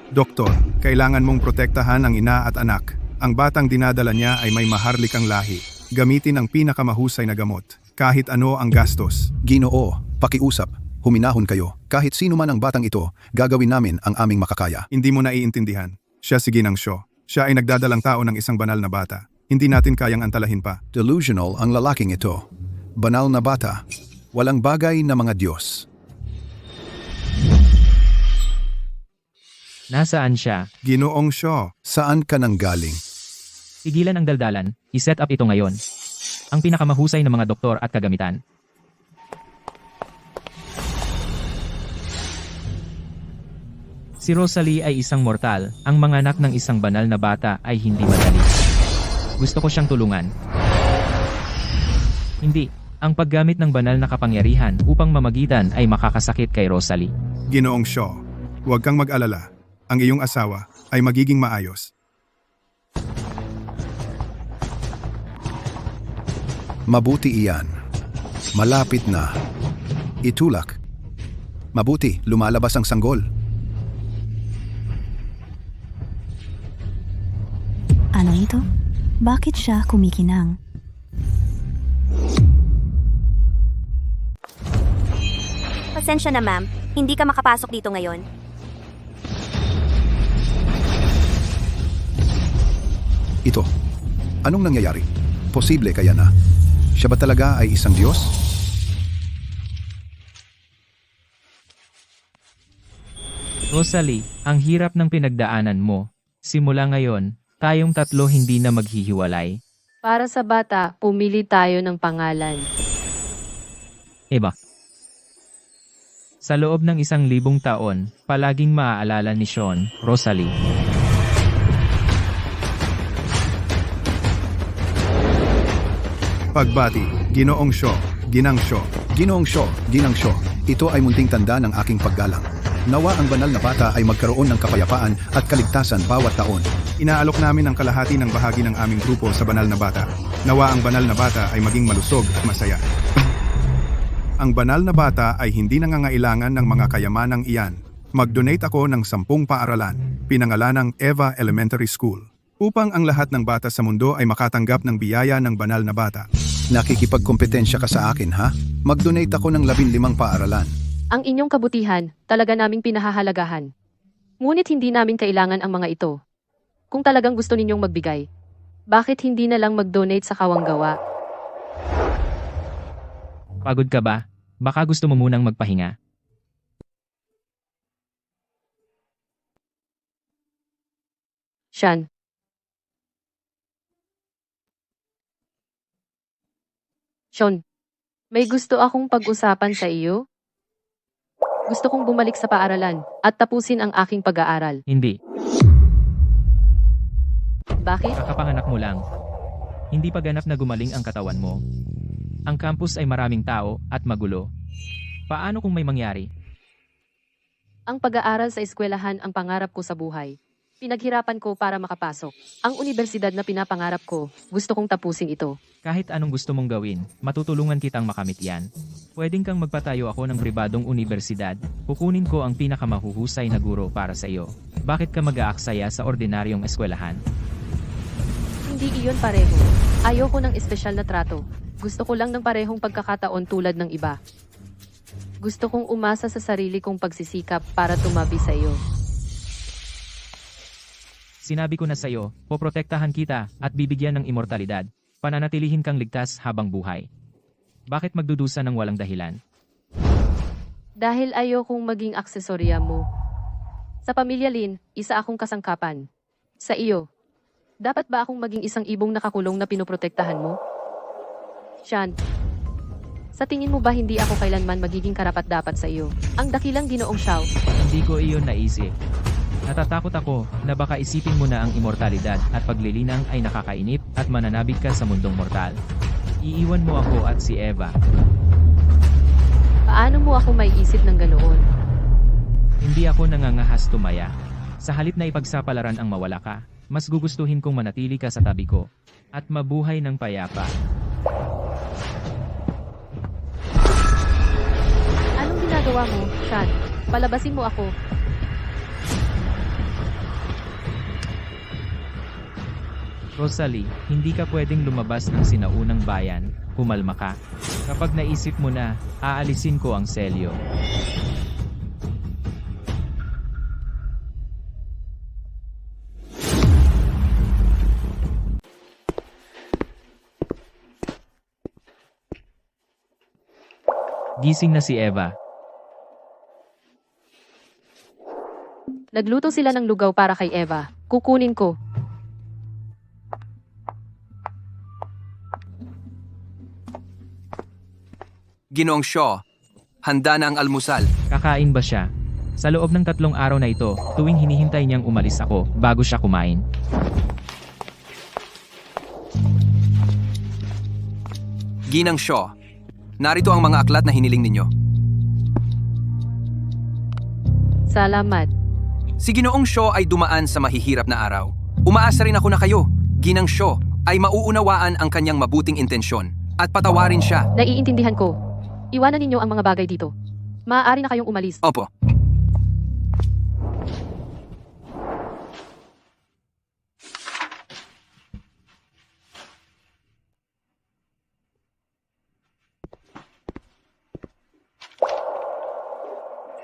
Doktor, kailangan mong protektahan ang ina at anak. Ang batang dinadala niya ay may maharlikang lahi. Gamitin ang pinakamahusay na gamot, kahit ano ang gastos. Ginoo, pakiusap. Huminahon kayo. Kahit sino man ang batang ito, gagawin namin ang aming makakaya. Hindi mo naiintindihan. Siya si Ginang Sho. Siya ay nagdadalang tao ng isang banal na bata. Hindi natin kayang antalahin pa. Delusional ang lalaking ito. Banal na bata. Walang bagay na mga Diyos. Nasaan siya? Ginoong Sho. Saan ka nang galing? Tigilan ang daldalan, iset up ito ngayon. Ang pinakamahusay na mga doktor at kagamitan. Si Rosalie ay isang mortal, ang mga anak ng isang banal na bata ay hindi madali. Gusto ko siyang tulungan. Hindi, ang paggamit ng banal na kapangyarihan upang mamagitan ay makakasakit kay Rosalie. Ginoong Sho, huwag kang mag-alala. Ang iyong asawa ay magiging maayos. Mabuti iyan. Malapit na. Itulak. Mabuti, lumalabas ang sanggol. Ano ito? Bakit siya kumikinang? Pasensya na ma'am, hindi ka makapasok dito ngayon. Ito. Anong nangyayari? Posible kaya na? Siya ba talaga ay isang Diyos? Rosalie, ang hirap ng pinagdaanan mo. Simula ngayon, tayong tatlo hindi na maghihiwalay. Para sa bata, pumili tayo ng pangalan. Eba. Sa loob ng 1,000 taon, palaging maaalala ni Sean, Rosalie. Pagbati, Ginoong Shaw, Ginang Shaw. Ginoong Shaw, ito ay munting tanda ng aking paggalang. Nawa ang banal na bata ay magkaroon ng kapayapaan at kaligtasan bawat taon. Inaalok namin ang kalahati ng bahagi ng aming grupo sa banal na bata. Nawa ang banal na bata ay maging malusog at masaya. Ang banal na bata ay hindi nangangailangan ng mga kayamanang iyan. Mag-donate ako ng 10 paaralan, pinangalanang Eva Elementary School, upang ang lahat ng bata sa mundo ay makatanggap ng biyaya ng banal na bata. Nakikipagkompetensya ka sa akin, ha? Mag-donate ako ng 15 paaralan. Ang inyong kabutihan, talaga naming pinahahalagahan. Ngunit hindi namin kailangan ang mga ito. Kung talagang gusto ninyong magbigay, bakit hindi na lang mag-donate sa kawanggawa? Pagod ka ba? Baka gusto mo munang magpahinga. Sean. Sean, may gusto akong pag-usapan sa iyo? Gusto kong bumalik sa paaralan at tapusin ang aking pag-aaral. Hindi. Bakit? Kakapanganak mo lang. Hindi pa ganap na gumaling ang katawan mo. Ang campus ay maraming tao at magulo. Paano kung may mangyari? Ang pag-aaral sa eskwelahan ang pangarap ko sa buhay. Pinaghirapan ko para makapasok. Ang universidad na pinapangarap ko, gusto kong tapusin ito. Kahit anong gusto mong gawin, matutulungan kitang makamit yan. Pwedeng kang magpatayo ako ng pribadong universidad. Kukunin ko ang pinakamahuhusay na guro para sa iyo. Bakit ka mag-aaksaya sa ordinaryong eskwelahan? Hindi iyon pareho. Ayoko ng espesyal na trato. Gusto ko lang ng parehong pagkakataon tulad ng iba. Gusto kong umasa sa sarili kong pagsisikap para tumabi sa iyo. Sinabi ko na sa iyo, poprotektahan kita at bibigyan ng immortalidad. Pananatilihin kang ligtas habang buhay. Bakit magdudusa ng walang dahilan? Dahil ayokong maging aksesorya mo. Sa pamilya Lin, isa akong kasangkapan. Sa iyo, dapat ba akong maging isang ibong nakakulong na pinoprotektahan mo? Sean, sa tingin mo ba hindi ako kailanman magiging karapat-dapat sa iyo? Ang dakilang Ginoong Xiao. Hindi ko iyon naisip. Natatakot ako na baka isipin mo na ang immortalidad at paglilinang ay nakakainip at mananabig ka sa mundong mortal. Iiwan mo ako at si Eva. Paano mo ako maiisip ng ganoon? Hindi ako nangangahas tumaya. Sa halip na ipagsapalaran ang mawala ka, mas gugustuhin kong manatili ka sa tabi ko at mabuhay ng payapa. Anong ginagawa mo, Sean? Palabasin mo ako. Rosalie, hindi ka pwedeng lumabas ng sinaunang bayan. Kumalma ka. Kapag naisip mo na, aalisin ko ang selyo. Gising na si Eva. Nagluto sila ng lugaw para kay Eva. Kukunin ko. Ginoong Shaw, handa na ang almusal. Kakain ba siya? Sa loob ng 3 araw na ito, tuwing hinihintay niyang umalis ako, bago siya kumain. Ginang Shaw, narito ang mga aklat na hiniling ninyo. Salamat. Si Ginoong Shaw ay dumaan sa mahihirap na araw. Umaasa rin ako na kayo, Ginang Shaw, ay mauunawaan ang kanyang mabuting intensyon at patawarin siya. Naiintindihan ko. Iwanan ninyo ang mga bagay dito. Maaari na kayong umalis. Opo.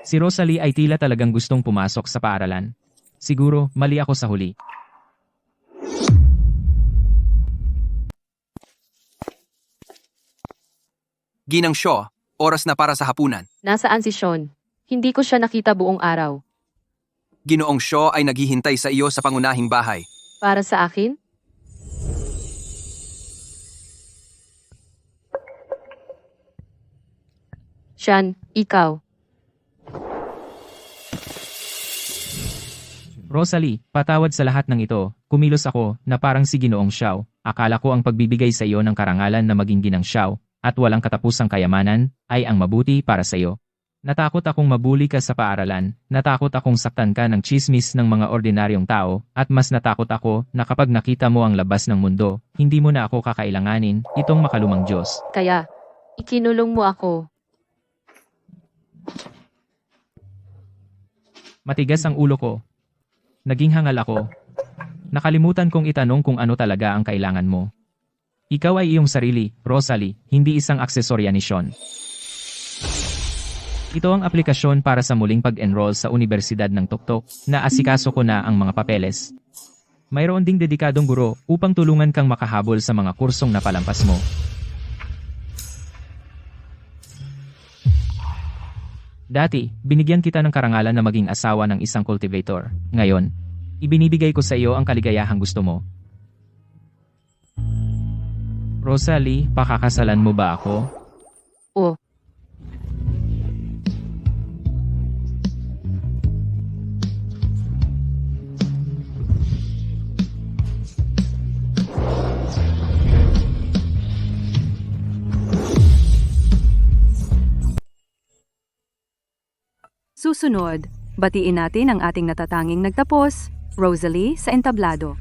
Si Rosalie ay tila talagang gustong pumasok sa paaralan. Siguro, mali ako sa huli. Ginang Shaw, oras na para sa hapunan. Nasaan si Sean? Hindi ko siya nakita buong araw. Ginoong Shaw ay naghihintay sa iyo sa pangunahing bahay. Para sa akin? Sean, ikaw. Rosalie, patawad sa lahat ng ito. Kumilos ako na parang si Ginoong Xiao. Akala ko ang pagbibigay sa iyo ng karangalan na maging ginang Xiao at walang katapusang kayamanan ay ang mabuti para sa iyo. Natakot akong mabuli ka sa paaralan, natakot akong saktan ka ng chismis ng mga ordinaryong tao, at mas natakot ako na kapag nakita mo ang labas ng mundo, hindi mo na ako kakailanganin, itong makalumang Diyos. Kaya, ikinulong mo ako. Matigas ang ulo ko. Naging hangal ako. Nakalimutan kong itanong kung ano talaga ang kailangan mo. Ikaw ay iyong sarili, Rosalie, hindi isang aksesorya ni Sean. Ito ang aplikasyon para sa muling pag-enroll sa Universidad ng Tuktok, na asikaso ko na ang mga papeles. Mayroon ding dedikadong guro upang tulungan kang makahabol sa mga kursong napalampas mo. Dati, binigyan kita ng karangalan na maging asawa ng isang cultivator. Ngayon, ibinibigay ko sa iyo ang kaligayahang gusto mo. Rosalie, pakakasalan mo ba ako? O, Susunod, batiin natin ang ating natatanging nagtapos, Rosalie sa entablado.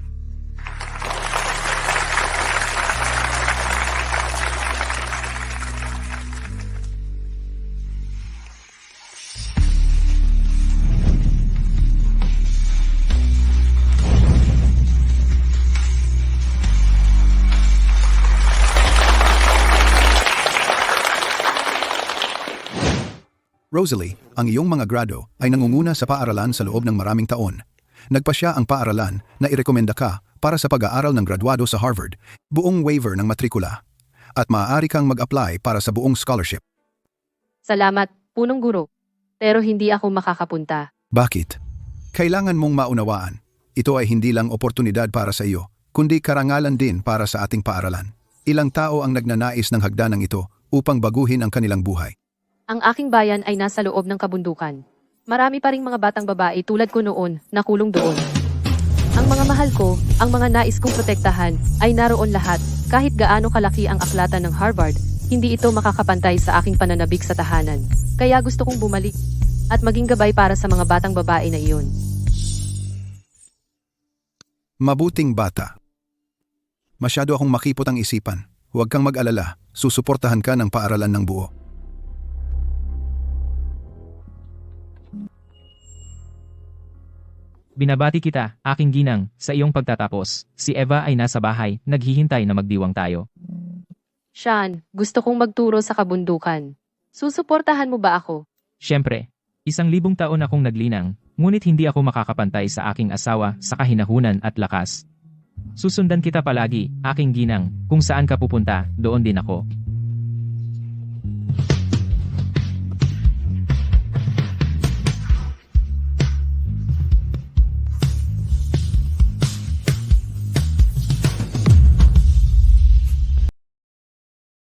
Rosalie, ang iyong mga grado ay nangunguna sa paaralan sa loob ng maraming taon. Nagpasya ang paaralan na irekomenda ka para sa pag-aaral ng graduado sa Harvard, buong waiver ng matrikula, at maaari kang mag-apply para sa buong scholarship. salamat, punong guro. Pero hindi ako makakapunta. Bakit? Kailangan mong maunawaan. Ito ay hindi lang oportunidad para sa iyo, kundi karangalan din para sa ating paaralan. Ilang tao ang nagnanais ng hagdanang ito upang baguhin ang kanilang buhay. Ang aking bayan ay nasa loob ng kabundukan. Marami pa ring mga batang babae tulad ko noon na kulong doon. Ang mga mahal ko, ang mga nais kong protektahan, ay naroon lahat. Kahit gaano kalaki ang aklatan ng Harvard, hindi ito makakapantay sa aking pananabik sa tahanan. Kaya gusto kong bumalik at maging gabay para sa mga batang babae na iyon. Mabuting bata. Masyado akong makipot ang isipan. Huwag kang mag-alala, susuportahan ka ng paaralan ng buo. Binabati kita, aking ginang, sa iyong pagtatapos. Si Eva ay nasa bahay, naghihintay na magdiwang tayo. Sean, gusto kong magturo sa kabundukan. Susuportahan mo ba ako? Siyempre, 1,000 taon akong naglinang, ngunit hindi ako makakapantay sa aking asawa sa kahinahunan at lakas. Susundan kita palagi, aking ginang, kung saan ka pupunta, doon din ako.